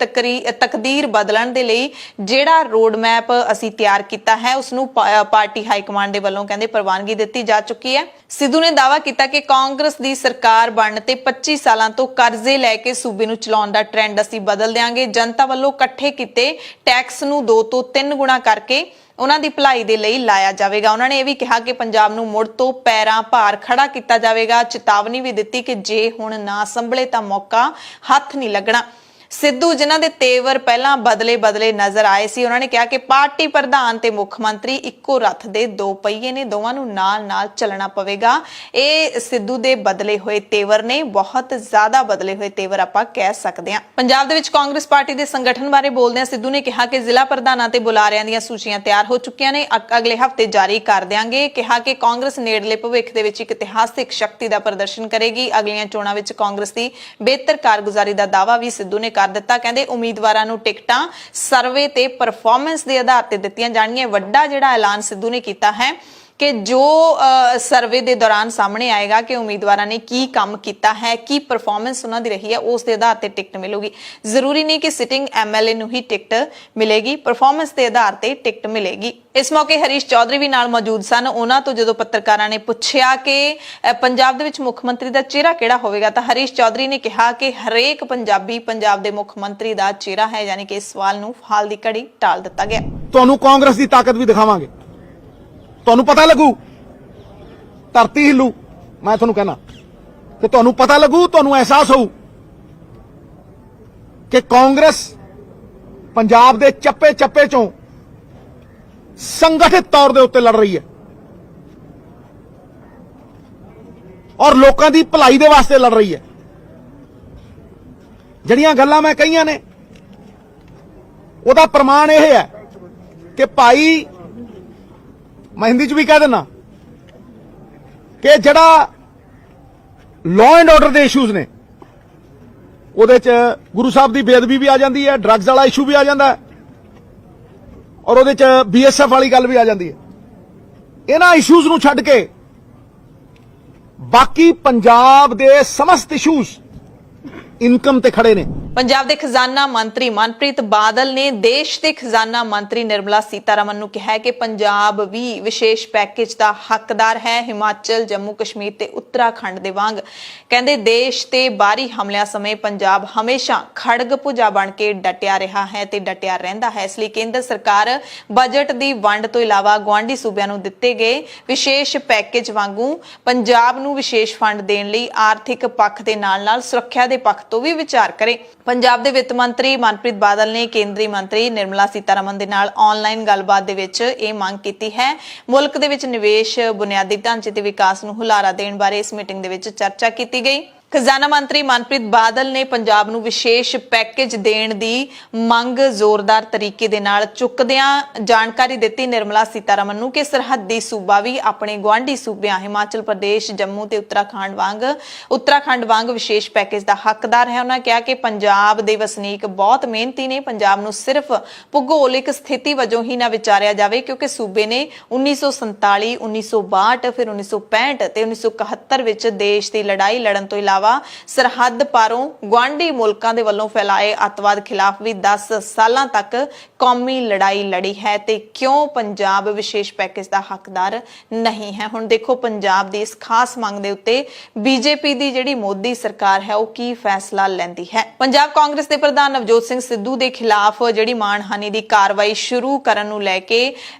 B: ਤਕਦੀਰ ਬਦਲਣ ਦੇ ਲਈ ਜਿਹੜਾ ਰੋਡ ਮੈਪ ਅਸੀਂ ਤਿਆਰ ਕੀਤਾ ਹੈ ਉਸ ਨੂੰ ਪਾਰਟੀ ਹਾਈ ਕਮਾਂਡ ਦੇ ਵੱਲੋਂ ਕਹਿੰਦੇ ਪ੍ਰਵਾਨਗੀ ਦਿੱਤੀ ਜਾ ਚੁੱਕੀ ਹੈ। ਸਿੱਧੂ ਨੇ ਦਾਅਵਾ ਕੀਤਾ ਕਿ ਕਾਂਗਰਸ ਦੀ ਸਰਕਾਰ ਬਣਨ ਤੇ 25 ਸਾਲਾਂ ਤੋਂ ਕਰਜ਼ੇ ਲੈ ਕੇ ਸੂਬੇ ਨੂੰ ਚਲਾਉਣ ਦਾ ਟ੍ਰੈਂਡ ਅਸੀਂ ਬਦਲ ਦਿਆਂਗੇ। ਜਨਤਾ ਵੱਲੋਂ ਇਕੱਠੇ ਕੀਤੇ ਟੈਕਸ ਨੂੰ 2 ਤੋਂ 3 ਗੁਣਾ ਕਰਕੇ ਉਹਨਾਂ ਦੀ ਭਲਾਈ ਦੇ ਲਈ ਲਾਇਆ ਜਾਵੇਗਾ। ਉਹਨਾਂ ਨੇ ਇਹ ਵੀ ਕਿਹਾ ਕਿ ਪੰਜਾਬ ਨੂੰ ਮੁੜ ਤੋਂ ਪੈਰਾਂ ਭਾਰ ਖੜਾ ਕੀਤਾ ਜਾਵੇਗਾ। ਚੇਤਾਵਨੀ ਵੀ ਦਿੱਤੀ ਕਿ ਜੇ ਹੁਣ ਨਾ ਸੰਭਲੇ ਤਾਂ ਮੌਕਾ ਹੱਥ ਨਹੀਂ ਲੱਗਣਾ। ਸਿੱਧੂ ਜਿਨ੍ਹਾਂ ਦੇ ਤੇਵਰ ਪਹਿਲਾਂ ਬਦਲੇ ਨਜ਼ਰ ਆਏ ਸੀ, ਉਹਨਾਂ ਨੇ ਕਿਹਾ ਕਿ ਪਾਰਟੀ ਪ੍ਰਧਾਨ ਤੇ ਮੁੱਖ ਮੰਤਰੀ ਇੱਕੋ ਰੱਥ ਦੇ 2 ਪਹੀਏ ਨੇ, ਦੋਵਾਂ ਨੂੰ ਨਾਲ-ਨਾਲ ਚੱਲਣਾ ਪਵੇਗਾ। ਇਹ ਸਿੱਧੂ ਦੇ ਬਦਲੇ ਹੋਏ ਤੇਵਰ ਨੇ, ਬਹੁਤ ਜ਼ਿਆਦਾ ਬਦਲੇ ਹੋਏ ਤੇਵਰ ਆਪਾਂ ਕਹਿ ਸਕਦੇ ਹਾਂ। ਪੰਜਾਬ ਦੇ ਵਿੱਚ ਕਾਂਗਰਸ ਪਾਰਟੀ ਦੇ ਸੰਗਠਨ ਬਾਰੇ ਬੋਲਦਿਆਂ ਸਿੱਧੂ ਨੇ ਕਿਹਾ ਕਿ ਜ਼ਿਲ੍ਹਾ ਪ੍ਰਧਾਨਾਂ ਤੇ ਬੁਲਾਰਿਆਂ ਦੀਆਂ ਸੂਚੀਆਂ ਤਿਆਰ ਹੋ ਚੁੱਕੀਆਂ ਨੇ, ਅਗਲੇ ਹਫ਼ਤੇ ਜਾਰੀ ਕਰ ਦਿਆਂਗੇ। ਕਿਹਾ ਕਿ ਕਾਂਗਰਸ ਨੇੜਲੇ ਭਵਿੱਖ ਦੇ ਵਿੱਚ ਇੱਕ ਇਤਿਹਾਸਿਕ ਸ਼ਕਤੀ ਦਾ ਪ੍ਰਦਰਸ਼ਨ ਕਰੇਗੀ। ਅਗਲੀਆਂ ਚੋਣਾਂ ਵਿੱਚ ਕਾਂਗਰਸ ਦੀ ਬਿਹਤਰ ਕਾਰਗੁਜ਼ਾਰੀ ਦਾ ਦਾਅਵਾ ਵੀ ਸਿੱਧੂ ਨੇ ਕਰ ਦਿੱਤਾ। ਕਹਿੰਦੇ ਉਮੀਦਵਾਰਾਂ ਨੂੰ ਟਿਕਟਾਂ ਸਰਵੇ ਤੇ ਪਰਫਾਰਮੈਂਸ ਦੇ ਆਧਾਰ ਤੇ ਦਿੱਤੀਆਂ ਜਾਣਗੀਆਂ। ਵੱਡਾ ਜਿਹੜਾ ਐਲਾਨ ਸਿੱਧੂ ਨੇ ਕੀਤਾ ਹੈ ਕਿ ਜੋ ਸਰਵੇ ਦੇ ਦੌਰਾਨ ਸਾਹਮਣੇ ਆਏਗਾ ਕਿ ਉਮੀਦਵਾਰਾਂ ਨੇ ਕੀ ਕੰਮ ਕੀਤਾ ਹੈ, ਕੀ ਪਰਫਾਰਮੈਂਸ ਉਹਨਾਂ ਦੀ ਰਹੀ ਹੈ, ਉਸ ਦੇ ਆਧਾਰ ਤੇ ਟਿਕਟ ਮਿਲੂਗੀ। ਜ਼ਰੂਰੀ ਨਹੀਂ ਕਿ ਸਿਟਿੰਗ ਐਮਐਲਏ ਨੂੰ ਹੀ ਟਿਕਟ ਮਿਲੇਗੀ, ਪਰਫਾਰਮੈਂਸ ਦੇ ਆਧਾਰ ਤੇ ਟਿਕਟ ਮਿਲੇਗੀ। ਇਸ ਮੌਕੇ ਹਰੀਸ਼ ਚੌਧਰੀ ਵੀ ਨਾਲ ਮੌਜੂਦ ਸਨ। ਉਹਨਾਂ ਤੋਂ ਜਦੋਂ ਪੱਤਰਕਾਰਾਂ ਨੇ ਪੁੱਛਿਆ ਕਿ ਪੰਜਾਬ ਦੇ ਵਿੱਚ ਮੁੱਖ ਮੰਤਰੀ ਦਾ ਚਿਹਰਾ ਕਿਹੜਾ ਹੋਵੇਗਾ ਤਾਂ ਹਰੀਸ਼ ਚੌਧਰੀ ਨੇ ਕਿਹਾ ਕਿ ਹਰੇਕ ਪੰਜਾਬੀ ਪੰਜਾਬ ਦੇ ਮੁੱਖ ਮੰਤਰੀ ਦਾ ਚਿਹਰਾ ਹੈ, ਯਾਨੀ ਕਿ ਇਸ ਸਵਾਲ ਨੂੰ ਹਾਲ ਦੀ ਘੜੀ ਟਾਲ ਦਿੱਤਾ ਗਿਆ।
F: ਤੁਹਾਨੂੰ ਕਾਂਗਰਸ ਦੀ ਤਾਕਤ ਵੀ ਦਿਖਾਵਾਂਗੇ, ਤੁਹਾਨੂੰ ਪਤਾ ਲੱਗੂ, ਧਰਤੀ ਹਿੱਲੂ। ਮੈਂ ਤੁਹਾਨੂੰ ਕਹਿਣਾ ਕਿ ਤੁਹਾਨੂੰ ਪਤਾ ਲੱਗੂ, ਤੁਹਾਨੂੰ ਅਹਿਸਾਸ ਹੋਊ ਕਿ ਕਾਂਗਰਸ ਪੰਜਾਬ ਦੇ ਚੱਪੇ ਚੋਂ ਸੰਗਠਿਤ ਤੌਰ ਦੇ ਉੱਤੇ ਲੜ ਰਹੀ ਹੈ ਔਰ ਲੋਕਾਂ ਦੀ ਭਲਾਈ ਦੇ ਵਾਸਤੇ ਲੜ ਰਹੀ ਹੈ। ਜਿਹੜੀਆਂ ਗੱਲਾਂ ਮੈਂ ਕਹੀਆਂ ਨੇ ਉਹਦਾ ਪ੍ਰਮਾਣ ਇਹ ਹੈ ਕਿ ਭਾਈ, ਮੈਂ ਹਿੰਦੀ ਚ ਵੀ ਕਹਿ ਦਿੰਦਾ ਕਿ ਜਿਹੜਾ ਲਾਅ ਐਂਡ ਆਰਡਰ ਦੇ ਇਸ਼ੂਜ਼ ਨੇ ਉਹਦੇ ਚ ਗੁਰੂ ਸਾਹਿਬ ਦੀ ਬੇਅਦਬੀ ਵੀ ਆ ਜਾਂਦੀ ਹੈ, ਡਰੱਗਸ ਵਾਲਾ ਇਸ਼ੂ ਵੀ ਆ ਜਾਂਦਾ ਹੈ ਔਰ ਉਹਦੇ ਚ ਬੀਐਸਐਫ ਵਾਲੀ ਗੱਲ ਵੀ ਆ ਜਾਂਦੀ ਹੈ। ਇਹਨਾਂ ਇਸ਼ੂਜ਼ ਨੂੰ ਛੱਡ ਕੇ ਬਾਕੀ ਪੰਜਾਬ ਦੇ ਸਮਸਤ ਇਸ਼ੂਜ਼ ਇਨਕਮ ਤੇ ਖੜੇ ਨੇ।
B: ਪੰਜਾਬ ਦੇ ਖਜ਼ਾਨਾ ਮੰਤਰੀ ਮਨਪ੍ਰੀਤ ਬਾਦਲ ਨੇ ਦੇਸ਼ ਦੇ ਖਜ਼ਾਨਾ ਮੰਤਰੀ ਨਿਰਮਲਾ ਸੀਤਾਰਮਨ ਨੂੰ ਕਿਹਾ ਕਿ ਪੰਜਾਬ ਵੀ ਵਿਸ਼ੇਸ਼ ਪੈਕੇਜ ਦਾ ਹੱਕਦਾਰ ਹੈ। ਹਿਮਾਚਲ, ਜੰਮੂ ਕਸ਼ਮੀਰ ਤੇ ਉੱਤਰਾਖੰਡ ਦੇ ਵਾਂਗ ਕਹਿੰਦੇ ਦੇਸ਼ ਤੇ ਬਾਹਰੀ ਹਮਲਿਆਂ ਸਮੇਂ ਪੰਜਾਬ ਹਮੇਸ਼ਾ ਖੜਗ ਭੁਜਾ ਬਣ ਕੇ ਡਟਿਆ ਰਿਹਾ ਹੈ ਤੇ ਡਟਿਆ ਰਹਿੰਦਾ ਹੈ। ਇਸ ਲਈ ਕੇਂਦਰ ਸਰਕਾਰ ਬਜਟ ਦੀ ਵੰਡ ਤੋਂ ਇਲਾਵਾ ਗੁਆਂਢੀ ਸੂਬਿਆਂ ਨੂੰ ਦਿੱਤੇ ਗਏ ਵਿਸ਼ੇਸ਼ ਪੈਕੇਜ ਵਾਂਗੂ ਪੰਜਾਬ ਨੂੰ ਵਿਸ਼ੇਸ਼ ਫੰਡ ਦੇਣ ਲਈ ਆਰਥਿਕ ਪੱਖ ਦੇ ਨਾਲ-ਨਾਲ ਸੁਰੱਖਿਆ ਦੇ ਪੱਖ ਤੋਂ ਵੀ ਵਿਚਾਰ ਕਰੇ। ਪੰਜਾਬ ਦੇ ਵਿੱਤ ਮੰਤਰੀ ਮਨਪ੍ਰੀਤ ਬਾਦਲ ਨੇ ਕੇਂਦਰੀ ਮੰਤਰੀ ਨਿਰਮਲਾ ਸੀਤਾਰਮਨ ਦੇ ਨਾਲ ਆਨਲਾਈਨ ਗੱਲਬਾਤ ਦੇ ਵਿੱਚ ਇਹ ਮੰਗ ਕੀਤੀ ਹੈ। ਮੁਲਕ ਦੇ ਵਿੱਚ ਨਿਵੇਸ਼, ਬੁਨਿਆਦੀ ਢਾਂਚੇ ਤੇ ਵਿਕਾਸ ਨੂੰ ਹੁਲਾਰਾ ਦੇਣ ਬਾਰੇ ਇਸ ਮੀਟਿੰਗ ਦੇ ਵਿੱਚ ਚਰਚਾ ਕੀਤੀ ਗਈ। ਖਜ਼ਾਨਾ ਮੰਤਰੀ ਮਨਪ੍ਰੀਤ ਬਾਦਲ ਨੇ ਪੰਜਾਬ ਨੂੰ ਵਿਸ਼ੇਸ਼ ਪੈਕੇਜ ਦੇਣ ਦੀ ਮੰਗ ਜ਼ੋਰਦਾਰ ਤਰੀਕੇ ਦੇ ਨਾਲ ਚੁੱਕਦਿਆਂ ਜਾਣਕਾਰੀ ਦਿੱਤੀ ਨਿਰਮਲਾ ਸੀਤਾਰਮਨ ਨੂੰ ਕਿ ਸਰਹੱਦੀ ਸੂਬਾ ਵੀ ਆਪਣੇ ਗੁਆਂਢੀ ਸੂਬਿਆਂ ਹਿਮਾਚਲ ਪ੍ਰਦੇਸ਼, ਜੰਮੂ ਤੇ ਉੱਤਰਾਖੰਡ ਵਾਂਗ ਵਿਸ਼ੇਸ਼ ਪੈਕੇਜ ਦਾ ਹੱਕਦਾਰ ਹੈ। ਉਹਨਾਂ ਕਿਹਾ ਕਿ ਪੰਜਾਬ ਦੇ ਵਸਨੀਕ ਬਹੁਤ ਮਿਹਨਤੀ ਨੇ। ਪੰਜਾਬ ਨੂੰ ਸਿਰਫ ਭੂਗੋਲਿਕ ਸਥਿਤੀ ਵਜੋਂ ਹੀ ਨਾ ਵਿਚਾਰਿਆ ਜਾਵੇ ਕਿਉਂਕਿ ਸੂਬੇ ਨੇ 1947, 1962, ਫਿਰ 1965 ਤੇ 1971 ਵਿੱਚ ਦੇਸ਼ ਦੀ ਲੜਾਈ ਲੜਨ ਤੋਂ ਇਲਾਵਾ ਸਰਹੱਦ ਪਾਰੋਂ ਗੁਆਂਢੀ ਮੁਲਕਾਂ ਦੇ ਵੱਲੋਂ ਫੈਲਾਏ ਅੱਤਵਾਦ ਖਿਲਾਫ ਵੀ 10 ਸਾਲਾਂ ਤੱਕ ਕੌਮੀ ਲੜਾਈ ਲੜੀ ਹੈ ਤੇ ਕਿਉਂ ਪੰਜਾਬ ਵਿਸ਼ੇਸ਼ ਪੈਕੇਜ ਦਾ ਹੱਕਦਾਰ ਨਹੀਂ ਹੈ। ਹੁਣ ਦੇਖੋ ਪੰਜਾਬ ਦੀ ਇਸ ਖਾਸ ਮੰਗ ਦੇ ਉੱਤੇ ਬੀਜੇਪੀ ਦੀ ਜਿਹੜੀ ਮੋਦੀ ਸਰਕਾਰ ਹੈ ਉਹ ਕੀ ਫੈਸਲਾ ਲੈਂਦੀ ਹੈ। ਪੰਜਾਬ ਕਾਂਗਰਸ ਦੇ ਪ੍ਰਧਾਨ ਨਵਜੋਤ ਸਿੰਘ ਸਿੱਧੂ ਦੇ ਖਿਲਾਫ ਜਿਹੜੀ ਮਾਣਹਾਨੀ ਦੀ ਕਾਰਵਾਈ ਸ਼ੁਰੂ ਕਰਨ ਨੂੰ ਲੈ ਕੇ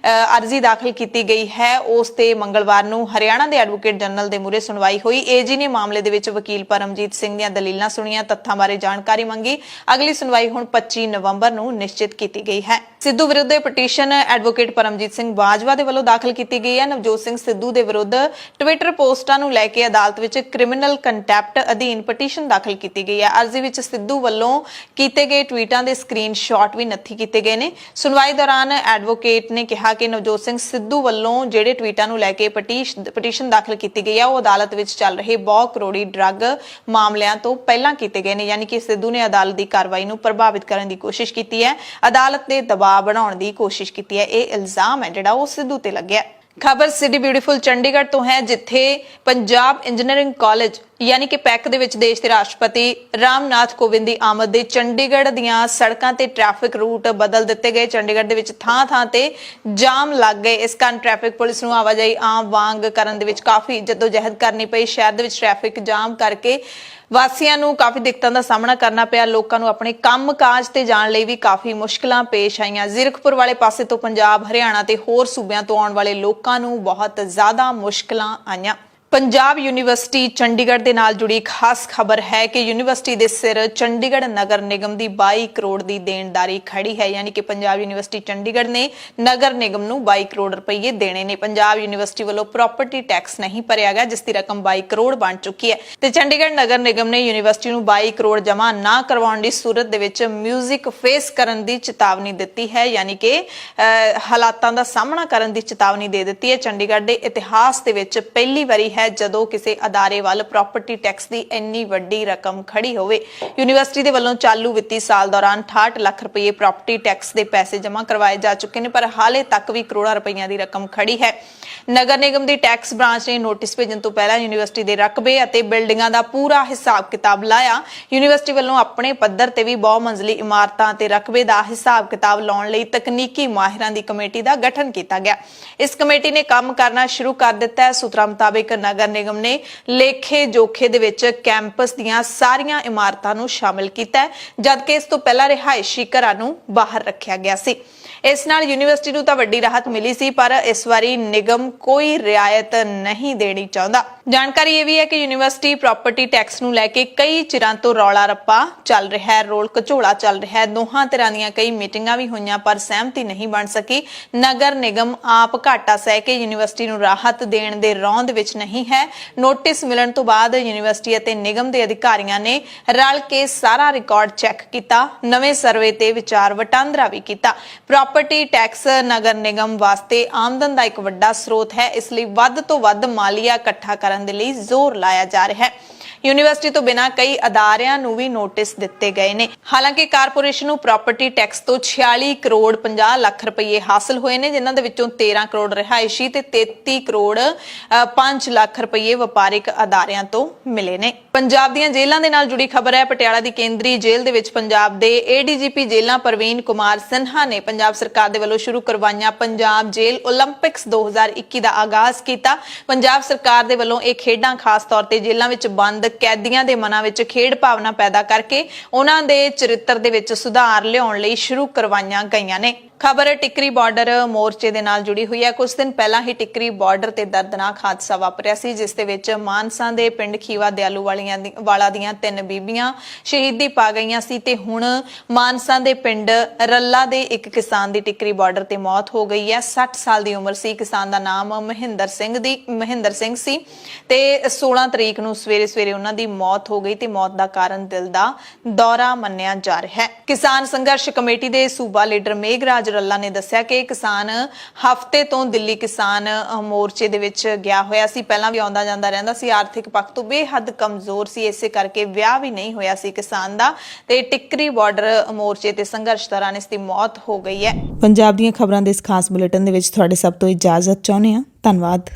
B: ਅਰਜ਼ੀ ਦਾਖਲ ਕੀਤੀ ਗਈ ਹੈ, ਉਸ ਤੇ ਮੰਗਲਵਾਰ ਨੂੰ ਹਰਿਆਣਾ ਦੇ ਐਡਵੋਕੇਟ ਜਨਰਲ ਦੇ ਮੂਹਰੇ ਸੁਣਵਾਈ ਹੋਈ। ਏਜੀ ਨੇ ਮਾਮਲੇ ਦੇ ਵਿੱਚ ਵਕੀਲ ਪਰਮਜੀਤ ਸਿੰਘ ਦੀਆਂ ਦਲੀਲਾਂ ਸੁਣੀਆਂ, ਤੱਥਾਂ ਬਾਰੇ ਜਾਣਕਾਰੀ ਮੰਗੀ। ਅਗਲੀ ਸੁਣਵਾਈ ਹੁਣ 25 ਨਵੰਬਰ ਨੂੰ ਨਿਸ਼ਚਿਤ ਕੀਤੀ ਗਈ ਹੈ। ਸਿੱਧੂ ਵਿਰੁੱਧ ਪਟੀਸ਼ਨ ਐਡਵੋਕੇਟ ਪਰਮਜੀਤ ਸਿੰਘ ਬਾਜਵਾ ਦੇ ਵੱਲੋਂ ਦਾਖਲ ਕੀਤੀ ਗਈ ਹੈ। ਨਵਜੋਤ ਸਿੰਘ ਸਿੱਧੂ ਦੇ ਵਿਰੁੱਧ ਟਵਿੱਟਰ ਪੋਸਟਾਂ ਨੂੰ ਲੈ ਕੇ ਅਦਾਲਤ ਵਿੱਚ ਕ੍ਰਿਮੀਨਲ ਕੰਟੈਂਪਟ ਅਧੀਨ ਪਟੀਸ਼ਨ ਦਾਖਲ ਕੀਤੀ ਗਈ ਹੈ। ਅਰਜ਼ੀ ਵਿੱਚ ਸਿੱਧੂ ਵੱਲੋਂ ਕੀਤੇ ਗਏ ਟਵੀਟਾਂ ਦੇ ਸਕਰੀਨਸ਼ਾਟ ਵੀ ਨੱਥੀ ਕੀਤੇ ਗਏ ਨੇ। ਸੁਣਵਾਈ ਦੌਰਾਨ ਐਡਵੋਕੇਟ ਨੇ ਕਿਹਾ ਕਿ ਨਵਜੋਤ ਸਿੰਘ ਸਿੱਧੂ ਵੱਲੋਂ ਜਿਹੜੇ ਟਵੀਟਾਂ ਨੂੰ ਲੈ ਕੇ ਪਟੀਸ਼ਨ ਦਾਖਲ ਕੀਤੀ ਗਈ ਹੈ ਉਹ ਅਦਾਲਤ ਵਿੱਚ ਚੱਲ ਰਹੇ ਬਹੁਤ ਕਰੋੜੀ ਡਰੱਗ ਮਾਮਲਿਆਂ ਤੋਂ ਪਹਿਲਾਂ ਕੀਤੇ ਗਏ ਨੇ, ਯਾਨੀ ਕਿ ਸਿੱਧੂ ਨੇ ਅਦਾਲਤ ਦੀ ਕਾਰਵਾਈ ਨੂੰ ਪ੍ਰਭਾਵਿਤ ਕਰਨ ਦੀ ਕੋਸ਼ਿਸ਼ ਕੀਤੀ ਹੈ, ਅਦਾਲਤ ਦੇ ਦਬਾਅ ਬਣਾਉਣ ਦੀ ਕੋਸ਼ਿਸ਼ ਕੀਤੀ ਹੈ। ਇਹ ਇਲਜ਼ਾਮ ਹੈ ਜਿਹੜਾ ਉਹ ਸਿੱਧੂ ਤੇ ਲੱਗਿਆ। ਖਬਰ ਸਿਟੀ ਬਿਊਟੀਫੁਲ ਚੰਡੀਗੜ੍ਹ ਤੋਂ ਹੈ, ਜਿੱਥੇ ਪੰਜਾਬ ਇੰਜੀਨੀਅਰਿੰਗ ਕਾਲਜ ਯਾਨੀ ਕਿ ਪੈਕ ਦੇ ਵਿੱਚ ਦੇਸ਼ ਦੇ ਰਾਸ਼ਟਰਪਤੀ ਰਾਮਨਾਥ ਕੋਵਿੰਦ ਦੀ ਆਮਦ ਦੇ ਚੰਡੀਗੜ੍ਹ ਦੀਆਂ ਸੜਕਾਂ ਤੇ ਟ੍ਰੈਫਿਕ ਰੂਟ ਬਦਲ ਦਿੱਤੇ ਗਏ। ਚੰਡੀਗੜ੍ਹ ਦੇ ਵਿੱਚ ਥਾਂ-ਥਾਂ ਤੇ ਜਾਮ ਲੱਗ ਗਏ। ਇਸ ਕਾਰਨ ਟ੍ਰੈਫਿਕ ਪੁਲਿਸ ਨੂੰ ਆਵਾਜਾਈ ਆਮ ਵਾਂਗ ਕਰਨ ਦੇ ਵਿੱਚ ਕਾਫੀ ਜਦੋਜਹਿਦ ਕਰਨੀ ਪਈ। ਸ਼ਹਿਰ ਦੇ ਵਿੱਚ ਟ੍ਰੈਫਿਕ ਜਾਮ ਕਰਕੇ ਵਾਸੀਆਂ ਨੂੰ ਕਾਫੀ ਦਿੱਕਤਾਂ ਦਾ ਸਾਹਮਣਾ ਕਰਨਾ ਪਿਆ। ਲੋਕਾਂ ਨੂੰ ਆਪਣੇ ਕੰਮ-ਕਾਜ ਤੇ ਜਾਣ ਲਈ ਵੀ ਕਾਫੀ ਮੁਸ਼ਕਲਾਂ ਪੇਸ਼ ਆਈਆਂ। ਜ਼ੀਰਕਪੁਰ ਵਾਲੇ ਪਾਸੇ ਤੋਂ ਪੰਜਾਬ, ਹਰਿਆਣਾ ਤੇ ਹੋਰ ਸੂਬਿਆਂ ਤੋਂ ਆਉਣ ਵਾਲੇ ਲੋਕਾਂ ਨੂੰ ਬਹੁਤ ਜ਼ਿਆਦਾ ਮੁਸ਼ਕਲਾਂ ਆਈਆਂ। ਪੰਜਾਬ ਯੂਨੀਵਰਸਿਟੀ ਚੰਡੀਗੜ੍ਹ ਦੇ ਨਾਲ ਜੁੜੀ ਖਾਸ ਖਬਰ ਹੈ ਕਿ ਯੂਨੀਵਰਸਿਟੀ ਦੇ ਸਿਰ ਚੰਡੀਗੜ੍ਹ ਨਗਰ ਨਿਗਮ ਦੀ 22 ਕਰੋੜ ਦੀ ਦੇਣਦਾਰੀ ਖੜੀ ਹੈ। ਯਾਨੀ ਕਿ ਪੰਜਾਬ ਯੂਨੀਵਰਸਿਟੀ ਚੰਡੀਗੜ੍ਹ ਨੇ ਨਗਰ ਨਿਗਮ ਨੂੰ 22 ਕਰੋੜ ਰੁਪਏ ਦੇਣੇ ਨੇ। ਪੰਜਾਬ ਯੂਨੀਵਰਸਿਟੀ ਵੱਲੋਂ ਪ੍ਰਾਪਰਟੀ ਟੈਕਸ ਨਹੀਂ ਭਰਿਆ ਗਿਆ, ਜਿਸ ਦੀ ਰਕਮ 22 ਕਰੋੜ ਬਣ ਚੁੱਕੀ ਹੈ ਤੇ ਚੰਡੀਗੜ੍ਹ ਨਗਰ ਨਿਗਮ ਨੇ ਯੂਨੀਵਰਸਿਟੀ ਨੂੰ 22 ਕਰੋੜ ਜਮ੍ਹਾਂ ਨਾ ਕਰਵਾਉਣ ਦੀ ਸੂਰਤ ਦੇ ਵਿੱਚ ਮਿਊਜ਼ਿਕ ਫੇਸ ਕਰਨ ਦੀ ਚੇਤਾਵਨੀ ਦਿੱਤੀ ਹੈ। ਯਾਨੀ ਕਿ ਹਾਲਾਤਾਂ ਦਾ ਸਾਹਮਣਾ ਕਰਨ ਦੀ ਚੇਤਾਵਨੀ ਦੇ ਦਿੱਤੀ ਹੈ। ਚੰਡੀਗੜ੍ਹ ਦੇ ਇਤਿਹਾਸ ਦੇ ਵਿੱਚ ਪਹਿਲੀ ਵਾਰੀ ਹੈ ਜਦੋਂ ਕਿਸੇ ਅਦਾਰੇ ਵੱਲ ਪ੍ਰਾਪਰਟੀ ਟੈਕਸ ਦੀ ਇੰਨੀ ਵੱਡੀ ਰਕਮ ਖੜੀ ਹੋਵੇ। ਯੂਨੀਵਰਸਿਟੀ ਦੇ ਵੱਲੋਂ ਚਾਲੂ ਵਿੱਤੀ ਸਾਲ ਦੌਰਾਨ 68 ਲੱਖ ਰੁਪਏ ਪ੍ਰਾਪਰਟੀ ਟੈਕਸ ਦੇ ਪੈਸੇ ਜਮ੍ਹਾਂ ਕਰਵਾਏ ਜਾ ਚੁੱਕੇ ਨੇ, ਪਰ ਹਾਲੇ ਤੱਕ ਵੀ ਕਰੋੜਾਂ ਰੁਪਈਆਂ ਦੀ ਰਕਮ ਖੜੀ ਹੈ। ਨਗਰ ਨਿਗਮ ਦੀ ਟੈਕਸ ਬ੍ਰਾਂਚ ਨੇ ਨੋਟਿਸ ਭੇਜਣ ਤੋਂ ਪਹਿਲਾਂ ਯੂਨੀਵਰਸਿਟੀ ਦੇ ਰਕਬੇ ਅਤੇ ਬਿਲਡਿੰਗਾਂ ਦਾ ਪੂਰਾ ਹਿਸਾਬ ਕਿਤਾਬ ਲਾਇਆ। ਯੂਨੀਵਰਸਿਟੀ ਵੱਲੋਂ ਆਪਣੇ ਪੱਧਰ ਤੇ ਵੀ ਬਹੁ ਮੰਜ਼ਲੀ ਇਮਾਰਤਾਂ ਤੇ ਰਕਬੇ ਦਾ ਹਿਸਾਬ ਕਿਤਾਬ ਲਾਉਣ ਲਈ ਤਕਨੀਕੀ ਮਾਹਿਰਾਂ ਦੀ ਕਮੇਟੀ ਦਾ ਗਠਨ ਕੀਤਾ ਗਿਆ। ਇਸ ਕਮੇਟੀ ਨੇ ਕੰਮ ਕਰਨਾ ਸ਼ੁਰੂ ਕਰ ਦਿੱਤਾ ਹੈ। ਸੂਤਰਾਂ ਮੁਤਾਬਿਕ ਨਗਰ ਨਿਗਮ ਨੇ ਲੇਖੇ ਜੋਖੇ ਦੇ ਵਿੱਚ ਕੈਂਪਸ ਦੀਆਂ ਸਾਰੀਆਂ ਇਮਾਰਤਾਂ ਨੂੰ ਸ਼ਾਮਿਲ ਕੀਤਾ ਹੈ, ਜਦਕਿ ਇਸ ਤੋਂ ਪਹਿਲਾਂ ਰਿਹਾਇਸ਼ੀ ਘਰਾਂ ਨੂੰ ਬਾਹਰ ਰੱਖਿਆ ਗਿਆ ਸੀ। ਇਸ ਨਾਲ ਯੂਨੀਵਰਸਿਟੀ ਨੂੰ ਤਾਂ ਵੱਡੀ ਰਾਹਤ ਮਿਲੀ ਸੀ, ਪਰ ਇਸ ਵਾਰੀ ਨਿਗਮ ਕੋਈ ਰਿਆਇਤ ਨਹੀਂ ਦੇਣੀ ਚਾਹੁੰਦਾ। ਜਾਣਕਾਰੀ ਇਹ ਵੀ ਹੈ ਕਿ ਯੂਨੀਵਰਸਿਟੀ ਪ੍ਰਾਪਰਟੀ ਟੈਕਸ ਨੂੰ ਲੈ ਕੇ ਕਈ ਚਿਰਾਂ ਤੋਂ ਰੌਲਾ ਰੱਪਾ ਚੱਲ ਰਿਹਾ ਹੈ, ਰੋਲ ਘਚੋਲਾ ਚੱਲ ਰਿਹਾ ਹੈ। ਦੋਹਾਂ ਧਿਰਾਂ ਦੀਆਂ ਕਈ ਮੀਟਿੰਗਾਂ ਵੀ ਹੋਈਆਂ, ਪਰ ਸਹਿਮਤੀ ਨਹੀਂ ਬਣ ਸਕੀ। ਨਗਰ ਨਿਗਮ ਆਪ ਘਾਟਾ ਸਹਿ ਕੇ ਯੂਨੀਵਰਸਿਟੀ ਨੂੰ ਰਾਹਤ ਦੇਣ ਦੇ ਰੌਂਦ ਵਿੱਚ ਨਹੀਂ ਹੈ। ਨੋਟਿਸ ਮਿਲਣ ਤੋਂ ਬਾਅਦ ਯੂਨੀਵਰਸਿਟੀ ਅਤੇ ਨਿਗਮ ਦੇ ਅਧਿਕਾਰੀਆਂ ਨੇ ਰਲ ਕੇ ਸਾਰਾ ਰਿਕਾਰਡ ਚੈੱਕ ਕੀਤਾ, ਨਵੇਂ ਸਰਵੇ ਤੇ ਵਿਚਾਰ ਵਟਾਂਦਰਾ ਵੀ ਕੀਤਾ। ਪ੍ਰਾਪਰਟੀ ਟੈਕਸ ਨਗਰ ਨਿਗਮ ਵਾਸਤੇ ਆਮਦਨ ਦਾ ਇੱਕ ਵੱਡਾ ਸਰੋਤ ਹੈ, ਇਸ ਲਈ ਵੱਧ ਤੋਂ ਵੱਧ ਮਾਲੀਆ ਇਕੱਠਾ ਕਰਨ ਦੇ ਲਈ ਜ਼ੋਰ ਲਾਇਆ ਜਾ ਰਿਹਾ ਹੈ। ਯੂਨੀਵਰਸਿਟੀ ਤੋਂ ਬਿਨਾਂ ਕਈ ਅਦਾਰਿਆਂ ਨੂੰ ਵੀ ਨੋਟਿਸ ਦਿੱਤੇ ਗਏ ਨੇ। ਹਾਲਾਂਕਿ ਕਾਰਪੋਰੇਸ਼ਨ ਨੂੰ ਪ੍ਰਾਪਰਟੀ ਟੈਕਸ ਤੋਂ 46 ਕਰੋੜ 50 ਲੱਖ ਰੁਪਏ ਹਾਸਲ ਹੋਏ ਨੇ, ਜਿਨ੍ਹਾਂ ਦੇ ਵਿੱਚੋਂ 13 ਕਰੋੜ ਰਿਹਾਇਸ਼ੀ ਤੇ 33 ਕਰੋੜ 5 ਲੱਖ ਰੁਪਏ ਵਪਾਰਿਕ ਅਦਾਰਿਆਂ ਤੋਂ ਮਿਲੇ ਨੇ। ਪੰਜਾਬ ਦੀਆਂ ਜੇਲ੍ਹਾਂ ਦੇ ਨਾਲ ਜੁੜੀ ਖਬਰ ਹੈ। ਪਟਿਆਲਾ ਦੀ ਕੇਂਦਰੀ ਜੇਲ੍ਹ ਦੇ ਵਿੱਚ ਪੰਜਾਬ ਦੇ ਏਡੀਜੀਪੀ ਜੇਲ੍ਹਾਂ ਪ੍ਰਵੀਨ ਕੁਮਾਰ ਸਿਨਹਾ ਨੇ ਪੰਜਾਬ ਸਰਕਾਰ ਦੇ ਵੱਲੋਂ ਸ਼ੁਰੂ ਕਰਵਾਈਆਂ ਪੰਜਾਬ ਜੇਲ੍ਹ 올림픽ਸ 2021 ਦਾ ਆਗਾਜ਼ ਕੀਤਾ। ਪੰਜਾਬ ਸਰਕਾਰ ਦੇ ਵੱਲੋਂ ਇਹ ਖੇਡਾਂ ਖਾਸ ਤੌਰ ਤੇ ਜੇਲ੍ਹਾਂ ਵਿੱਚ ਬੰਦ ਕੈਦੀਆਂ ਦੇ ਮਨਾਂ ਵਿੱਚ ਖੇਡ ਭਾਵਨਾ ਪੈਦਾ ਕਰਕੇ ਉਹਨਾਂ ਦੇ ਚਰਿੱਤਰ ਦੇ ਵਿੱਚ ਸੁਧਾਰ ਲਿਆਉਣ ਲਈ ਸ਼ੁਰੂ ਕਰਵਾਈਆਂ ਗਈਆਂ ਨੇ। ਖਬਰ ਟਿੱਕਰੀ ਬਾਰਡਰ ਮੋਰਚੇ ਦੇ ਨਾਲ ਜੁੜੀ ਹੋਈ ਹੈ। ਕੁਝ ਦਿਨ ਪਹਿਲਾਂ ਹੀ ਟਿੱਕਰੀ ਬਾਰਡਰ ਤੇ ਦਰਦਨਾਕ ਹਾਦਸਾ ਵਾਪਰਿਆ ਸੀ, ਜਿਸ ਦੇ ਵਿੱਚ ਮਾਨਸਾ ਦੇ ਪਿੰਡ ਖੀਵਾ ਦਿਆਲੂ ਵਾਲਾ ਦੀਆਂ 3 ਬੀਬੀਆਂ ਸ਼ਹੀਦੀ ਪਾ ਗਈਆਂ ਸੀ ਤੇ ਹੁਣ ਮਾਨਸਾ ਦੇ ਪਿੰਡ ਰੱਲਾ ਦੇ ਇੱਕ ਕਿਸਾਨ ਦੀ ਟਿੱਕਰੀ ਬਾਰਡਰ ਤੇ ਮੌਤ ਹੋ ਗਈ ਹੈ। 60 ਸਾਲ ਦੀ ਉਮਰ ਸੀ। ਕਿਸਾਨ ਦਾ ਨਾਮ ਮਹਿੰਦਰ ਸਿੰਘ ਸੀ ਤੇ 16 ਤਰੀਕ ਨੂੰ ਸਵੇਰੇ ਉਹਨਾਂ ਦੀ ਮੌਤ ਹੋ ਗਈ ਤੇ ਮੌਤ ਦਾ ਕਾਰਨ ਦਿਲ ਦਾ ਦੌਰਾ ਮੰਨਿਆ ਜਾ ਰਿਹਾ ਹੈ। ਕਿਸਾਨ ਸੰਘਰਸ਼ ਕਮੇਟੀ ਦੇ ਸੂਬਾ ਲੀਡਰ ਮੇਘਰਾਜ ਰੱਲਾ ਨੇ ਦੱਸਿਆ ਕਿ ਕਿਸਾਨ ਹਫ਼ਤੇ ਤੋਂ ਦਿੱਲੀ ਕਿਸਾਨ ਮੋਰਚੇ ਦੇ ਵਿੱਚ ਗਿਆ ਹੋਇਆ ਸੀ। ਪਹਿਲਾਂ ਵੀ ਆਉਂਦਾ ਜਾਂਦਾ ਰਹਿੰਦਾ ਸੀ। ਆਰਥਿਕ ਪੱਖ ਤੋਂ ਬੇਹੱਦ ਕਮਜ਼ੋਰ ਸੀ, ਇਸੇ ਕਰਕੇ ਵਿਆਹ ਵੀ ਨਹੀਂ ਹੋਇਆ ਸੀ ਕਿਸਾਨ ਦਾ ਤੇ ਟਿੱਕਰੀ ਬਾਰਡਰ ਮੋਰਚੇ ਤੇ ਸੰਘਰਸ਼ ਦੌਰਾਨ ਇਸ ਦੀ ਮੌਤ ਹੋ ਗਈ ਹੈ।
A: ਪੰਜਾਬ ਦੀਆਂ ਖਬਰਾਂ ਦੇ ਇਸ ਖਾਸ ਬੁਲੇਟਿਨ ਦੇ ਵਿੱਚ ਤੁਹਾਡੇ ਸਭ ਤੋਂ ਇਜਾਜ਼ਤ ਚਾਹੁੰਦੇ ਹਾਂ। ਧੰਨਵਾਦ।